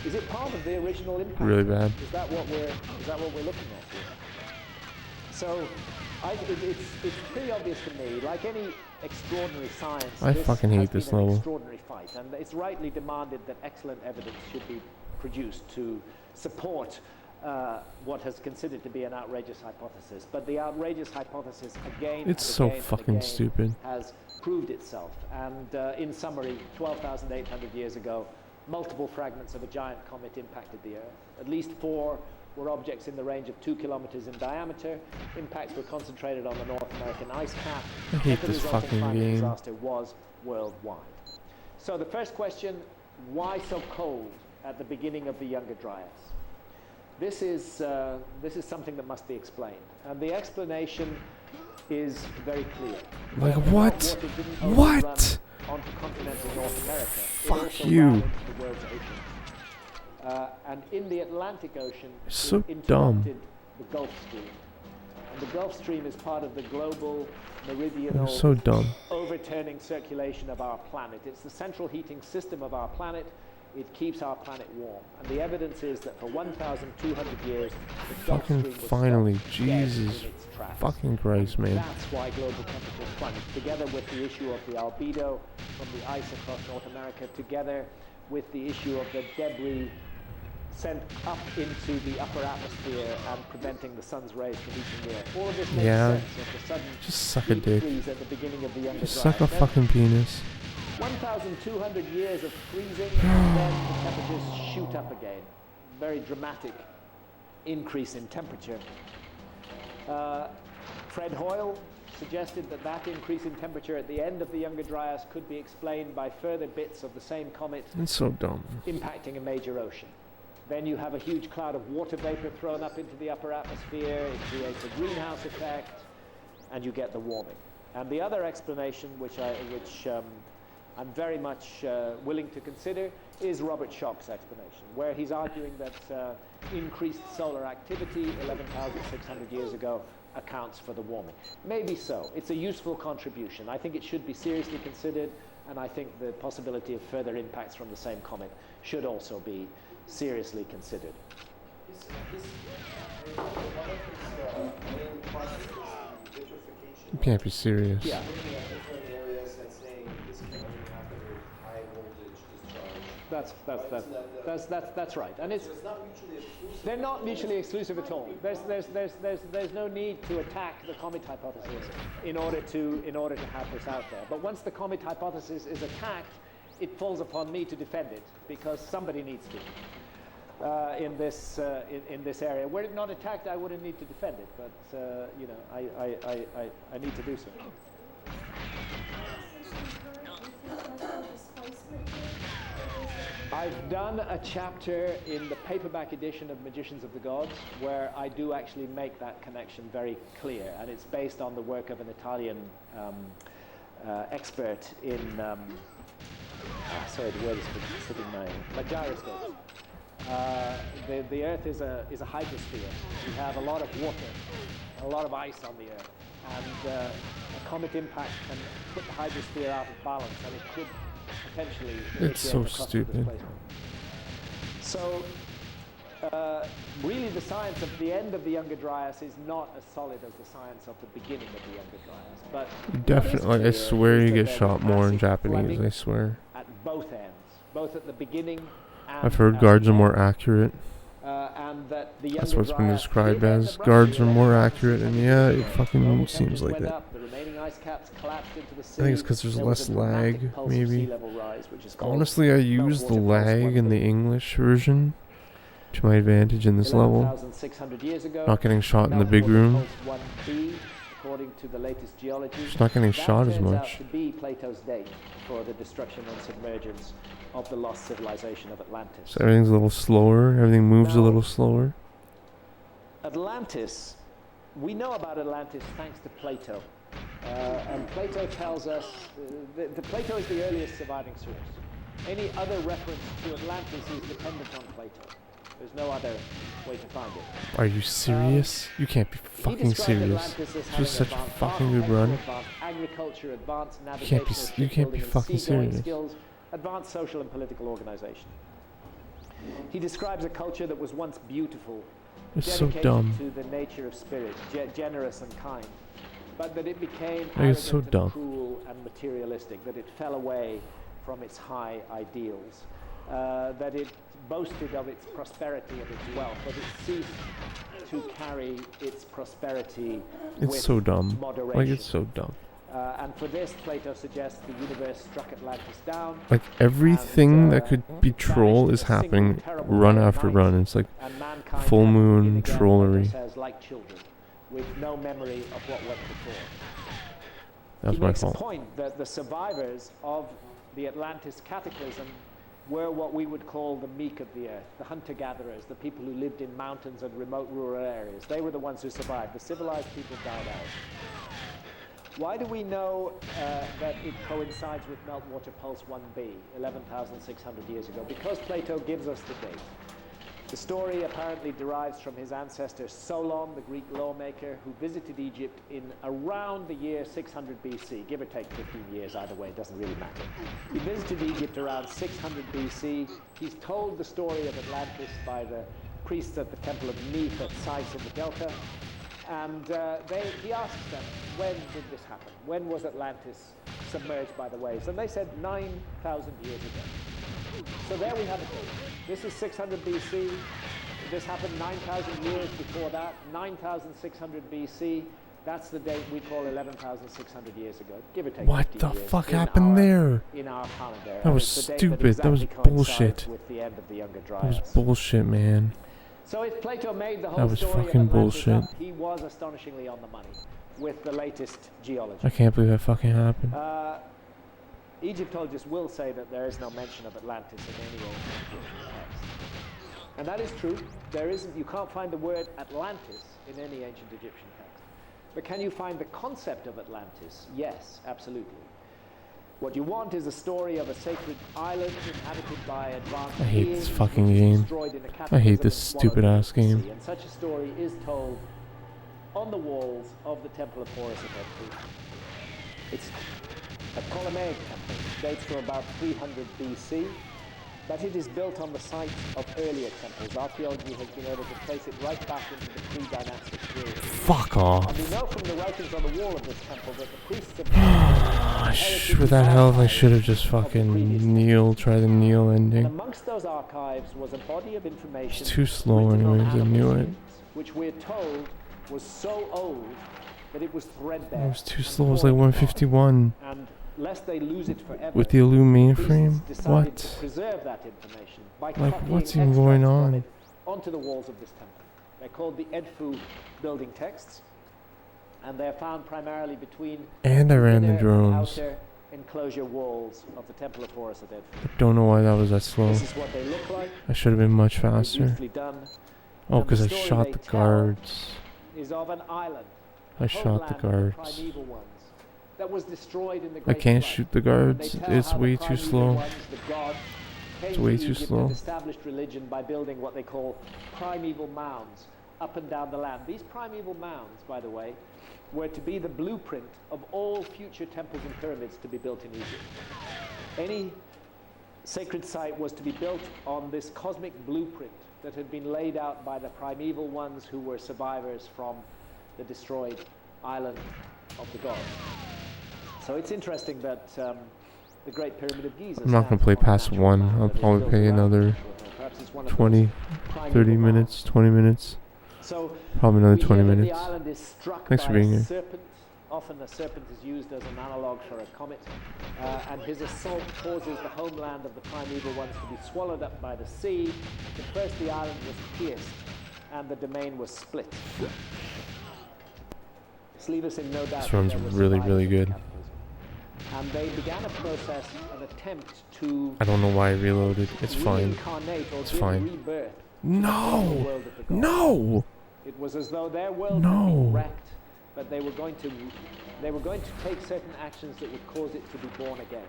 Speaker 1: Is it part of the original impact?
Speaker 2: Really bad.
Speaker 1: Is that what we're looking at here? So, it's pretty obvious to me. Like any extraordinary science,
Speaker 2: I fucking hate this
Speaker 1: been an
Speaker 2: level.
Speaker 1: extraordinary fight, and it's rightly demanded that excellent evidence should be produced to support what has considered to be an outrageous hypothesis. But the outrageous hypothesis again
Speaker 2: It's so fucking stupid.
Speaker 1: has proved itself. And in summary, 12,800 years ago, multiple fragments of a giant comet impacted the Earth. At least 4 were objects in the range of 2 kilometers in diameter. Impacts were concentrated on the North American ice cap.
Speaker 2: I hate
Speaker 1: The
Speaker 2: this
Speaker 1: resulting
Speaker 2: fucking
Speaker 1: final
Speaker 2: game.
Speaker 1: disaster was worldwide. So the first question, why so cold at the beginning of the Younger Dryas? This is something that must be explained. And the explanation is very clear.
Speaker 2: Like,
Speaker 1: Whether
Speaker 2: what?
Speaker 1: water didn't overrun
Speaker 2: What?
Speaker 1: onto continental North America.
Speaker 2: Fuck
Speaker 1: it also
Speaker 2: you.
Speaker 1: ran into the world's oceans. And in the Atlantic Ocean,
Speaker 2: So
Speaker 1: it
Speaker 2: dumb.
Speaker 1: interrupted the Gulf Stream. And the Gulf Stream is part of the global
Speaker 2: They're
Speaker 1: meridional
Speaker 2: so dumb.
Speaker 1: overturning circulation of our planet. It's the central heating system of our planet. It keeps our planet warm. And the evidence is that for 1,200 years, the Gulf
Speaker 2: Fucking
Speaker 1: Stream was
Speaker 2: finally,
Speaker 1: stopped dead
Speaker 2: Jesus
Speaker 1: in its tracks.
Speaker 2: fucking Christ, man.
Speaker 1: That's why global temperatures plunge, together with the issue of the albedo from the ice across North America, together with the issue of the debris sent up into the upper atmosphere and preventing the sun's rays from reaching the earth. All of this makes
Speaker 2: Yeah.
Speaker 1: sense of the sudden
Speaker 2: Just suck a
Speaker 1: deep
Speaker 2: dick.
Speaker 1: freeze at the beginning of the Younger
Speaker 2: Just
Speaker 1: Dryas.
Speaker 2: suck a
Speaker 1: Then
Speaker 2: fucking penis.
Speaker 1: 1,200 years of freezing, and then the temperatures shoot up again. Very dramatic increase in temperature. Fred Hoyle suggested that that increase in temperature at the end of the Younger Dryas could be explained by further bits of the same comet
Speaker 2: It's so dumb.
Speaker 1: impacting a major ocean. Then you have a huge cloud of water vapor thrown up into the upper atmosphere. It creates a greenhouse effect, and you get the warming. And the other explanation, which I'm very much willing to consider, is Robert Schoch's explanation, where he's arguing that increased solar activity 11,600 years ago accounts for the warming. Maybe so. It's a useful contribution. I think it should be seriously considered, and I think the possibility of further impacts from the same comet should also be seriously considered.
Speaker 4: One of his main processes is vitrification.
Speaker 2: You can't be serious.
Speaker 1: Yeah.
Speaker 4: Looking at different areas and saying this can only happen with high voltage discharge.
Speaker 1: That's right. And it's
Speaker 4: So it's not mutually exclusive.
Speaker 1: they're not mutually exclusive at all. There's no need to attack the comet hypothesis in order to have this out there. But once the comet hypothesis is attacked, it falls upon me to defend it, because somebody needs to in this area. Were it not attacked, I wouldn't need to defend it. But you know, I need to do so. I've done a chapter in the paperback edition of Magicians of the Gods where I do actually make that connection very clear, and it's based on the work of an Italian expert in sorry, the word is slipping my gyroscopes. The Earth is a hydrosphere. We have a lot of water, a lot of ice on the Earth, and a comet impact can put the hydrosphere out of balance, and it could potentially
Speaker 2: It's so
Speaker 1: initiate a crustal
Speaker 2: stupid.
Speaker 1: displacement. So, really, the science of the end of the Younger Dryas is not as solid as the science of the beginning of the Younger Dryas. But
Speaker 2: You definitely, I
Speaker 1: clear
Speaker 2: swear
Speaker 1: is
Speaker 2: you
Speaker 1: that
Speaker 2: get
Speaker 1: there's
Speaker 2: shot more in
Speaker 1: massive
Speaker 2: Japanese,
Speaker 1: flooding
Speaker 2: I swear.
Speaker 1: at both ends, both at the beginning and
Speaker 2: I've heard
Speaker 1: at
Speaker 2: guards
Speaker 1: the
Speaker 2: are more
Speaker 1: end.
Speaker 2: accurate.
Speaker 1: And that the
Speaker 2: That's
Speaker 1: Younger
Speaker 2: what's been
Speaker 1: Dryas
Speaker 2: described
Speaker 1: did end
Speaker 2: as.
Speaker 1: abruptly
Speaker 2: Guards are more
Speaker 1: 11,600
Speaker 2: accurate, and
Speaker 1: years
Speaker 2: yeah,
Speaker 1: ago.
Speaker 2: it fucking
Speaker 1: Global
Speaker 2: seems
Speaker 1: temperatures
Speaker 2: like
Speaker 1: went
Speaker 2: that.
Speaker 1: up, the remaining ice caps collapsed into the sea.
Speaker 2: I think it's 'cause there's
Speaker 1: There was
Speaker 2: less
Speaker 1: a dramatic
Speaker 2: lag,
Speaker 1: pulse of
Speaker 2: maybe.
Speaker 1: sea level rise, which is called
Speaker 2: Honestly, I use the
Speaker 1: meltwater pulse
Speaker 2: lag in the
Speaker 1: 1B.
Speaker 2: English version to my advantage in this level.
Speaker 1: 11,600 years ago,
Speaker 2: Not getting shot in the big
Speaker 1: meltwater
Speaker 2: room.
Speaker 1: pulse 1B, according to the latest geology.
Speaker 2: Just not getting
Speaker 1: that
Speaker 2: shot as
Speaker 1: turns
Speaker 2: much.
Speaker 1: out to be Plato's date for the destruction and submergence of the lost civilization of Atlantis.
Speaker 2: So everything's a little slower. Everything moves a
Speaker 1: Now-
Speaker 2: little slower.
Speaker 1: Atlantis, we know about Atlantis thanks to Plato. And Plato tells us, Plato is the earliest surviving source. Any other reference to Atlantis is dependent on Plato. There's no other way to find it.
Speaker 2: Are you serious? You can't be
Speaker 1: He
Speaker 2: fucking
Speaker 1: described
Speaker 2: serious.
Speaker 1: Atlantis as
Speaker 2: This
Speaker 1: having
Speaker 2: was such a
Speaker 1: advanced
Speaker 2: fucking good
Speaker 1: architecture,
Speaker 2: run.
Speaker 1: advanced agriculture, advanced
Speaker 2: You can't be
Speaker 1: navigation,
Speaker 2: s- you can't be
Speaker 1: shipbuilding and
Speaker 2: fucking
Speaker 1: seagoing
Speaker 2: serious.
Speaker 1: skills, advanced social and political organization. He describes a culture that was once beautiful,
Speaker 2: It's so
Speaker 1: dedicated
Speaker 2: dumb.
Speaker 1: to the nature of spirit, generous and kind, but that it became
Speaker 2: Like, it's so
Speaker 1: arrogant
Speaker 2: dumb.
Speaker 1: and cruel and materialistic, that it fell away from its high ideals, that it boasted of its prosperity, of its wealth, but it ceased to carry its prosperity
Speaker 2: It's
Speaker 1: with
Speaker 2: so dumb.
Speaker 1: moderation.
Speaker 2: Like, it's so dumb.
Speaker 1: And for this, Plato suggests the universe struck Atlantis down,
Speaker 2: Like, everything
Speaker 1: and,
Speaker 2: that could be troll is
Speaker 1: vanished in a
Speaker 2: happening
Speaker 1: single terrible
Speaker 2: run
Speaker 1: day and
Speaker 2: after
Speaker 1: night.
Speaker 2: run. It's like
Speaker 1: and mankind
Speaker 2: full
Speaker 1: had to
Speaker 2: moon
Speaker 1: begin again,
Speaker 2: trollery.
Speaker 1: Plato says, like children, with no memory of what went before.
Speaker 2: That was
Speaker 1: He
Speaker 2: my
Speaker 1: makes a
Speaker 2: fault.
Speaker 1: point that the survivors of the Atlantis cataclysm were what we would call the meek of the earth, the hunter-gatherers, the people who lived in mountains and remote rural areas. They were the ones who survived. The civilized people died out. Why do we know that it coincides with meltwater pulse 1b, 11,600 years ago? Because Plato gives us the date. The story apparently derives from his ancestor Solon, the Greek lawmaker, who visited Egypt in around the year 600 BC, give or take 15 years, either way, it doesn't really matter. He visited Egypt around 600 BC. He's told the story of Atlantis by the priests at the Temple of Neith at Sais in the Delta. And he asks them, when did this happen? When was Atlantis submerged by the waves? And they said 9,000 years ago. So there we have it. This is 600 BC. This happened 9,000 years before that. 9,600 BC. That's the date we call 11,600 years ago. Give or take.
Speaker 2: What
Speaker 1: 15
Speaker 2: the
Speaker 1: years
Speaker 2: fuck
Speaker 1: in
Speaker 2: happened there?
Speaker 1: In our calendar.
Speaker 2: That was
Speaker 1: It's the date
Speaker 2: stupid. That was
Speaker 1: exactly
Speaker 2: bullshit.
Speaker 1: coincides with the end of the Younger
Speaker 2: That was
Speaker 1: Dryas.
Speaker 2: bullshit, man.
Speaker 1: So if Plato made the whole
Speaker 2: That was
Speaker 1: story of
Speaker 2: fucking
Speaker 1: Atlantis
Speaker 2: bullshit.
Speaker 1: up, he was astonishingly on the money with the latest geology.
Speaker 2: I can't believe that fucking happened.
Speaker 1: Egyptologists will say that there is no mention of Atlantis in any ancient Egyptian text. And that is true. There isn't, you can't find the word Atlantis in any ancient Egyptian text. But can you find the concept of Atlantis? Yes, absolutely. What you want is a story of a sacred island inhabited by advanced
Speaker 2: I hate
Speaker 1: beings
Speaker 2: this fucking
Speaker 1: which was
Speaker 2: game.
Speaker 1: destroyed in a
Speaker 2: I hate
Speaker 1: cataclysm
Speaker 2: this
Speaker 1: and swallowed
Speaker 2: stupid-ass
Speaker 1: into the
Speaker 2: game.
Speaker 1: sea. And such a story is told on the walls of the Temple of Horus at Edfu. It's a Ptolemaic temple, dates from about 300 BC, but it is built on the site of earlier temples. Archaeology has been able to trace it right back into the pre-dynastic period.
Speaker 2: Fuck off.
Speaker 1: And we know from the writings on the wall of this temple that the priests of
Speaker 2: With that health, I should have just fucking tried the kneel
Speaker 1: and
Speaker 2: ending.
Speaker 1: amongst those archives was a body of information.
Speaker 2: It's too slow
Speaker 1: written on
Speaker 2: anyways, I
Speaker 1: animal
Speaker 2: knew it.
Speaker 1: skins, which we're told was so old that it was threadbare.
Speaker 2: It was too
Speaker 1: and
Speaker 2: slow, it was like
Speaker 1: falling apart.
Speaker 2: 151.
Speaker 1: And lest they lose it forever,
Speaker 2: With the Alu
Speaker 1: priests
Speaker 2: mainframe?
Speaker 1: decided
Speaker 2: What?
Speaker 1: to preserve that information by
Speaker 2: Like,
Speaker 1: copying
Speaker 2: what's even going
Speaker 1: extracts from
Speaker 2: on?
Speaker 1: it onto the walls of this temple. They're called the Edfu building texts, and they're found primarily between
Speaker 2: And I ran the
Speaker 1: inner and
Speaker 2: drones.
Speaker 1: outer enclosure walls of the Temple of Horus at Edfu.
Speaker 2: I don't know why that was that slow.
Speaker 1: This is what they look like.
Speaker 2: I should have been much
Speaker 1: Very
Speaker 2: faster.
Speaker 1: beautifully done.
Speaker 2: Oh,
Speaker 1: And
Speaker 2: because I
Speaker 1: story
Speaker 2: shot
Speaker 1: they
Speaker 2: the
Speaker 1: tell
Speaker 2: guards.
Speaker 1: Is of an island.
Speaker 2: I shot the
Speaker 1: homeland of
Speaker 2: guards.
Speaker 1: primeval ones that was destroyed in the
Speaker 2: I
Speaker 1: Great
Speaker 2: can't
Speaker 1: Flood.
Speaker 2: shoot the
Speaker 1: And they
Speaker 2: guards.
Speaker 1: tell
Speaker 2: It's
Speaker 1: how the
Speaker 2: way too
Speaker 1: primeval
Speaker 2: slow.
Speaker 1: ones, the gods,
Speaker 2: It's
Speaker 1: came
Speaker 2: way
Speaker 1: to
Speaker 2: too
Speaker 1: Egypt
Speaker 2: slow.
Speaker 1: and established religion by building what they call primeval mounds up and down the land. These primeval mounds, by the way, were to be the blueprint of all future temples and pyramids to be built in Egypt. Any sacred site was to be built on this cosmic blueprint that had been laid out by the primeval ones who were survivors from the destroyed island of the gods. So it's interesting that the Great Pyramid of Giza.
Speaker 2: I'm not gonna
Speaker 1: stands
Speaker 2: play
Speaker 1: on a
Speaker 2: past
Speaker 1: natural
Speaker 2: one.
Speaker 1: mound
Speaker 2: I'll
Speaker 1: that is
Speaker 2: probably
Speaker 1: built
Speaker 2: play
Speaker 1: around
Speaker 2: another
Speaker 1: it. Perhaps it's one of
Speaker 2: 20,
Speaker 1: those primeval
Speaker 2: 30
Speaker 1: mounds.
Speaker 2: minutes, 20 minutes.
Speaker 1: So
Speaker 2: Probably another
Speaker 1: we
Speaker 2: 20
Speaker 1: hear that
Speaker 2: minutes.
Speaker 1: The island is struck
Speaker 2: Thanks
Speaker 1: by
Speaker 2: for being
Speaker 1: a
Speaker 2: here.
Speaker 1: serpent. Often a serpent is used as an analog for a comet, and his assault causes the homeland of the primeval ones to be swallowed up by the sea. At first the island was pierced and the domain was split. This leaves us in no doubt.
Speaker 2: This run's
Speaker 1: that there were
Speaker 2: really,
Speaker 1: survivors
Speaker 2: really
Speaker 1: of the
Speaker 2: good.
Speaker 1: cataclysm. And they began a process, an attempt to
Speaker 2: I don't know why I reloaded. It's fine.
Speaker 1: reincarnate or
Speaker 2: It's
Speaker 1: give
Speaker 2: fine.
Speaker 1: rebirth to the
Speaker 2: No!
Speaker 1: world of the gods.
Speaker 2: No!
Speaker 1: It was as though their world had
Speaker 2: No.
Speaker 1: been wrecked, but they were going to take certain actions that would cause it to be born again.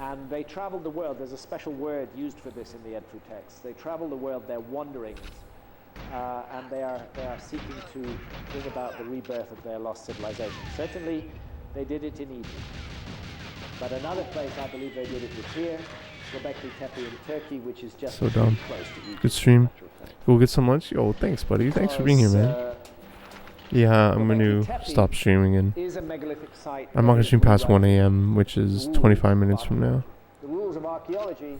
Speaker 1: And they traveled the world. There's a special word used for this in the Edfu text. They travel the world. They're wanderings, and they are seeking to bring about the rebirth of their lost civilization. Certainly, they did it in Egypt. But another place I believe they did it was here, Göbekli Tepe in Turkey, which is just
Speaker 2: So dumb.
Speaker 1: close to Egypt.
Speaker 2: Good stream.
Speaker 1: as a matter of fact.
Speaker 2: Go get some lunch? Yo, thanks, buddy. Thanks for being here, man.
Speaker 1: Because,
Speaker 2: Yeah, I'm
Speaker 1: Göbekli
Speaker 2: gonna
Speaker 1: Tepe
Speaker 2: stop streaming and
Speaker 1: is a megalithic site.
Speaker 2: I'm not gonna
Speaker 1: that
Speaker 2: stream
Speaker 1: is
Speaker 2: past 1
Speaker 1: rewriting
Speaker 2: a.m., which is
Speaker 1: the rules
Speaker 2: 25
Speaker 1: of
Speaker 2: minutes from now.
Speaker 1: The rules of archaeology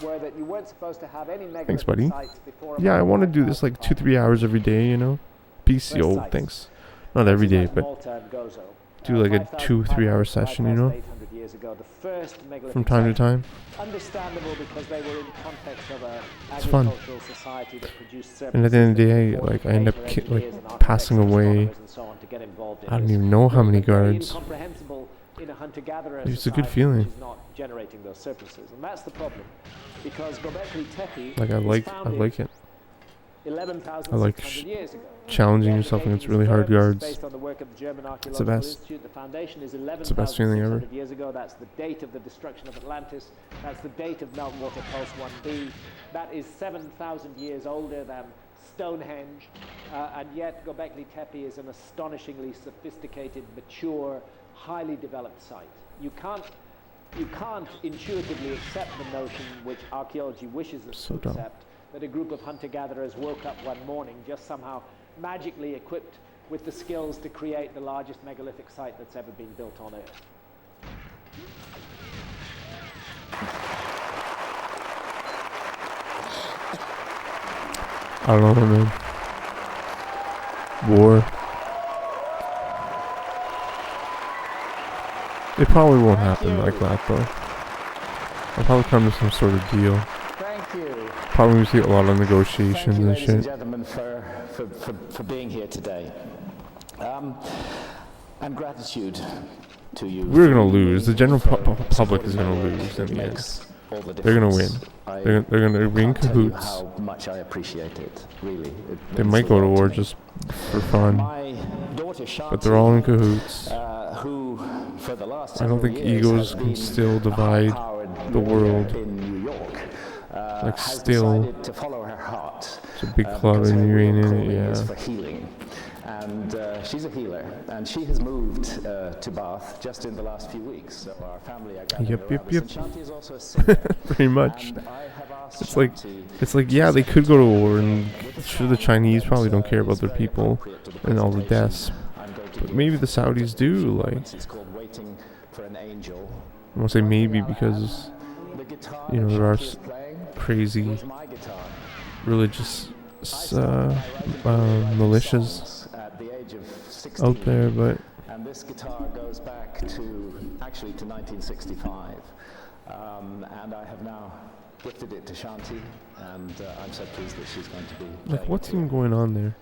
Speaker 1: were that you weren't supposed to have any megalithic
Speaker 2: Thanks, buddy.
Speaker 1: sites before
Speaker 2: Yeah, I
Speaker 1: about
Speaker 2: want to do this like 2-3 hours every day, you know? Peace, yo,
Speaker 1: sites.
Speaker 2: thanks. Not every day,
Speaker 1: Like
Speaker 2: but
Speaker 1: Malta and Gozo.
Speaker 2: do like a
Speaker 1: 5,000,
Speaker 2: 2-3 hour
Speaker 1: 5,000,
Speaker 2: session, you know?
Speaker 1: 5,800 years ago, the first megalithic
Speaker 2: From time to
Speaker 1: sites.
Speaker 2: time.
Speaker 1: Understandable because they were in the context of a
Speaker 2: It's fun.
Speaker 1: agricultural society that produced
Speaker 2: And at the end of the day,
Speaker 1: surfaces that
Speaker 2: like,
Speaker 1: were
Speaker 2: I end
Speaker 1: made
Speaker 2: up
Speaker 1: for
Speaker 2: like
Speaker 1: engineers and
Speaker 2: passing
Speaker 1: architects and
Speaker 2: away.
Speaker 1: astronomers and so on to get involved in
Speaker 2: I don't
Speaker 1: this.
Speaker 2: even know how many
Speaker 1: Very
Speaker 2: guards.
Speaker 1: incomprehensible in a hunter-gatherer
Speaker 2: It's a good
Speaker 1: society
Speaker 2: feeling.
Speaker 1: which is not generating those surpluses, and that's the problem. Because Göbekli Tepe
Speaker 2: Like, I
Speaker 1: is
Speaker 2: like
Speaker 1: founded
Speaker 2: it. I like
Speaker 1: 11,600 years ago.
Speaker 2: challenging yourself against really hard guards.
Speaker 1: Based on the work of the German
Speaker 2: the
Speaker 1: Archaeological
Speaker 2: best.
Speaker 1: Institute, the foundation is
Speaker 2: It's the best feeling ever.
Speaker 1: 11,600 years ago. That's the date of the destruction of Atlantis. That's the date of Meltwater Pulse 1b. That is 7,000 years older than Stonehenge, and yet Göbekli Tepe is an astonishingly sophisticated, mature, highly developed site. You can't intuitively accept the notion, which archaeology wishes us
Speaker 2: So
Speaker 1: to
Speaker 2: dumb.
Speaker 1: accept, that a group of hunter-gatherers woke up one morning just somehow magically equipped with the skills to create the largest megalithic site that's ever been built on Earth.
Speaker 2: I don't know, man. War. It probably won't happen like that, though. I'll probably come to some sort of deal.
Speaker 1: Thank you.
Speaker 2: Probably see a lot of negotiations
Speaker 1: Thank you,
Speaker 2: and
Speaker 1: ladies and
Speaker 2: shit.
Speaker 1: gentlemen, for being here today. And gratitude to you.
Speaker 2: We're gonna lose. The general public is gonna lose in the end. They're gonna win. They're gonna be in cahoots.
Speaker 1: How much I appreciate it, really.
Speaker 2: They might go to war just for fun,
Speaker 1: My daughter
Speaker 2: but they're all in cahoots.
Speaker 1: who for the last
Speaker 2: I don't think
Speaker 1: several years
Speaker 2: egos
Speaker 1: has
Speaker 2: can
Speaker 1: been
Speaker 2: still
Speaker 1: a
Speaker 2: divide
Speaker 1: high-powered
Speaker 2: the world.
Speaker 1: lawyer in New York,
Speaker 2: Like,
Speaker 1: has
Speaker 2: still,
Speaker 1: decided to follow her heart.
Speaker 2: it's a big club
Speaker 1: Because
Speaker 2: and
Speaker 1: her
Speaker 2: you ain't
Speaker 1: real
Speaker 2: in
Speaker 1: calling
Speaker 2: it,
Speaker 1: is
Speaker 2: yeah.
Speaker 1: for healing. And she's a healer, and she has moved to Bath just in the last few weeks. So our family are gathered
Speaker 2: Yep,
Speaker 1: around
Speaker 2: yep,
Speaker 1: us.
Speaker 2: yep.
Speaker 1: And Shanti is also a singer.
Speaker 2: Pretty much.
Speaker 1: And I have asked Shanti
Speaker 2: It's like, yeah, they could go to war, and sure, the Chinese probably don't care about their people and all the deaths.
Speaker 1: I'm going to
Speaker 2: But
Speaker 1: give
Speaker 2: maybe the Saudis do, like,
Speaker 1: It's called Waiting for an Angel.
Speaker 2: I won't say maybe because,
Speaker 1: The guitar
Speaker 2: you know,
Speaker 1: that
Speaker 2: there are
Speaker 1: Shanti is playing
Speaker 2: crazy
Speaker 1: was my guitar.
Speaker 2: religious
Speaker 1: I started by writing
Speaker 2: militias
Speaker 1: songs at the age of 16.
Speaker 2: out there, but
Speaker 1: And this guitar goes back to, actually to 1965. And I have now gifted it to Shanti, and I'm so pleased that she's going to be
Speaker 2: like,
Speaker 1: playing
Speaker 2: what's
Speaker 1: it
Speaker 2: even going on there?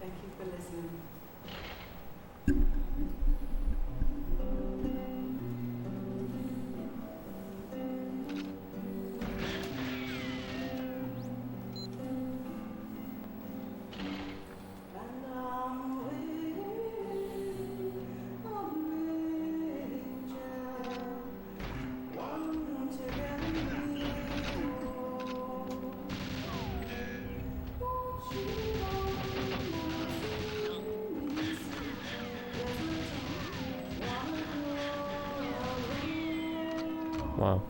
Speaker 6: Thank you for listening.
Speaker 2: Wow.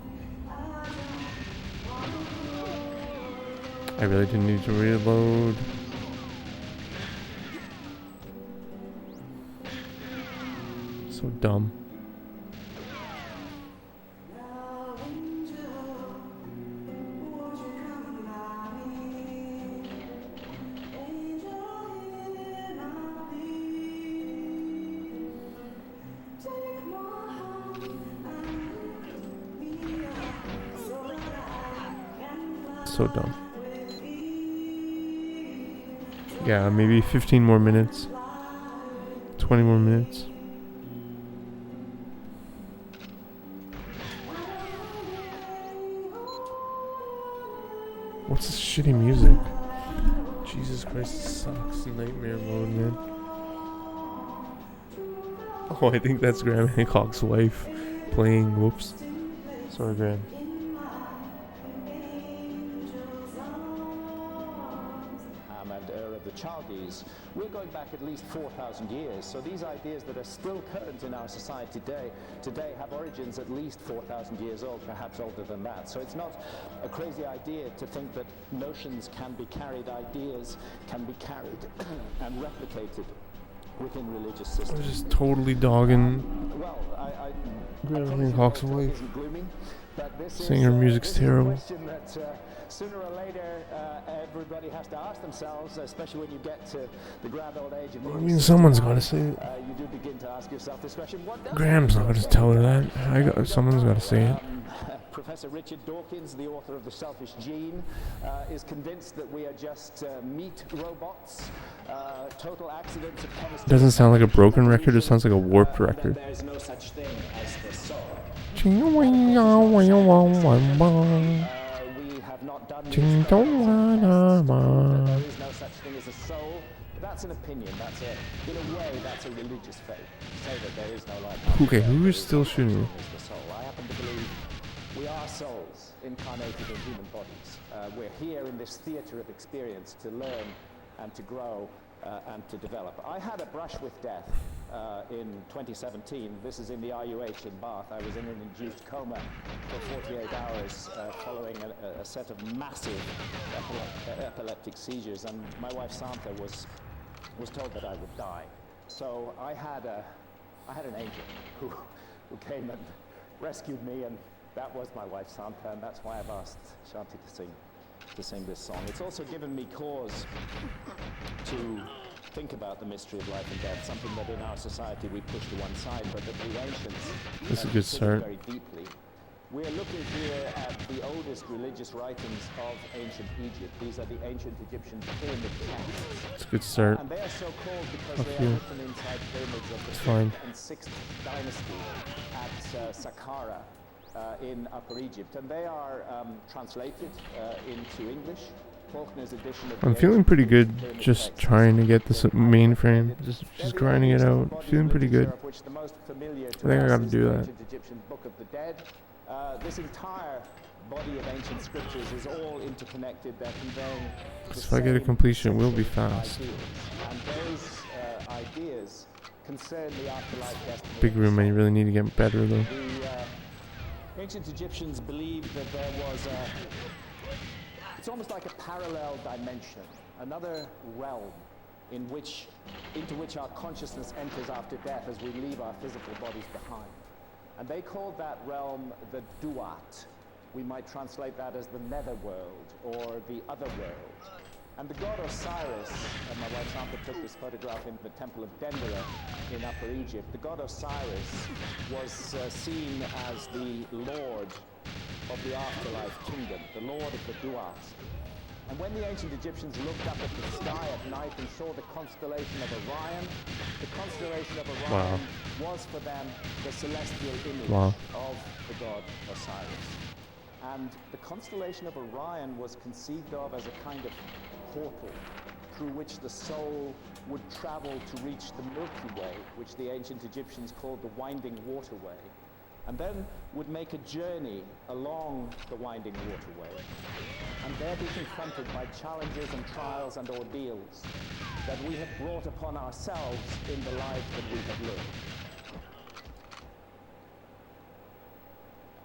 Speaker 2: I really didn't need to reload. So dumb. So dumb. Yeah, maybe 15 more minutes. 20 more minutes. What's this shitty music? Jesus Christ, this sucks. Nightmare mode, man. Oh, I think that's Graham Hancock's wife playing. Whoops. Sorry, Graham.
Speaker 1: And of the Gyges, we're going back at least 4,000 years. So these ideas that are still current in our society today have origins at least 4,000 years old, perhaps older than that. So it's not a crazy idea to think that notions can be carried, ideas can be carried and replicated within religious
Speaker 2: I was
Speaker 1: systems.
Speaker 2: just totally dogging
Speaker 1: Well,
Speaker 2: Graham
Speaker 1: I
Speaker 2: Hancock's
Speaker 1: isn't
Speaker 2: wife.
Speaker 1: gloomy, but this is,
Speaker 2: Saying her music's
Speaker 1: this is a
Speaker 2: terrible.
Speaker 1: question that sooner or later everybody has to ask themselves, especially when you get to the grand old age of
Speaker 2: I mean, someone's got to say it.
Speaker 1: you do begin to ask yourself this question: what does
Speaker 2: Graham's not going to tell her that. Someone's got to say it.
Speaker 1: Professor Richard Dawkins, the author of The Selfish Gene, is convinced that we are just meat robots, total accidents of chemistry.
Speaker 2: Doesn't sound like a broken record. It sounds like a warped record.
Speaker 1: There's no such thing as the soul. We have have not done this,
Speaker 2: Ding
Speaker 1: but
Speaker 2: dong,
Speaker 1: lots of
Speaker 2: la,
Speaker 1: tests to prove
Speaker 2: la.
Speaker 1: that there is no such thing as a soul. But that's an opinion. In a way, that's a religious faith. To say that there is no life after
Speaker 2: Okay,
Speaker 1: death,
Speaker 2: who
Speaker 1: there
Speaker 2: is
Speaker 1: is
Speaker 2: still
Speaker 1: no such
Speaker 2: shooting me?
Speaker 1: thing as the soul. I happen to believe we are souls incarnated in human bodies. We're here in this theater of experience to learn and to grow and to develop. I had a brush with death in 2017. This is in the RUH in Bath. I was in an induced coma for 48 hours following a set of massive epileptic seizures, and my wife Santa was told that I would die. So I had an angel who came and rescued me, and that was my wife Santa, and that's why I've asked Shanti to sing this song. It's also given me cause to think about the mystery of life and death, something that in our society we push to one side, but that the ancients
Speaker 2: That's a good
Speaker 1: considered
Speaker 2: start.
Speaker 1: very deeply. We're looking here at the oldest religious writings of ancient Egypt. These are the ancient Egyptian pyramid texts.
Speaker 2: It's a good start.
Speaker 1: And they are so called because
Speaker 2: Up
Speaker 1: they
Speaker 2: here.
Speaker 1: are written inside pyramids of the
Speaker 2: It's
Speaker 1: 5th
Speaker 2: fine.
Speaker 1: and 6th dynasty at Saqqara in Upper Egypt. And they are translated into English. Faulkner's edition of
Speaker 2: I'm
Speaker 1: the
Speaker 2: feeling
Speaker 1: ancient
Speaker 2: pretty
Speaker 1: Egyptian
Speaker 2: good
Speaker 1: pyramid
Speaker 2: just
Speaker 1: texts
Speaker 2: trying to
Speaker 1: is
Speaker 2: get this
Speaker 1: very highly
Speaker 2: mainframe.
Speaker 1: recommended.
Speaker 2: Just
Speaker 1: They're the
Speaker 2: grinding it
Speaker 1: earliest of
Speaker 2: out.
Speaker 1: the bodies
Speaker 2: Feeling
Speaker 1: of
Speaker 2: pretty good.
Speaker 1: literature, of which the most familiar to
Speaker 2: I think I
Speaker 1: us
Speaker 2: gotta
Speaker 1: is
Speaker 2: do
Speaker 1: the
Speaker 2: that.
Speaker 1: ancient Egyptian Book of the Dead. This entire body of ancient scriptures is all interconnected. They're conveying the
Speaker 2: So if I get a
Speaker 1: same
Speaker 2: completion, it will be
Speaker 1: essential
Speaker 2: fast.
Speaker 1: ideas. And those ideas concern the afterlife destiny.
Speaker 2: Big
Speaker 1: of the
Speaker 2: room, I
Speaker 1: soul.
Speaker 2: really need to get better though.
Speaker 1: The ancient Egyptians believed that there was it's almost like a parallel dimension, another realm into which our consciousness enters after death as we leave our physical bodies behind. And they called that realm the Duat. We might translate that as the netherworld or the other world. And the god Osiris, and my wife Santa took this photograph in the temple of Dendera in Upper Egypt. The god Osiris was seen as the lord of the afterlife kingdom, the lord of the Duat. And when the ancient Egyptians looked up at the sky at night and saw the constellation of Orion, the constellation of Orion was for them the celestial image of the god Osiris. And the constellation of Orion was conceived of as a kind of portal through which the soul would travel to reach the Milky Way, which the ancient Egyptians called the winding waterway, and then would make a journey along the winding waterway, and there be confronted by challenges and trials and ordeals that we have brought upon ourselves in the life that we have lived.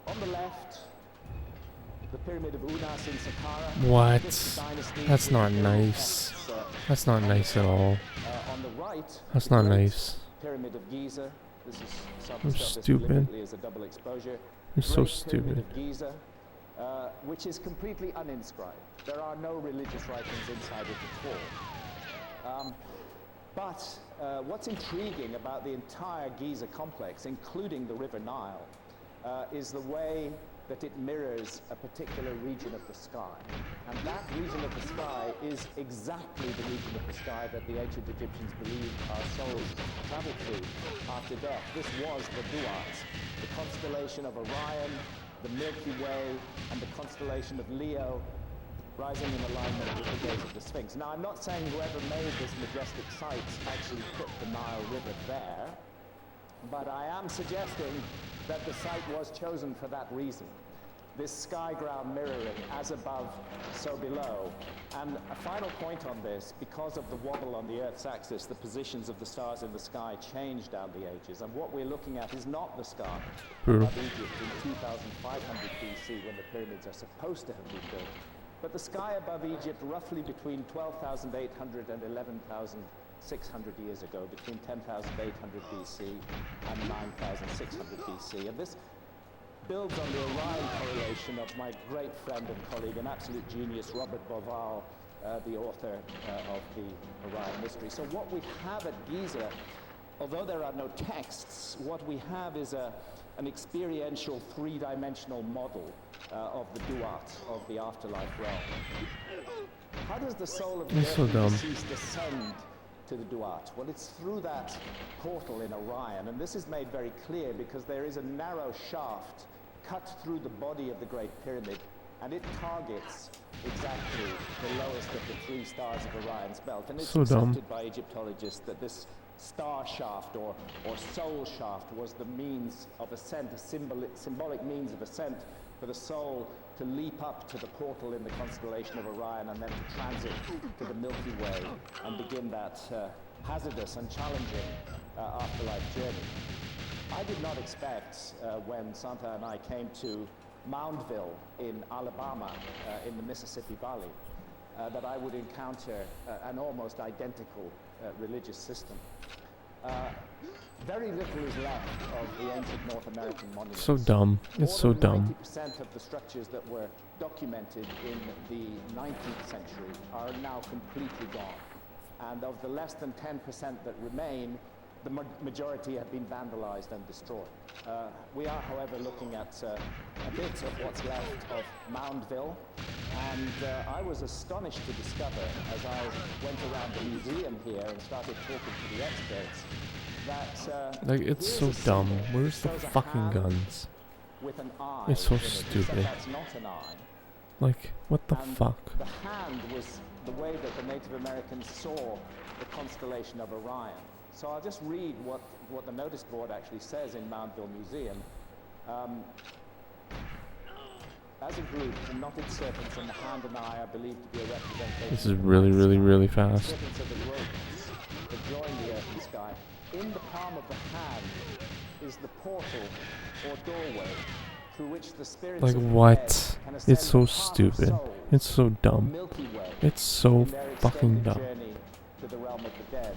Speaker 1: On the left, the pyramid of Unas in Saqqara.
Speaker 2: What?
Speaker 1: Fifth dynasty,
Speaker 2: That's not
Speaker 1: with
Speaker 2: nice.
Speaker 1: texts,
Speaker 2: That's not nice at all.
Speaker 1: on the right,
Speaker 2: That's
Speaker 1: the
Speaker 2: not
Speaker 1: great
Speaker 2: nice.
Speaker 1: Pyramid of Giza. This is
Speaker 2: I'm
Speaker 1: something
Speaker 2: stupid.
Speaker 1: deliberately as a double exposure.
Speaker 2: I'm so
Speaker 1: Great
Speaker 2: stupid.
Speaker 1: Pyramid of Giza, which is completely uninscribed. There are no religious writings inside it at all. But what's intriguing about the entire Giza complex, including the River Nile, is the way that it mirrors a particular region of the sky. And that region of the sky is exactly the region of the sky that the ancient Egyptians believed our souls traveled through after death. This was the Duat, the constellation of Orion, the Milky Way, and the constellation of Leo, rising in alignment with the gaze of the Sphinx. Now, I'm not saying whoever made this majestic site actually put the Nile River there, but I am suggesting that the site was chosen for that reason. This sky-ground mirroring, as above, so below. And a final point on this, because of the wobble on the Earth's axis, the positions of the stars in the sky change down the ages. And what we're looking at is not the sky
Speaker 2: Brutal.
Speaker 1: above Egypt in 2500 BC, when the pyramids are supposed to have been built, but the sky above Egypt roughly between 12,800 and 11,600 years ago, between 10,800 BC and 9,600 BC. And this builds on the Orion correlation of my great friend and colleague, an absolute genius, Robert Bauval, the author of the Orion Mystery. So what we have at Giza, although there are no texts, what we have is an experiential three-dimensional model of the Duat, of the afterlife realm. How does the soul of the
Speaker 2: He's so
Speaker 1: earthly
Speaker 2: dumb.
Speaker 1: deceased descend to the Duat? Well, it's through that portal in Orion, and this is made very clear because there is a narrow shaft cut through the body of the Great Pyramid and it targets exactly the lowest of the 3 stars of Orion's belt. And it's
Speaker 2: So dumb.
Speaker 1: accepted by Egyptologists that this star shaft or soul shaft was the means of ascent, a symbolic means of ascent for the soul to leap up to the portal in the constellation of Orion and then to transit to the Milky Way and begin that hazardous and challenging afterlife journey. I did not expect when Santa and I came to Moundville in Alabama in the Mississippi Valley that I would encounter an almost identical religious system. Very little is left of the ancient North American monuments.
Speaker 2: So dumb. It's so dumb.
Speaker 1: 90% of the structures that were documented in the 19th century are now completely gone. And of the less than 10% that remain, the majority have been vandalized and destroyed. We are, however, looking at a bit of what's left of Moundville, and I was astonished to discover, as I went around the museum here and started talking to the experts, that
Speaker 2: Like, it's so
Speaker 1: here's a
Speaker 2: dumb.
Speaker 1: symbol.
Speaker 2: Where's the
Speaker 1: Shows a
Speaker 2: fucking
Speaker 1: hand
Speaker 2: guns?
Speaker 1: with an eye
Speaker 2: It's so
Speaker 1: in it, except
Speaker 2: stupid.
Speaker 1: that's not an eye.
Speaker 2: Like, what the
Speaker 1: And
Speaker 2: fuck?
Speaker 1: the hand was the way that the Native Americans saw the constellation of Orion. So I'll just read what the notice board actually says in Moundville Museum. As a group, the knotted serpents and the hand and eye are believed to be a representation.
Speaker 2: This is
Speaker 1: of the
Speaker 2: really,
Speaker 1: night
Speaker 2: really,
Speaker 1: sky.
Speaker 2: really
Speaker 1: The
Speaker 2: fast.
Speaker 1: serpents are the rodents that join the earth and sky. In the palm of the hand is the portal or doorway through which the spirits
Speaker 2: Like,
Speaker 1: of the
Speaker 2: what?
Speaker 1: dead can
Speaker 2: It's
Speaker 1: ascend
Speaker 2: so
Speaker 1: the path of
Speaker 2: stupid.
Speaker 1: souls,
Speaker 2: It's so
Speaker 1: the
Speaker 2: dumb.
Speaker 1: Milky Way,
Speaker 2: It's so
Speaker 1: in their
Speaker 2: fucking
Speaker 1: extended
Speaker 2: dumb.
Speaker 1: journey to the realm of the dead.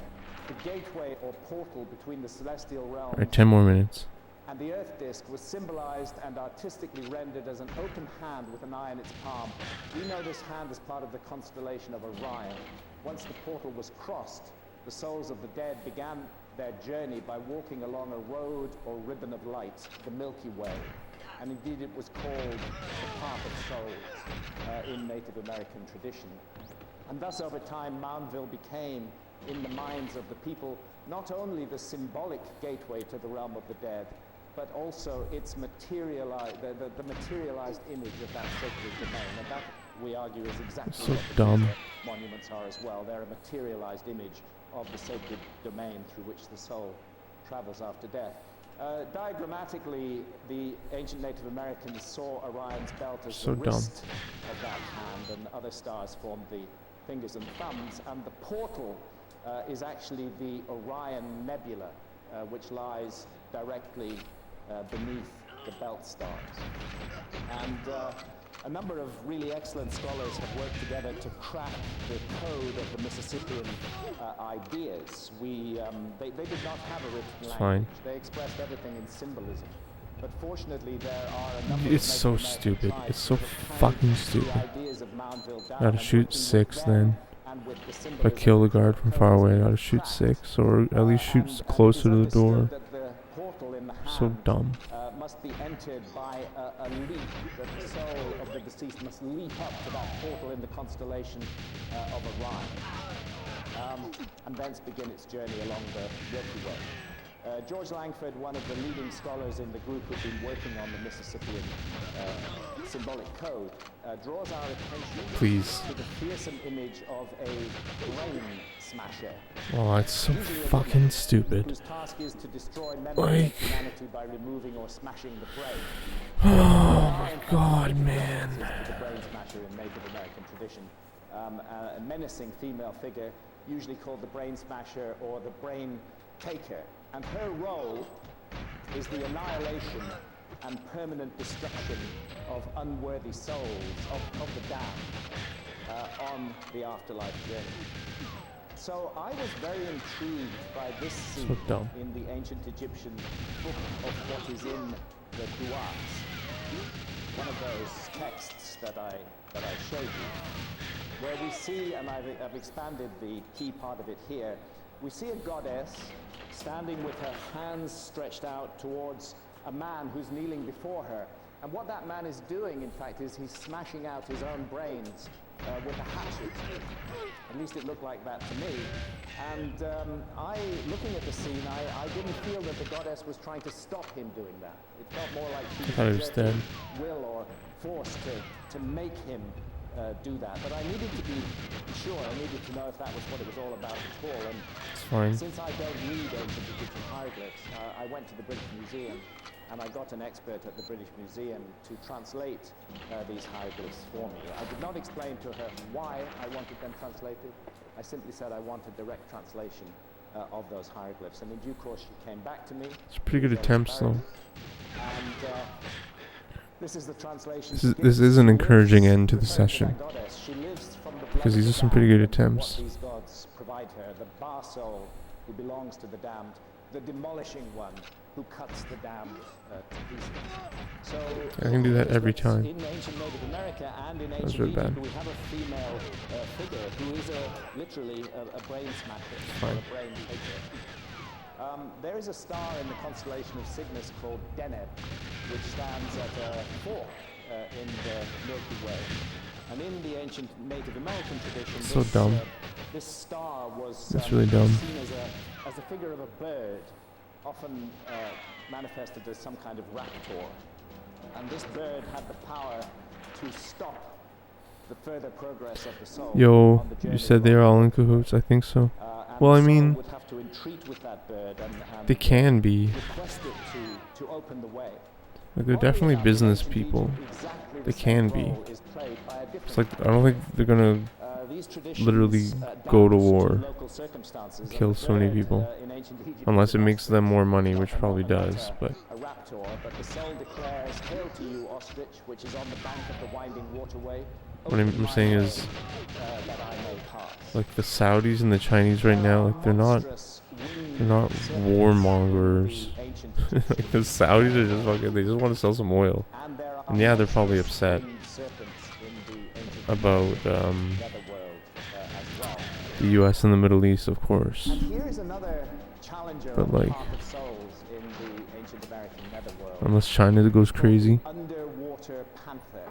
Speaker 1: The gateway or portal between the celestial realm
Speaker 2: Alright, 10 more minutes.
Speaker 1: and the Earth disk was symbolized and artistically rendered as an open hand with an eye in its palm. We know this hand as part of the constellation of Orion. Once the portal was crossed, the souls of the dead began their journey by walking along a road or ribbon of light, the Milky Way. And indeed it was called the Path of Souls in Native American tradition. And thus over time, Moundville became, in the minds of the people, not only the symbolic gateway to the realm of the dead, but also its the materialized image of that sacred domain. And that, we argue, is exactly
Speaker 2: So
Speaker 1: what the
Speaker 2: dumb.
Speaker 1: Giza monuments are as well. They're a materialized image of the sacred domain through which the soul travels after death. Diagrammatically, the ancient Native Americans saw Orion's belt as
Speaker 2: So
Speaker 1: the
Speaker 2: dumb.
Speaker 1: wrist of that hand, and other stars formed the fingers and thumbs, and the portal is actually the Orion Nebula, which lies directly beneath the belt stars. And a number of really excellent scholars have worked together to crack the code of the Mississippian ideas. They did not have a written language.
Speaker 2: Fine.
Speaker 1: They expressed everything in symbolism. But fortunately, there are a number
Speaker 2: It's
Speaker 1: of
Speaker 2: so
Speaker 1: Native American
Speaker 2: stupid.
Speaker 1: tribes
Speaker 2: It's so
Speaker 1: that have
Speaker 2: fucking
Speaker 1: carried
Speaker 2: stupid.
Speaker 1: the ideas of Moundville down,
Speaker 2: Gotta
Speaker 1: and
Speaker 2: shoot
Speaker 1: working with
Speaker 2: 6
Speaker 1: them
Speaker 2: then.
Speaker 1: and with the
Speaker 2: If I
Speaker 1: symbolism
Speaker 2: kill the
Speaker 1: of
Speaker 2: guard from far
Speaker 1: codes
Speaker 2: away, I
Speaker 1: being
Speaker 2: gotta shoot
Speaker 1: cracked.
Speaker 2: 6, or at least shoot
Speaker 1: And
Speaker 2: closer to
Speaker 1: it
Speaker 2: the
Speaker 1: is
Speaker 2: door.
Speaker 1: understood that the portal in the
Speaker 2: So
Speaker 1: hand,
Speaker 2: dumb.
Speaker 1: must be entered by a leap, that the soul of the deceased must leap up to that portal in the constellation of Orion, and thence begin its journey along the Milky Way. George Langford, one of the leading scholars in the group who've been working on the Mississippian symbolic code, draws our attention
Speaker 2: Please.
Speaker 1: to the fearsome image of a brain smasher,
Speaker 2: Oh, it's so
Speaker 1: usually a
Speaker 2: fucking
Speaker 1: woman,
Speaker 2: stupid.
Speaker 1: whose task is to destroy memory
Speaker 2: Like-
Speaker 1: of humanity by removing or smashing the brain.
Speaker 2: Oh my god, man.
Speaker 1: The brain smasher in Native American tradition, a menacing female figure, usually called the brain smasher or the brain taker, and her role is the annihilation and permanent destruction of unworthy souls of the damned on the afterlife journey. So I was very intrigued by this scene
Speaker 2: dumb.
Speaker 1: in the ancient Egyptian book of what is in the Duats, one of those texts that I showed you, where we see, and I've expanded the key part of it here, we see a goddess standing with her hands stretched out towards a man who's kneeling before her. And what that man is doing, in fact, is he's smashing out his own brains with a hatchet. At least it looked like that to me. And looking at the scene, I didn't feel that the goddess was trying to stop him doing that. It felt more like she
Speaker 2: thought he was dead.
Speaker 1: will or force to make him do that. But I needed to be sure. I needed to know if that was what it was all about at all. And
Speaker 2: It's fine.
Speaker 1: since I don't read ancient Egyptian hieroglyphs, I went to the British Museum and I got an expert at the British Museum to translate these hieroglyphs for me. I did not explain to her why I wanted them translated. I simply said I wanted direct translation of those hieroglyphs. And in due course, she came back to me.
Speaker 2: It's pretty good attempts, though.
Speaker 1: And this is the translation.
Speaker 2: This is an encouraging end to the session, because these are some pretty good attempts.
Speaker 1: These gods provide her, the bar soul who belongs to the damned, the demolishing one who cuts the damned to pieces. So
Speaker 2: I can do that every time.
Speaker 1: in ancient Native America and in
Speaker 2: That was
Speaker 1: ancient
Speaker 2: really
Speaker 1: Egypt,
Speaker 2: bad.
Speaker 1: we have a female figure who is literally a brain smasher, or
Speaker 2: Fine.
Speaker 1: a brain taker. There is a star in the constellation of Cygnus called Deneb, which stands at a fork in the Milky Way. And in the ancient Native American tradition,
Speaker 2: So dumb.
Speaker 1: This star was
Speaker 2: That's really dumb.
Speaker 1: seen as a figure of a bird, often manifested as some kind of raptor. And this bird had the power to stop the further progress of the soul.
Speaker 2: Yo,
Speaker 1: on the journey
Speaker 2: you said they're all in cahoots. I think so.
Speaker 1: and
Speaker 2: Well,
Speaker 1: the
Speaker 2: I
Speaker 1: soul
Speaker 2: mean,
Speaker 1: would have to entreat with that bird and
Speaker 2: they can be.
Speaker 1: request it to open the way.
Speaker 2: Like, they're definitely business people. They can be. It's like, I don't think they're gonna literally go to war and kill so many people. Unless it makes them more money, which probably does, but
Speaker 1: A raptor, but the soul declares, "Hail to you, ostrich, which is on the bank of the winding waterway.
Speaker 2: what I'm saying is,
Speaker 1: That I may pass."
Speaker 2: like, the Saudis and the Chinese right now, like, they're not warmongers. Like, the Saudis are just fucking, they just want to sell some oil. And yeah, they're probably upset about the US and the Middle East, of course.
Speaker 1: Here's another challenger
Speaker 2: But,
Speaker 1: of the
Speaker 2: like,
Speaker 1: path of souls in the ancient American netherworld.
Speaker 2: Unless China goes crazy.
Speaker 1: Underwater panther.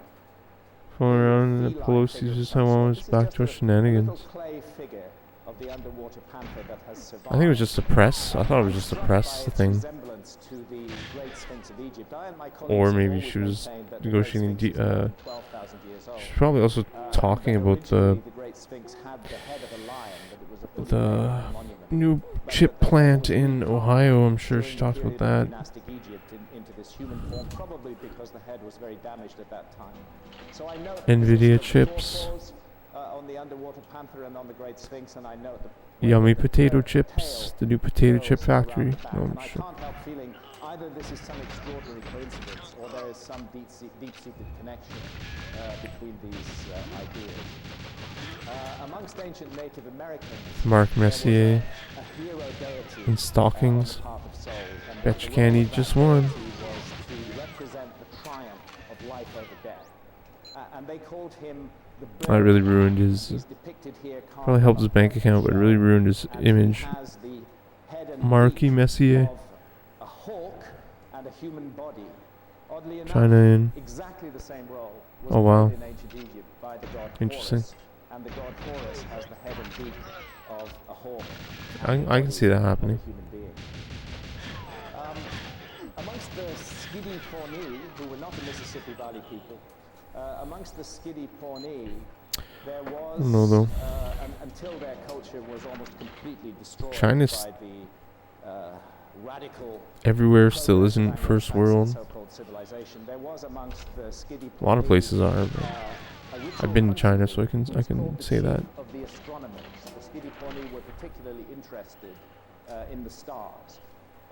Speaker 2: Going around the Pelosi's this time on was back to our shenanigans.
Speaker 1: Clay figure of the underwater panther that has survived.
Speaker 2: I think it was just a press. I thought it was just a press thing.
Speaker 1: Resemblance to the Great Sphinx of Egypt. I and my colleagues
Speaker 2: Or
Speaker 1: have
Speaker 2: maybe
Speaker 1: always
Speaker 2: she was
Speaker 1: maintained that the
Speaker 2: negotiating
Speaker 1: Great Sphinx is more than 12,000 years old.
Speaker 2: she's probably also talking about
Speaker 1: Originally, the Great Sphinx had the head of a lion, but it was a fully
Speaker 2: the
Speaker 1: mobile monument.
Speaker 2: new chip plant in Ohio. I'm sure she talked about that.
Speaker 1: Dynastic Egypt into this human form, probably because the head was very damaged at that time. So I note the
Speaker 2: NVIDIA
Speaker 1: position of the
Speaker 2: chips.
Speaker 1: torsos, on the underwater panther and on the Great Sphinx, and I note the
Speaker 2: Yummy
Speaker 1: the
Speaker 2: potato
Speaker 1: tail
Speaker 2: chips. The new potato chip
Speaker 1: curls around
Speaker 2: factory.
Speaker 1: the back,
Speaker 2: No,
Speaker 1: and
Speaker 2: I'm
Speaker 1: I
Speaker 2: sure.
Speaker 1: can't help feeling either this is some extraordinary coincidence or there is some deep-seated connection between these ideas. Amongst ancient Native Americans,
Speaker 2: Mark
Speaker 1: there was
Speaker 2: Messier
Speaker 1: a hero deity
Speaker 2: in stockings.
Speaker 1: on the path of souls, and
Speaker 2: Bet
Speaker 1: the
Speaker 2: you
Speaker 1: role
Speaker 2: can't
Speaker 1: of
Speaker 2: eat
Speaker 1: that
Speaker 2: just one.
Speaker 1: deity was to represent the triumph of life over death. And they called him the
Speaker 2: That
Speaker 1: bird.
Speaker 2: really ruined his.
Speaker 1: He's depicted here
Speaker 2: Probably helped his bank account, but it really ruined his
Speaker 1: and he
Speaker 2: image.
Speaker 1: has the head and
Speaker 2: Marky
Speaker 1: beak
Speaker 2: Messier.
Speaker 1: of a hawk and a human body. Oddly enough,
Speaker 2: China in.
Speaker 1: exactly the same role was
Speaker 2: Oh, wow.
Speaker 1: played in ancient Egypt by the god
Speaker 2: Interesting.
Speaker 1: Horus. And the god Horus has the head and beak of a hawk.
Speaker 2: I
Speaker 1: and the
Speaker 2: can see that
Speaker 1: body of a
Speaker 2: happening.
Speaker 1: human being. Amongst the Skiddy Pawnee, who were not the Mississippi Valley people, amongst the Skiddy Pawnee, there was,
Speaker 2: don't know, though.
Speaker 1: Until their culture was almost completely destroyed
Speaker 2: China's
Speaker 1: by the radical
Speaker 2: Everywhere still isn't
Speaker 1: progress
Speaker 2: first
Speaker 1: Anglo-Saxon
Speaker 2: world.
Speaker 1: so-called civilization. There was amongst the Skiddy
Speaker 2: A lot of
Speaker 1: Pawnee,
Speaker 2: places are, but
Speaker 1: a ritual
Speaker 2: I've been to China, so
Speaker 1: hunting
Speaker 2: I
Speaker 1: was
Speaker 2: can
Speaker 1: called the
Speaker 2: say
Speaker 1: chief
Speaker 2: that.
Speaker 1: of the astronomers. The Skiddy Pawnee were particularly interested in the stars.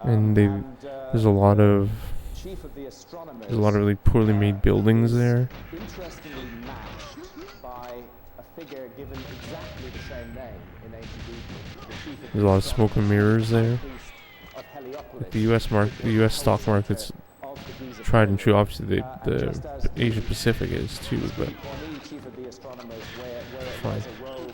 Speaker 2: And there's a lot of
Speaker 1: Chief of the astronomers
Speaker 2: there's a lot of really poorly made buildings
Speaker 1: is
Speaker 2: there.
Speaker 1: interestingly matched by a figure given exactly the same name in ancient Egypt. The chief of
Speaker 2: There's a lot of
Speaker 1: the
Speaker 2: smoke and mirrors there.
Speaker 1: priest of Heliopolis,
Speaker 2: Like the U.S. stock market's
Speaker 1: of the Giza
Speaker 2: tried and true.
Speaker 1: pyramid.
Speaker 2: Obviously,
Speaker 1: And just as
Speaker 2: the Asia Pacific is too, but
Speaker 1: Pawnee, chief of the astronomers, where it
Speaker 2: Fine.
Speaker 1: was a robe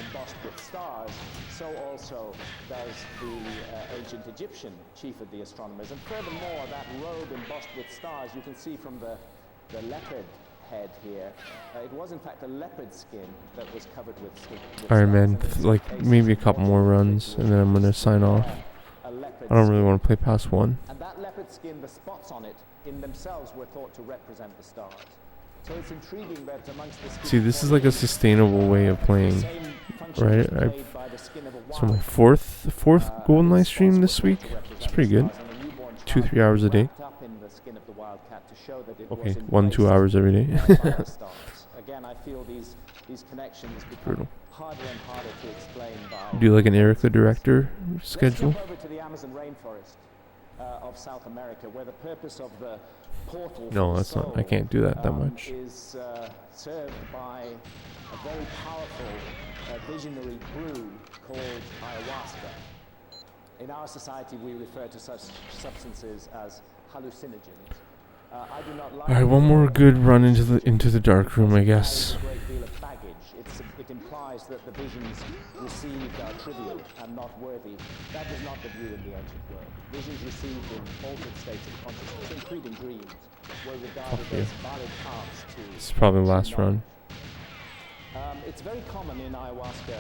Speaker 1: embossed with stars, so also does the ancient Egyptian chief of the astronomers. And furthermore, that robe embossed with stars, you can see from the leopard head here. It was in fact a leopard skin that was covered with
Speaker 2: Alright,
Speaker 1: scars,
Speaker 2: man.
Speaker 1: and in some
Speaker 2: Like
Speaker 1: cases
Speaker 2: maybe a
Speaker 1: the
Speaker 2: couple
Speaker 1: body
Speaker 2: more
Speaker 1: was
Speaker 2: runs,
Speaker 1: ripped
Speaker 2: and then I'm gonna sign off.
Speaker 1: a leopard
Speaker 2: I don't really
Speaker 1: skin.
Speaker 2: want to play past 1.
Speaker 1: And that leopard skin, the spots on it in themselves were thought to represent the stars. So it's intriguing that amongst the skin
Speaker 2: See, this is like a sustainable way of playing, right? So my fourth GoldenEye stream this week. It's pretty good. 2-3 hours a day. Okay, 1-2 hours every day.
Speaker 1: Again, I feel these connections become
Speaker 2: Brutal.
Speaker 1: harder and harder to explain by.
Speaker 2: Do like an Eric the director schedule.
Speaker 1: Let's jump over to the Amazon rainforest of South America, where the purpose of the portal.
Speaker 2: No,
Speaker 1: for the
Speaker 2: that's not. I
Speaker 1: soul,
Speaker 2: can't do that much.
Speaker 1: Is served by a very powerful visionary brew called ayahuasca. In our society, we refer to such substances as hallucinogens. I do not like.
Speaker 2: All right, one more good run into the dark room, I guess.
Speaker 1: A great deal of baggage. It implies that the visions received are trivial and not worthy. That was not the view in the ancient world. Visions received in altered states of consciousness, including dreams, were regarded as valid paths to.
Speaker 2: It's probably the last run.
Speaker 1: It's very common in ayahuasca,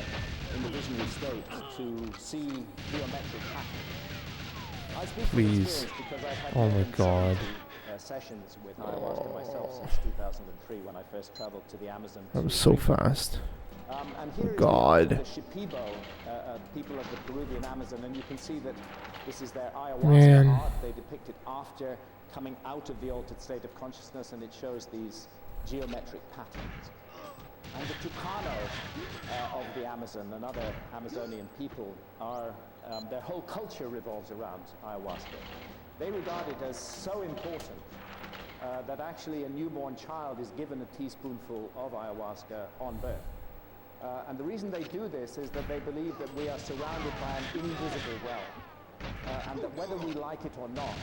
Speaker 1: in the visionary state, to see geometric patterns. I speak from
Speaker 2: Please.
Speaker 1: experience because I've had
Speaker 2: Oh
Speaker 1: more
Speaker 2: my
Speaker 1: than
Speaker 2: God.
Speaker 1: 70 sessions with ayahuasca myself since 2003 when I first traveled to the Amazon.
Speaker 2: That was
Speaker 1: to
Speaker 2: so
Speaker 1: Irie.
Speaker 2: fast.
Speaker 1: And here is
Speaker 2: God.
Speaker 1: the Shipibo, people of the Peruvian Amazon, and you can see that this is their ayahuasca
Speaker 2: Man.
Speaker 1: art. They depict it after coming out of the altered state of consciousness, and it shows these geometric patterns. And the Tucano of the Amazon and other Amazonian people are, their whole culture revolves around ayahuasca. They regard it as so important that actually a newborn child is given a teaspoonful of ayahuasca on birth. And the reason they do this is that they believe that we are surrounded by an invisible realm. And that whether we like it or not,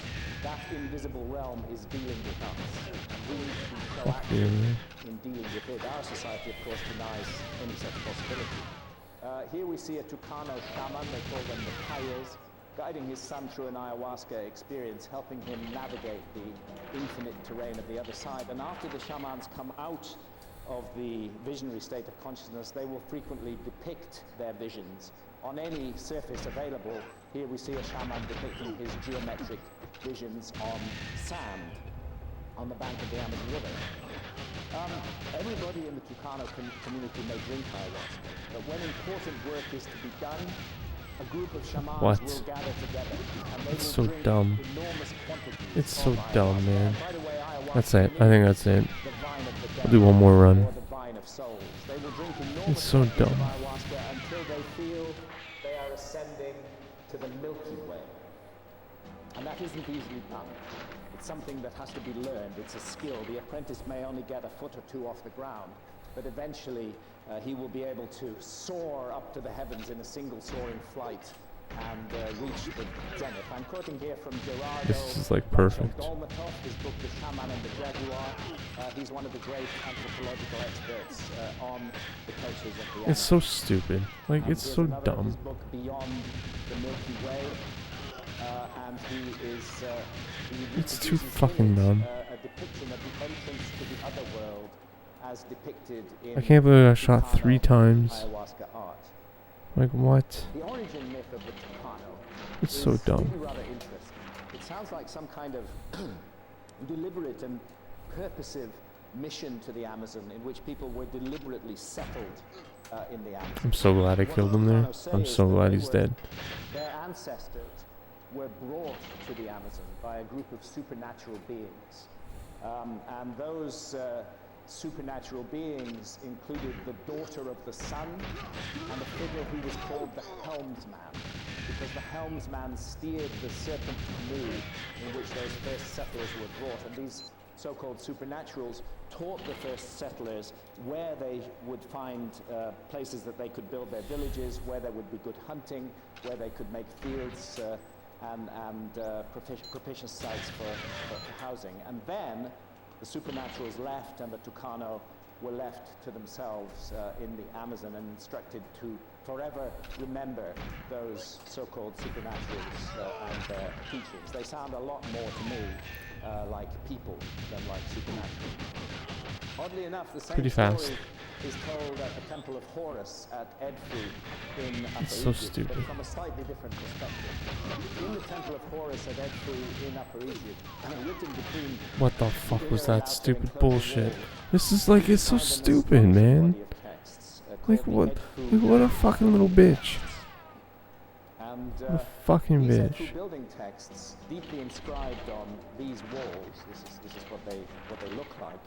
Speaker 1: that invisible realm is dealing with us. And we need to be proactive in dealing with it. Our society, of course, denies any such possibility. Here we see a Tucano shaman, they call them the Gyges, guiding his son through an ayahuasca experience, helping him navigate the infinite terrain of the other side. And after the shamans come out of the visionary state of consciousness, they will frequently depict their visions on any surface available. Here we see a shaman depicting his geometric visions on sand on the bank of the Amazon River. Everybody in the Tucano community may drink ayahuasca, but when important work is to be done, a group of shamans will gather together and they
Speaker 2: It's
Speaker 1: will
Speaker 2: so
Speaker 1: drink
Speaker 2: dumb.
Speaker 1: enormous quantities
Speaker 2: It's so
Speaker 1: of
Speaker 2: dumb,
Speaker 1: ayahuasca.
Speaker 2: man.
Speaker 1: By the way, ayahuasca
Speaker 2: That's it. I think that's it.
Speaker 1: the vine of the
Speaker 2: I'll do one more run.
Speaker 1: or the vine of souls. They will drink enormous
Speaker 2: It's so
Speaker 1: quantities
Speaker 2: dumb.
Speaker 1: of ayahuasca until they feel they are ascending to the Milky Way. And that isn't easily done. It's something that has to be learned. It's a skill. The apprentice may only get a foot or two off the ground, but eventually he will be able to soar up to the heavens in a single soaring flight and reach the zenith. I'm quoting here from Gerardo.
Speaker 2: This is like perfect.
Speaker 1: Dolmatov, his book The Shaman and the Jaguar. He's one of the great anthropological experts on the cultures of the
Speaker 2: It's so stupid. Like, it's so dumb.
Speaker 1: His book Beyond the Milky Way. And he is
Speaker 2: It's too
Speaker 1: reproduces
Speaker 2: fucking
Speaker 1: here,
Speaker 2: dumb.
Speaker 1: a depiction of the entrance to the other world as depicted in
Speaker 2: I can't believe I shot
Speaker 1: Tucano
Speaker 2: 3 times.
Speaker 1: ayahuasca art.
Speaker 2: Like, what?
Speaker 1: The origin myth of the Tucano
Speaker 2: It's
Speaker 1: is
Speaker 2: so dumb.
Speaker 1: really rather interesting. It sounds like some kind of deliberate and purposive mission to the Amazon in which people were deliberately settled in the Amazon.
Speaker 2: I'm so glad I
Speaker 1: What
Speaker 2: killed
Speaker 1: the
Speaker 2: him there.
Speaker 1: Tucano say
Speaker 2: I'm
Speaker 1: is
Speaker 2: so
Speaker 1: that
Speaker 2: glad
Speaker 1: they
Speaker 2: he's
Speaker 1: were-
Speaker 2: dead.
Speaker 1: Their ancestors were brought to the Amazon by a group of supernatural beings. And those supernatural beings included the daughter of the sun and a figure who was called the helmsman, because the helmsman steered the serpent canoe in which those first settlers were brought. And these so-called supernaturals taught the first settlers where they would find places that they could build their villages, where there would be good hunting, where they could make fields and propitious sites for housing. And then the supernaturals left and the Tucano were left to themselves in the Amazon and instructed to forever remember those so-called supernaturals and their teachings. They sound a lot more to me like people than like supernatural. Oddly enough, the same
Speaker 2: Pretty fast.
Speaker 1: story is told at the Temple of Horus at Edfu in Upper
Speaker 2: It's so
Speaker 1: Egypt,
Speaker 2: stupid.
Speaker 1: but from a slightly different perspective. In the Temple of Horus at Edfu in Upper Egypt, written between
Speaker 2: What the fuck
Speaker 1: inner
Speaker 2: was
Speaker 1: and
Speaker 2: that
Speaker 1: outer
Speaker 2: stupid
Speaker 1: enclosure
Speaker 2: bullshit?
Speaker 1: wall,
Speaker 2: This is like, it's so
Speaker 1: find an
Speaker 2: stupid,
Speaker 1: astonishing
Speaker 2: man.
Speaker 1: body of texts,
Speaker 2: Like
Speaker 1: called
Speaker 2: what?
Speaker 1: the Edfu
Speaker 2: Like what a fucking little bitch.
Speaker 1: And
Speaker 2: What a fucking
Speaker 1: these
Speaker 2: bitch.
Speaker 1: Edfu building texts, deeply inscribed on these walls, this is what they look like.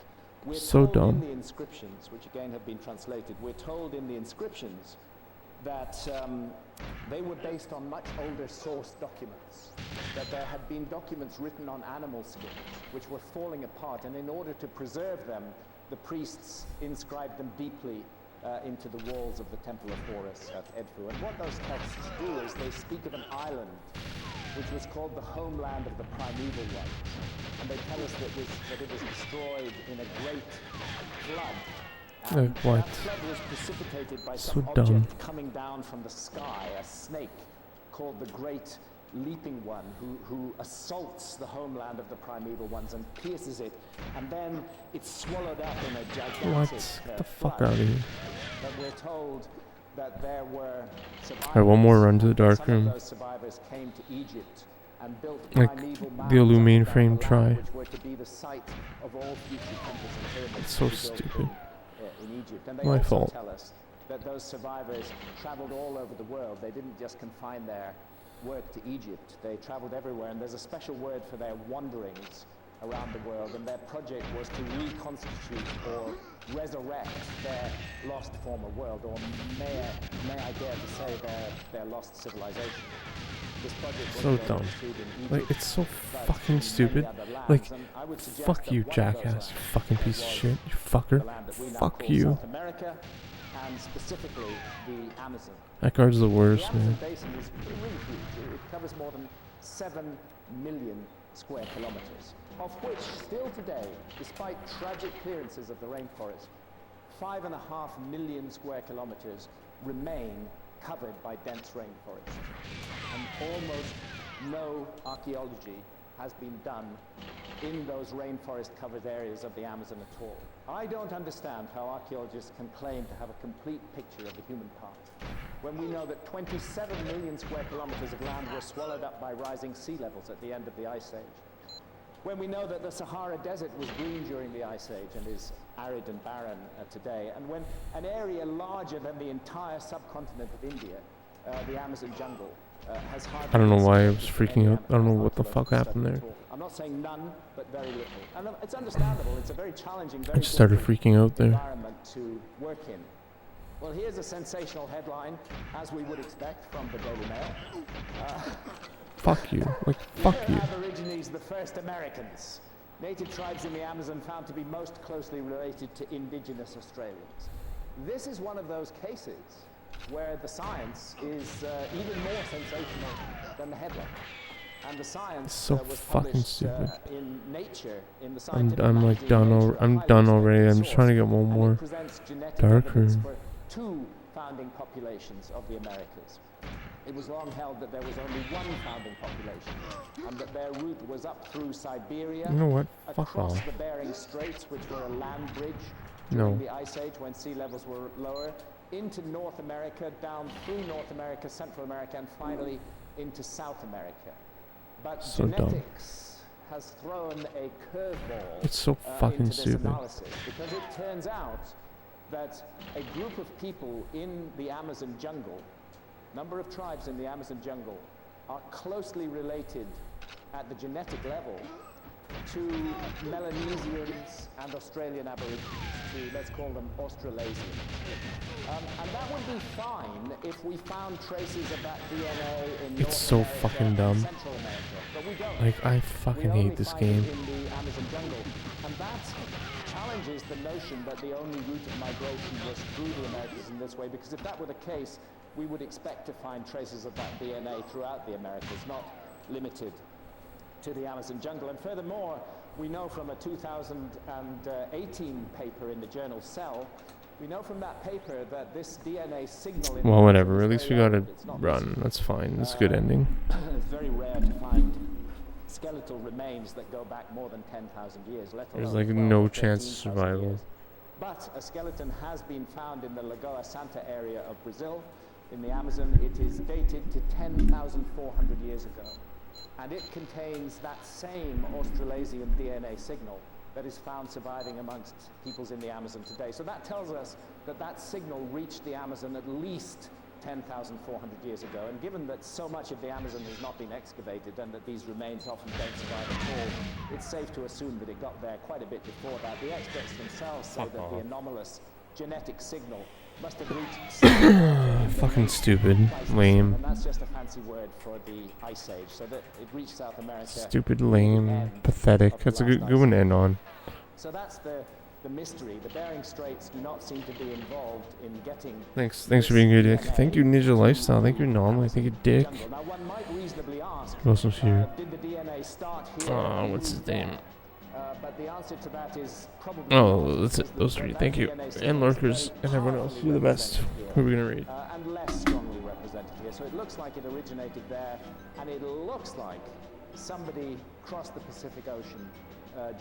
Speaker 1: We're
Speaker 2: So
Speaker 1: told
Speaker 2: dumb.
Speaker 1: in the inscriptions, which again have been translated, we're told in the inscriptions that they were based on much older source documents, that there had been documents written on animal skins, which were falling apart, and in order to preserve them, the priests inscribed them deeply into the walls of the Temple of Horus at Edfu. And what those texts do is they speak of an island which was called the homeland of the primeval ones. And they tell us that it was destroyed in a great flood. And
Speaker 2: what?
Speaker 1: that flood was precipitated by
Speaker 2: So
Speaker 1: some
Speaker 2: dumb.
Speaker 1: object coming down from the sky, a snake called the Great Leaping One, who assaults the homeland of the primeval ones and pierces it, and then it's swallowed up in a gigantic
Speaker 2: What? Get the fuck
Speaker 1: flood.
Speaker 2: out of here.
Speaker 1: But we're told that there were survivors.
Speaker 2: Alright, one more run to the
Speaker 1: and
Speaker 2: dark
Speaker 1: some
Speaker 2: room.
Speaker 1: of those survivors came to Egypt and built
Speaker 2: Like
Speaker 1: primeval
Speaker 2: the
Speaker 1: mounds up and down
Speaker 2: Illuminate
Speaker 1: the
Speaker 2: try.
Speaker 1: land, which were to be the site of all future temples and pyramids
Speaker 2: It's so
Speaker 1: to be built
Speaker 2: stupid.
Speaker 1: in Egypt. And they
Speaker 2: My
Speaker 1: also
Speaker 2: fault.
Speaker 1: tell us that those survivors traveled all over the world. They didn't just confine their work to Egypt. They traveled everywhere, and there's a special word for their wanderings around the world, and their project was to reconstitute or resurrect their lost former world, or may I dare to say their lost civilization. This project was
Speaker 2: So
Speaker 1: well
Speaker 2: dumb.
Speaker 1: understood in Egypt,
Speaker 2: Like, it's so
Speaker 1: but
Speaker 2: fucking
Speaker 1: in
Speaker 2: stupid.
Speaker 1: many other lands,
Speaker 2: Like,
Speaker 1: and I would suggest
Speaker 2: fuck
Speaker 1: that
Speaker 2: you,
Speaker 1: one of those
Speaker 2: jackass. You
Speaker 1: lands
Speaker 2: fucking piece of
Speaker 1: was
Speaker 2: shit. You
Speaker 1: the
Speaker 2: fucker.
Speaker 1: land that we now
Speaker 2: Fuck
Speaker 1: call
Speaker 2: you.
Speaker 1: South America, and specifically the Amazon.
Speaker 2: That guard's the
Speaker 1: The
Speaker 2: worst,
Speaker 1: Amazon
Speaker 2: man.
Speaker 1: basin is really huge. It covers more than 7 million square kilometers, of which still today, despite tragic clearances of the rainforest, 5.5 million square kilometers remain covered by dense rainforest. And almost no archaeology has been done in those rainforest-covered areas of the Amazon at all. I don't understand how archaeologists can claim to have a complete picture of the human past, when we know that 27 million square kilometers of land were swallowed up by rising sea levels at the end of the Ice Age, when we know that the Sahara Desert was green during the Ice Age and is arid and barren today, and when an area larger than the entire subcontinent of India, the Amazon jungle, has hardly
Speaker 2: I don't know
Speaker 1: been
Speaker 2: why I was
Speaker 1: subjected to
Speaker 2: freaking
Speaker 1: any
Speaker 2: out. I don't know what the
Speaker 1: archaeological
Speaker 2: fuck happened
Speaker 1: study
Speaker 2: there.
Speaker 1: at all. I'm not saying none, but very little. And it's understandable. It's a very challenging, very
Speaker 2: I just started
Speaker 1: difficult
Speaker 2: freaking out there.
Speaker 1: environment to work in. Well, here's a sensational headline, as we would expect from the Daily Mail.
Speaker 2: Fuck you. Like, fuck
Speaker 1: Here
Speaker 2: you.
Speaker 1: have Aborigines, the first Americans. Native tribes in the Amazon found to be most closely related to indigenous Australians. This is one of those cases where the science is even more sensational than the headline. And the science
Speaker 2: So
Speaker 1: was
Speaker 2: fucking
Speaker 1: published
Speaker 2: stupid.
Speaker 1: in Nature, in the
Speaker 2: I'm
Speaker 1: scientific
Speaker 2: like
Speaker 1: magazine
Speaker 2: done.
Speaker 1: Nature, a
Speaker 2: I'm
Speaker 1: highly
Speaker 2: done
Speaker 1: respected
Speaker 2: already. I'm just trying to get
Speaker 1: source,
Speaker 2: one
Speaker 1: and it
Speaker 2: more
Speaker 1: presents genetic
Speaker 2: dark
Speaker 1: evidence
Speaker 2: room.
Speaker 1: for 2 founding populations of the Americas. It was long held that there was only one founding population, and that their route was up through Siberia,
Speaker 2: You know what? Fuck
Speaker 1: across
Speaker 2: off.
Speaker 1: the Bering Straits, which were a land bridge
Speaker 2: No.
Speaker 1: during the Ice Age when sea levels were lower, into North America, down through North America, Central America, and finally into South America. But
Speaker 2: So dumb.
Speaker 1: genetics has thrown a curveball
Speaker 2: It's so fucking
Speaker 1: into this
Speaker 2: stupid.
Speaker 1: analysis, because it turns out that a group of people in the Amazon jungle, number of tribes in the Amazon jungle, are closely related at the genetic level to Melanesians and Australian Aborigines, to, let's call them Australasians. And that would be fine if we found traces of that DNA in North
Speaker 2: so
Speaker 1: America
Speaker 2: fucking
Speaker 1: and
Speaker 2: dumb.
Speaker 1: Central America, but we don't.
Speaker 2: Like, I
Speaker 1: We
Speaker 2: fucking
Speaker 1: only
Speaker 2: hate this
Speaker 1: find
Speaker 2: game.
Speaker 1: it in the Amazon jungle, and that challenges the notion that the only route of migration was through the Americas in this way, because if that were the case, we would expect to find traces of that DNA throughout the Americas, not limited to the Amazon jungle. And furthermore, we know from a 2018 paper in the journal Cell, we know from that paper that this DNA signal in
Speaker 2: Well,
Speaker 1: the
Speaker 2: whatever.
Speaker 1: Amazon
Speaker 2: At
Speaker 1: is
Speaker 2: least we
Speaker 1: very
Speaker 2: got
Speaker 1: low.
Speaker 2: to
Speaker 1: It's not
Speaker 2: run.
Speaker 1: visible.
Speaker 2: That's fine. That's a good ending.
Speaker 1: It's very rare to find skeletal remains that go back more than 10,000 years, let alone
Speaker 2: There's like
Speaker 1: 12
Speaker 2: no
Speaker 1: or
Speaker 2: chance of
Speaker 1: 13,000
Speaker 2: survival.
Speaker 1: years. But a skeleton has been found in the Lagoa Santa area of Brazil, in the Amazon. It is dated to 10,400 years ago. And it contains that same Australasian DNA signal that is found surviving amongst peoples in the Amazon today. So that tells us that that signal reached the Amazon at least 10,400 years ago. And given that so much of the Amazon has not been excavated and that these remains often don't survive at all, it's safe to assume that it got there quite a bit before that. The experts themselves say that the anomalous genetic signal must have reached
Speaker 2: Fucking stupid. Lame.
Speaker 1: and that's just a fancy word for the Ice Age, so that it reached South America.
Speaker 2: Stupid, lame, pathetic. That's a good one to end on.
Speaker 1: So that's the mystery. The Bering Straits do not seem to be involved in getting.
Speaker 2: Thanks for being here, Dick. Thank you, Ninja Lifestyle. Thank you, Anomaly. Thank you, Dick.
Speaker 1: Now one might reasonably ask,
Speaker 2: Who else was here?
Speaker 1: did the DNA start here?
Speaker 2: What's his name?
Speaker 1: But the answer to that is probably
Speaker 2: Oh, that's it. Those three. Thank you. And Lurkers and everyone else. You're the best. Who are we gonna read?
Speaker 1: And less strongly represented here. So it looks like it originated there, and it looks like somebody crossed the Pacific Ocean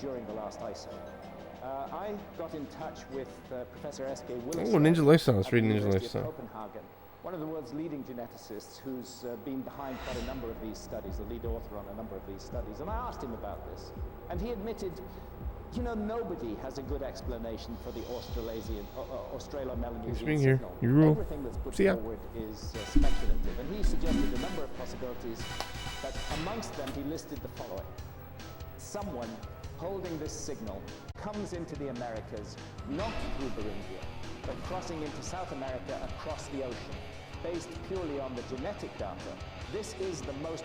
Speaker 1: during the last ice age. I got in touch with Professor S.K. Willis.
Speaker 2: Oh, Ninja Lifestyle. Let's read Ninja
Speaker 1: University of
Speaker 2: Lifestyle.
Speaker 1: Copenhagen, one of the world's leading geneticists who's been behind quite a number of these studies, the lead author on a number of these studies. And I asked him about this, and he admitted, you know, nobody has a good explanation for the Australo-Melanesian
Speaker 2: being here.
Speaker 1: signal.
Speaker 2: You rule.
Speaker 1: Everything that's put
Speaker 2: See ya.
Speaker 1: forward is speculative, and he suggested a number of possibilities, but amongst them he listed the following. Someone holding this signal comes into the Americas, not through Beringia, but crossing into South America across the ocean. Based purely on the genetic data, this is the most